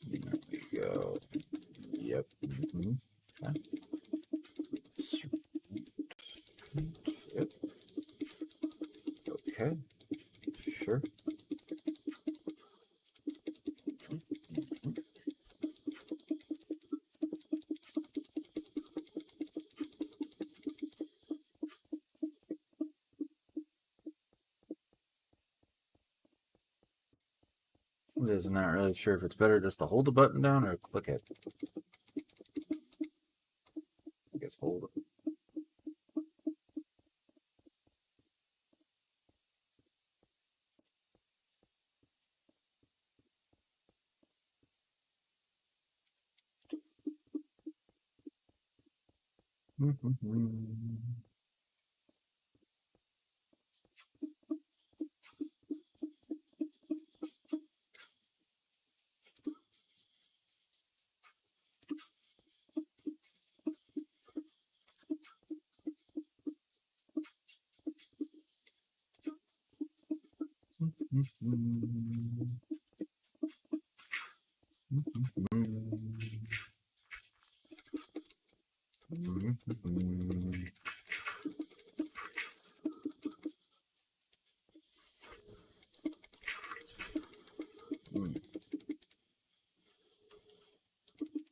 There we go. Yep. Okay. Yep. Okay. Sure. I'm just not really sure if it's better just to hold the button down or click it. I guess hold it.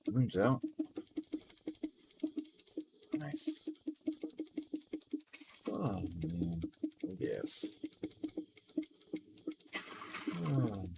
Moon's out. Nice. Oh man. Yes. Oh.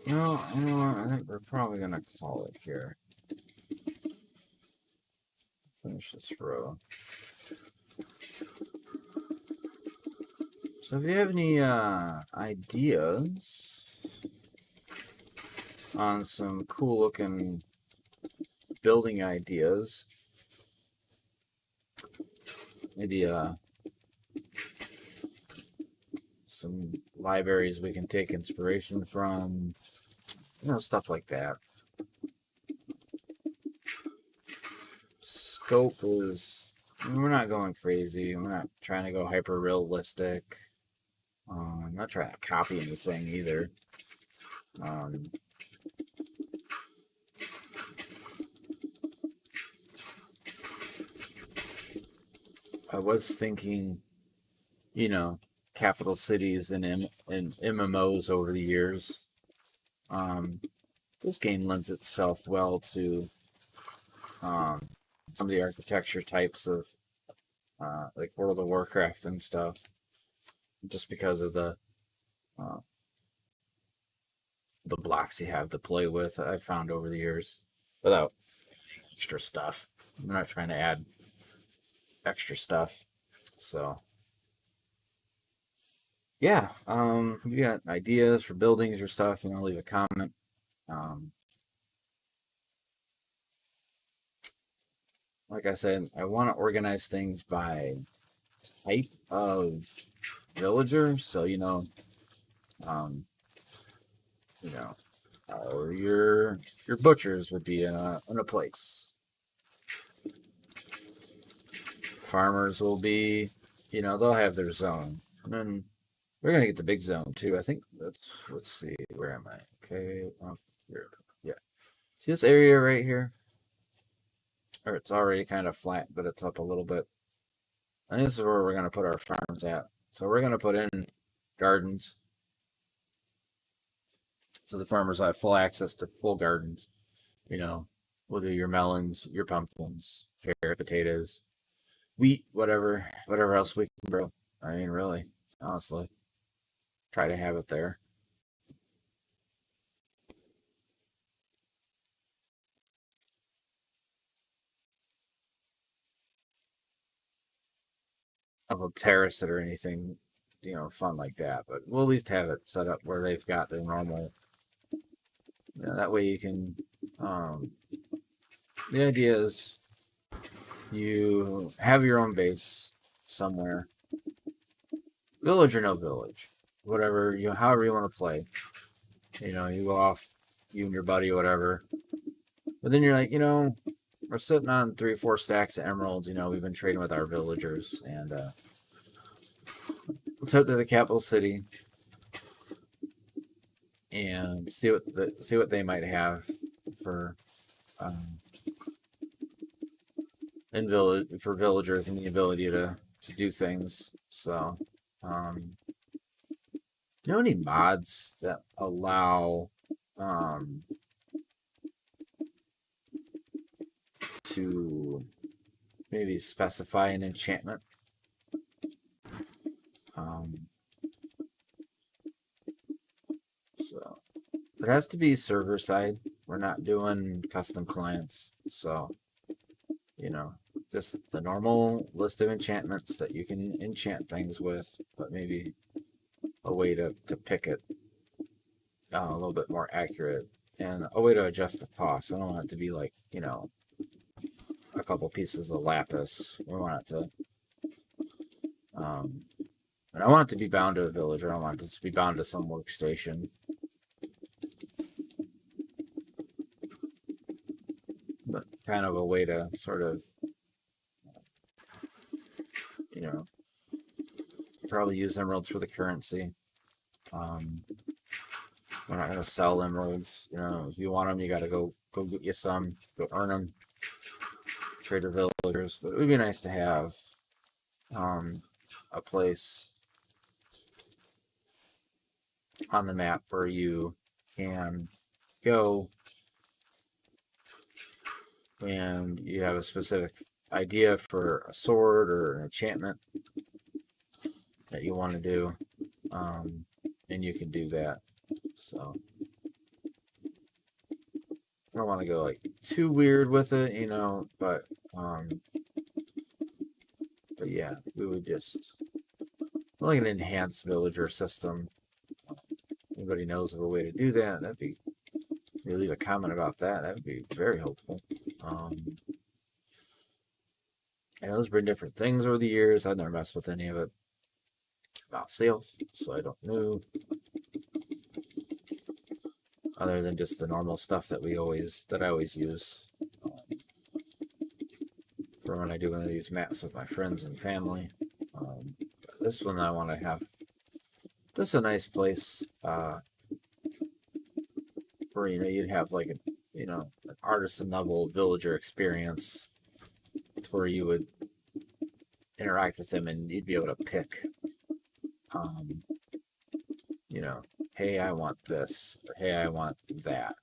No, you know what? I think we're probably gonna call it here. Finish this row. So if you have any ideas on some cool looking building ideas, maybe some libraries we can take inspiration from, you know, stuff like that. Scope is We're not going crazy. We're not trying to go hyper realistic. I'm not trying to copy anything either. I was thinking, you know, capital cities and MMOs over the years. This game lends itself well to some of the architecture types of like World of Warcraft and stuff, just because of the blocks you have to play with. I've found over the years without extra stuff. I'm not trying to add extra stuff, so yeah. If you got ideas for buildings or stuff, leave a comment. Like I said, I want to organize things by type of villager. So or your butchers would be in a place. Farmers will be, they'll have their zone, and then we're gonna get the big zone too. I think let's see, where am I? Okay, here, yeah. See this area right here, or it's already kind of flat, but it's up a little bit. And this is where we're gonna put our farms at. So we're gonna put in gardens, so the farmers have full access to full gardens. We'll do your melons, your pumpkins, carrot, potatoes, wheat, whatever else we can grow. I mean, really, honestly, try to have it there. I won't terrace it or anything, fun like that. But we'll at least have it set up where they've got their normal. That way you can. The idea is you have your own base somewhere, village or no village, whatever however you want to play. You go off, you and your buddy, whatever. But then you're like, we're sitting on 3 or 4 stacks of emeralds. We've been trading with our villagers, and let's head to the capital city and see what they might have for for villagers and the ability to do things. So, any mods that allow to maybe specify an enchantment? So it has to be server side. We're not doing custom clients, so just the normal list of enchantments that you can enchant things with, but maybe a way to pick it a little bit more accurate, and a way to adjust the cost. I don't want it to be like, a couple pieces of lapis. We want it to, and I want it to be bound to a villager. I don't want it to be bound to some workstation. But kind of a way to sort of, probably use emeralds for the currency. We're not going to sell emeralds. If you want them, you got to go get you some, go earn them, trader villagers. But it would be nice to have a place on the map where you can go and you have a specific idea for a sword or an enchantment that you want to do, and you can do that. So I don't want to go like too weird with it, but yeah, we would just like an enhanced villager system. Anybody knows of a way to do that? That'd be. If you leave a comment about that, that would be very helpful. I know there's been different things over the years. I've never messed with any of it myself, so I don't know. Other than just the normal stuff that I always use. for when I do one of these maps with my friends and family. This one I want to have just a nice place where you'd have like an artisan level villager experience, to where you would interact with them and you'd be able to pick, um, hey, I want this, or hey, I want that,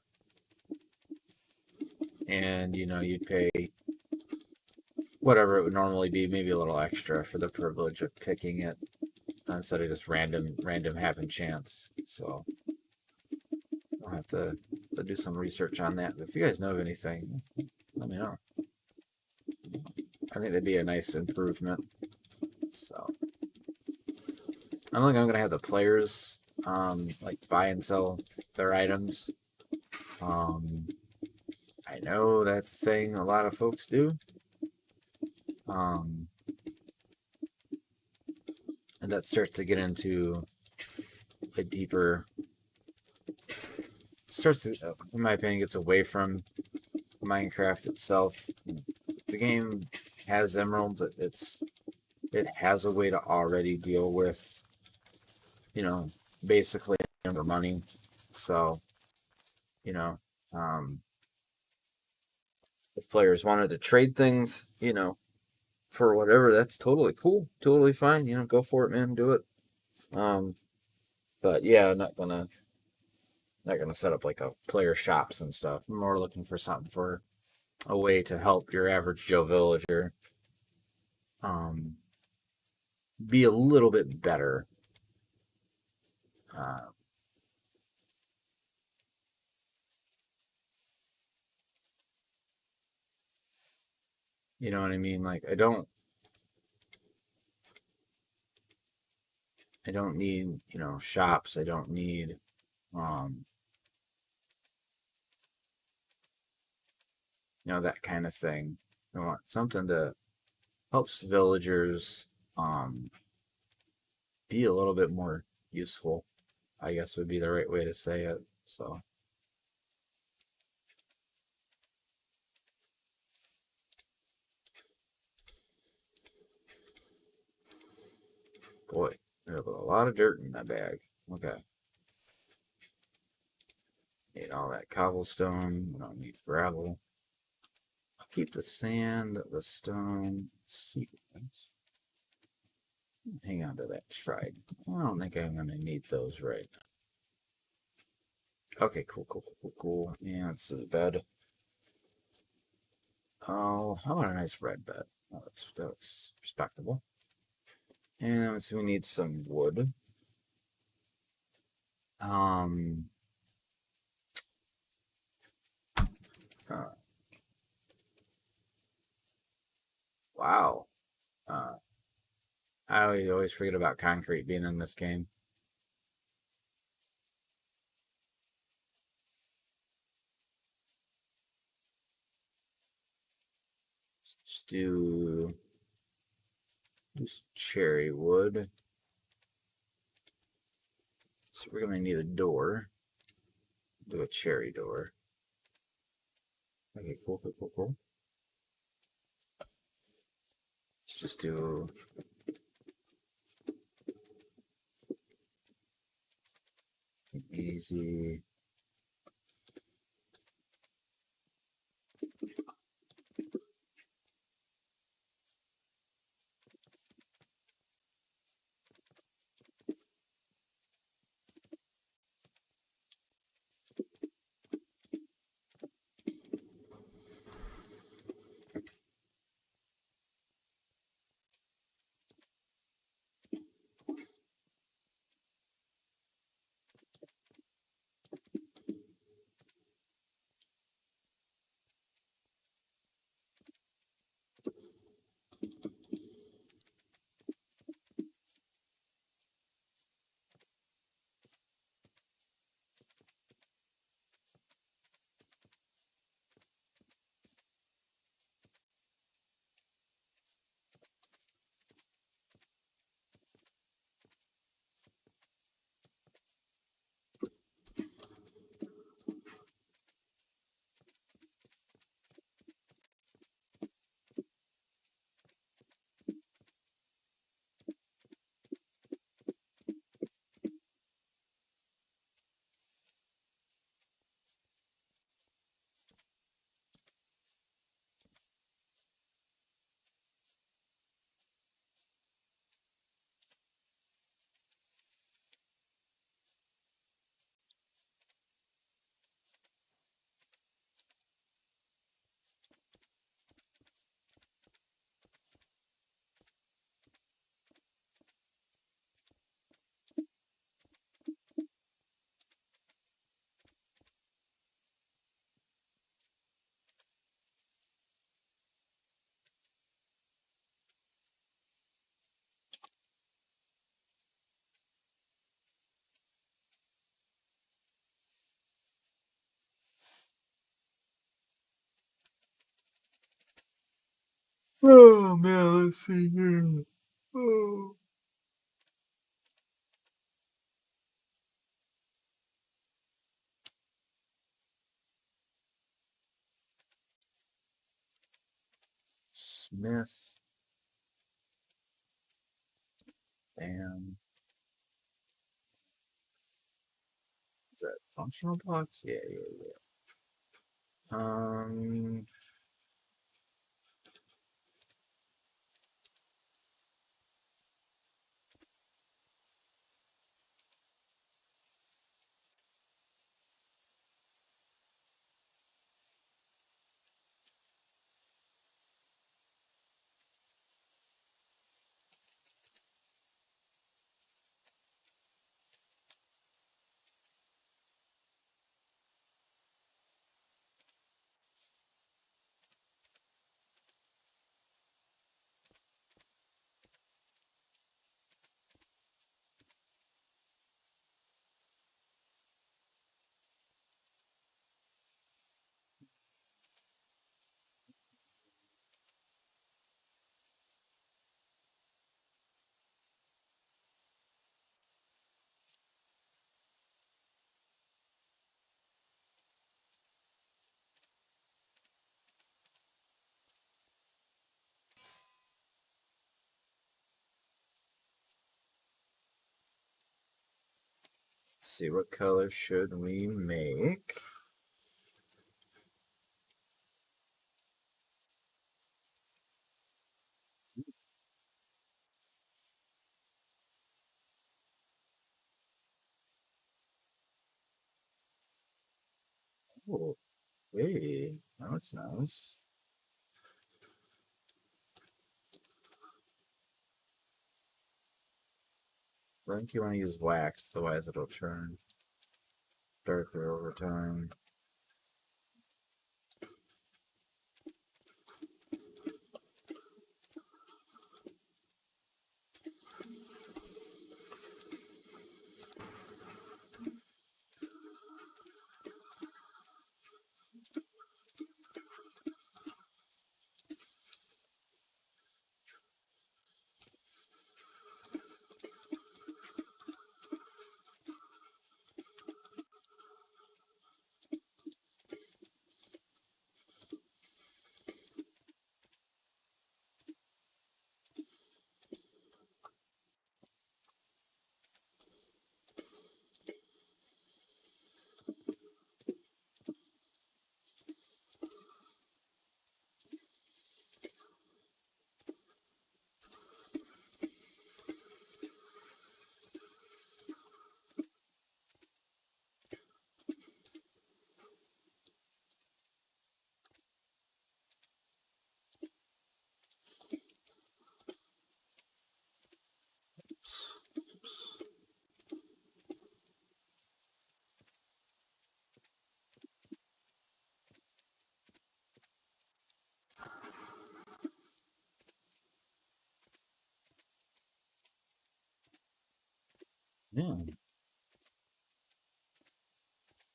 and you'd pay whatever it would normally be, maybe a little extra for the privilege of picking it instead of just random happen chance. So I'll have to do some research on that. But if you guys know of anything, let me know. I think that'd be a nice improvement. So I don't think I'm gonna have the players like buy and sell their items. I know that's a thing a lot of folks do. And that starts to get into a deeper, starts to, in my opinion, gets away from Minecraft itself. The game has emeralds. It has a way to already deal with, basically for money. So, if players wanted to trade things, for whatever, that's totally cool, totally fine. Go for it, man, do it. But yeah, I'm not gonna set up like a player shops and stuff. I'm more looking for something for a way to help your average Joe villager be a little bit better. You know what I mean? Like I don't need, shops. I don't need that kind of thing. I want something that helps villagers be a little bit more useful, I guess would be the right way to say it. So boy, I have a lot of dirt in that bag. Okay. Need all that cobblestone. We don't need gravel. I'll keep the sand, the stone, sequence. Hang on to that trident. I don't think I'm going to need those right now. Okay, cool. Yeah, let's see the bed. Oh, how about a nice red bed? Oh, that looks respectable. And so we need some wood. Wow. I always forget about concrete being in this game. Let's do some cherry wood. So we're gonna need a door. Do a cherry door. Okay, cool. Let's just do easy. Oh man, let's see here. Oh. Smith. Bam. Is that functional blocks? Yeah, yeah, yeah. Let's see, what color should we make? Oh, hey, that's nice. I think you want to use wax, otherwise it'll turn darker over time. Yeah.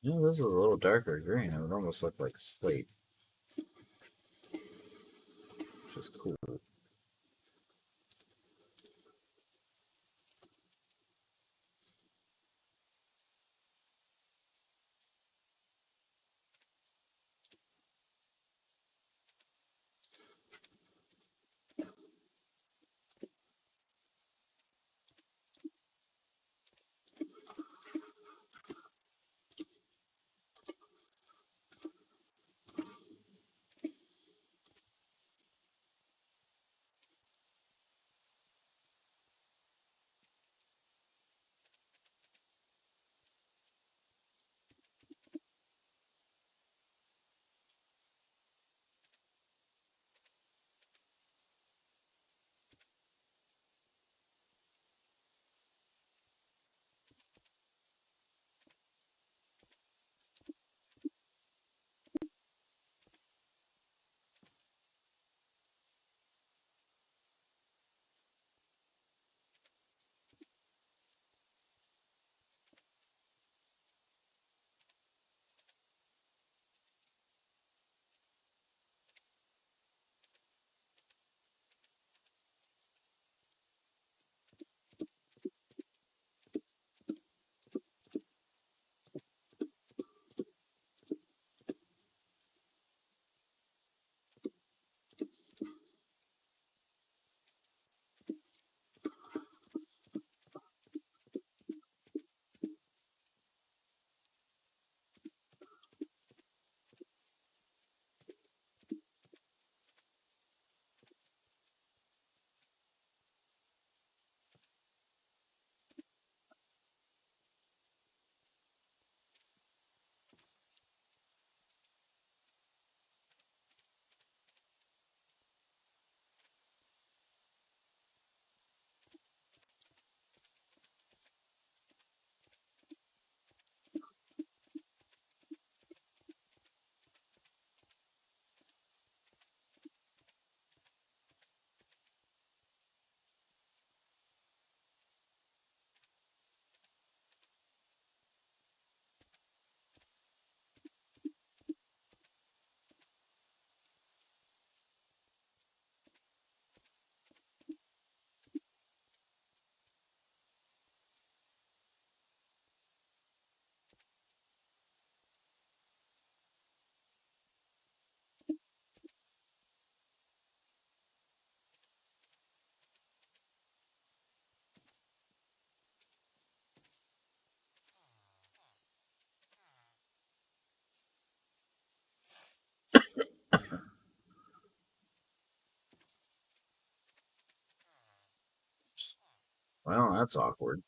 Yeah, this is a little darker green. It would almost look like slate, which is cool. Well, that's awkward.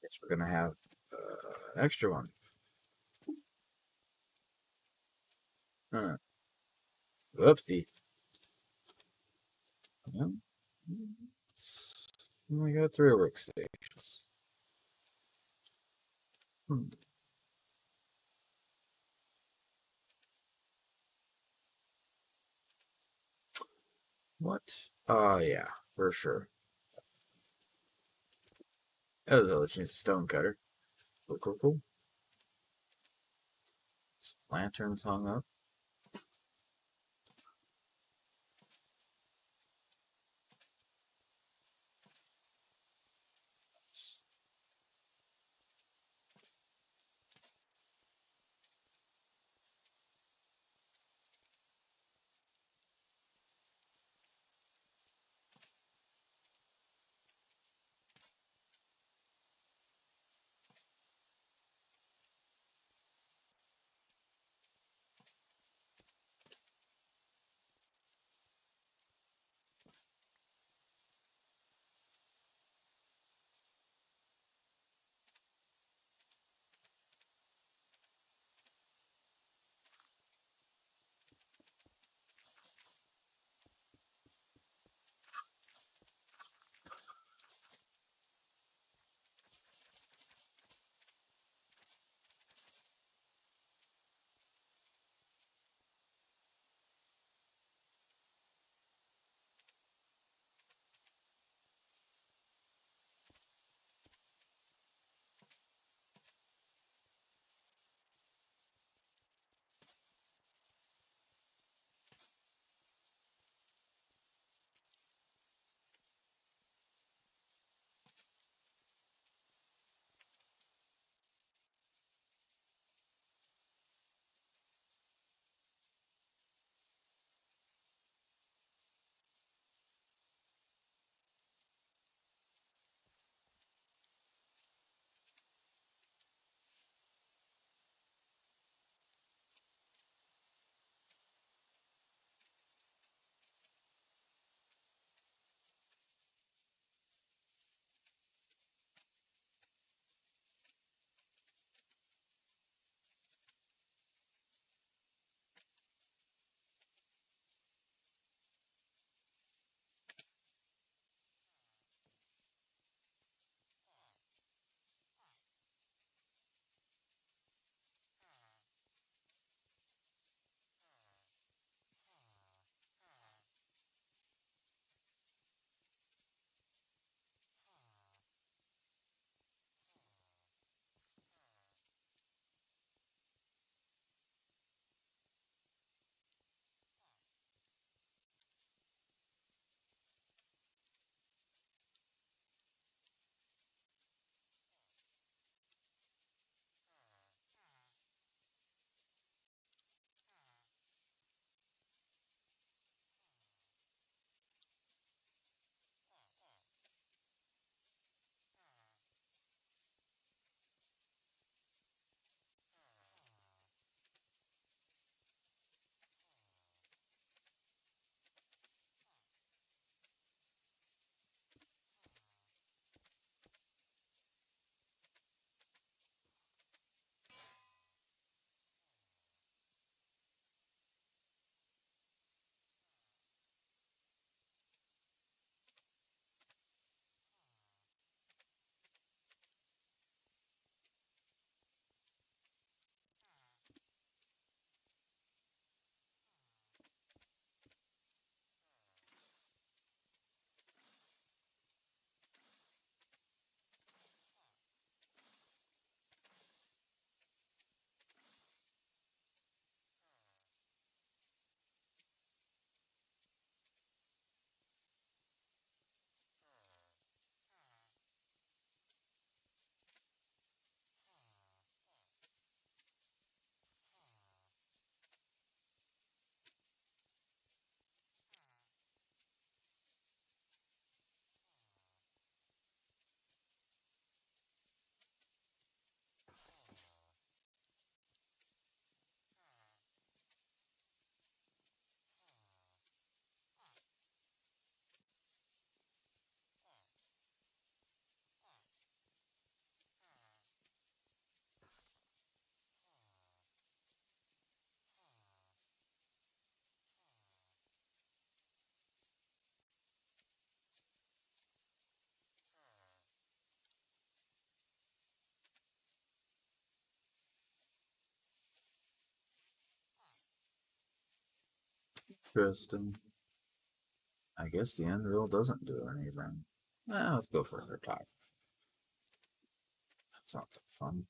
Guess we're gonna have an extra one. Huh. Whoopsie. Well, we got 3 workstations. What? Yeah, for sure. Oh, the village needs a stone cutter. Cool, cool, cool. Some lanterns hung up. Interesting. I guess the end rule doesn't do anything. Let's go for her top. That sounds like fun.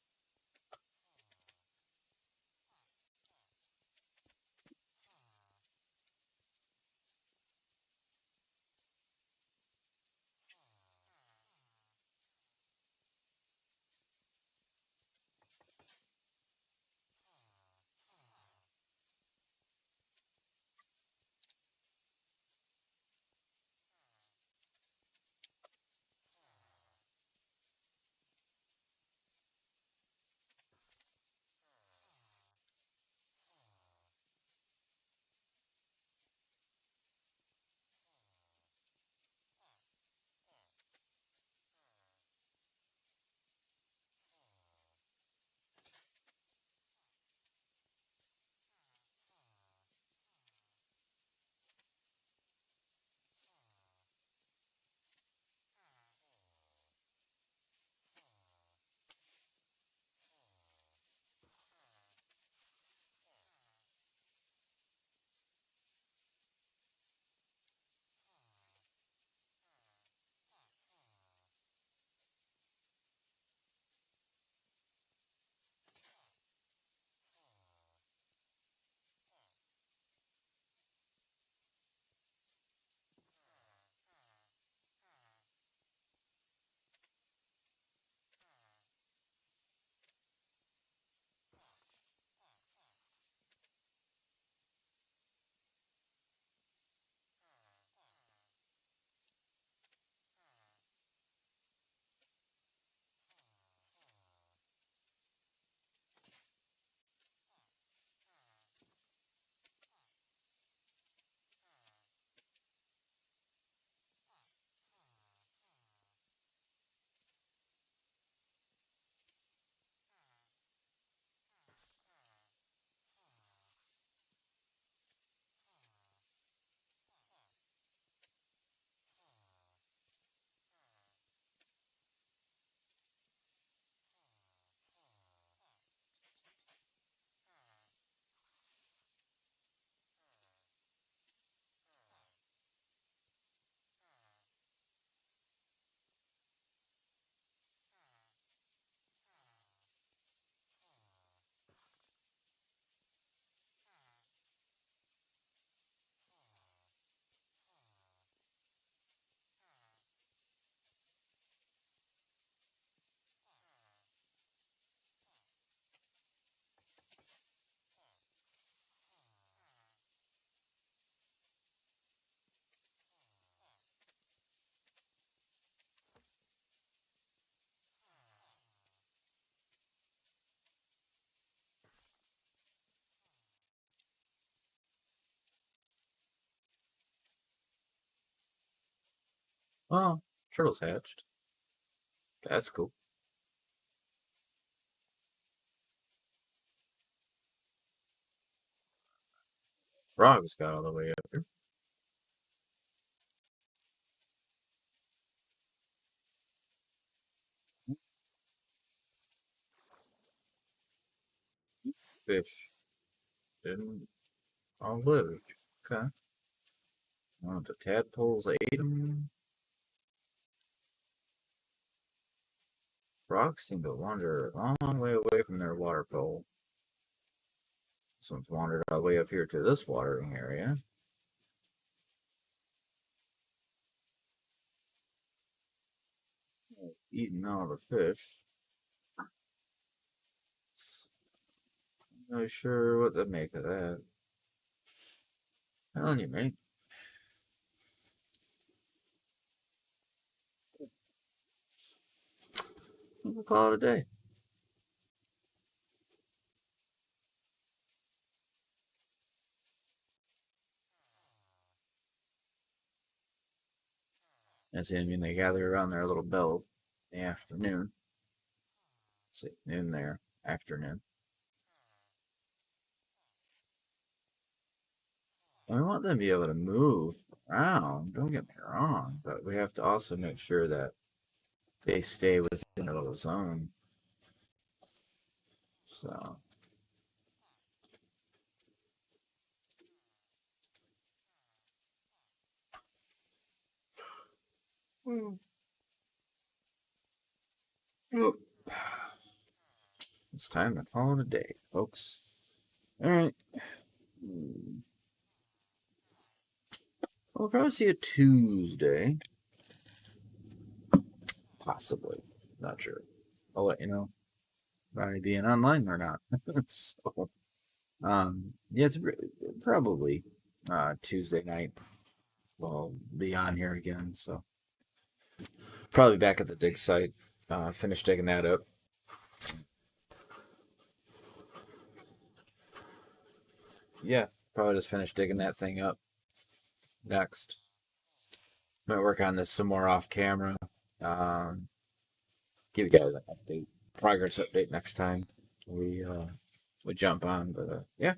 Well, turtle's hatched. That's cool. Frog's got all the way up here. These fish didn't all live. Okay. Well, the tadpoles ate them. Frogs seem to wander a long way away from their water pole. This one's wandered all the way up here to this watering area. Eating all the fish. Not really sure what to make of that. Telling you, mate. We'll call it a day. That's it. I mean, they gather around their little bell in the afternoon. Let's see, noon there, afternoon. And we want them to be able to move around, don't get me wrong, but we have to also make sure that they stay within their little zone. So Yep. It's time to call it a day, folks. All right. We'll probably see a Tuesday. Possibly. Not sure. I'll let you know if I being online or not. So, yeah, it's probably Tuesday night. We'll be on here again. So, probably back at the dig site. Finish digging that up. Yeah, probably just finish digging that thing up next. Might work on this some more off camera. Give you guys an update, progress update next time we jump on. But yeah,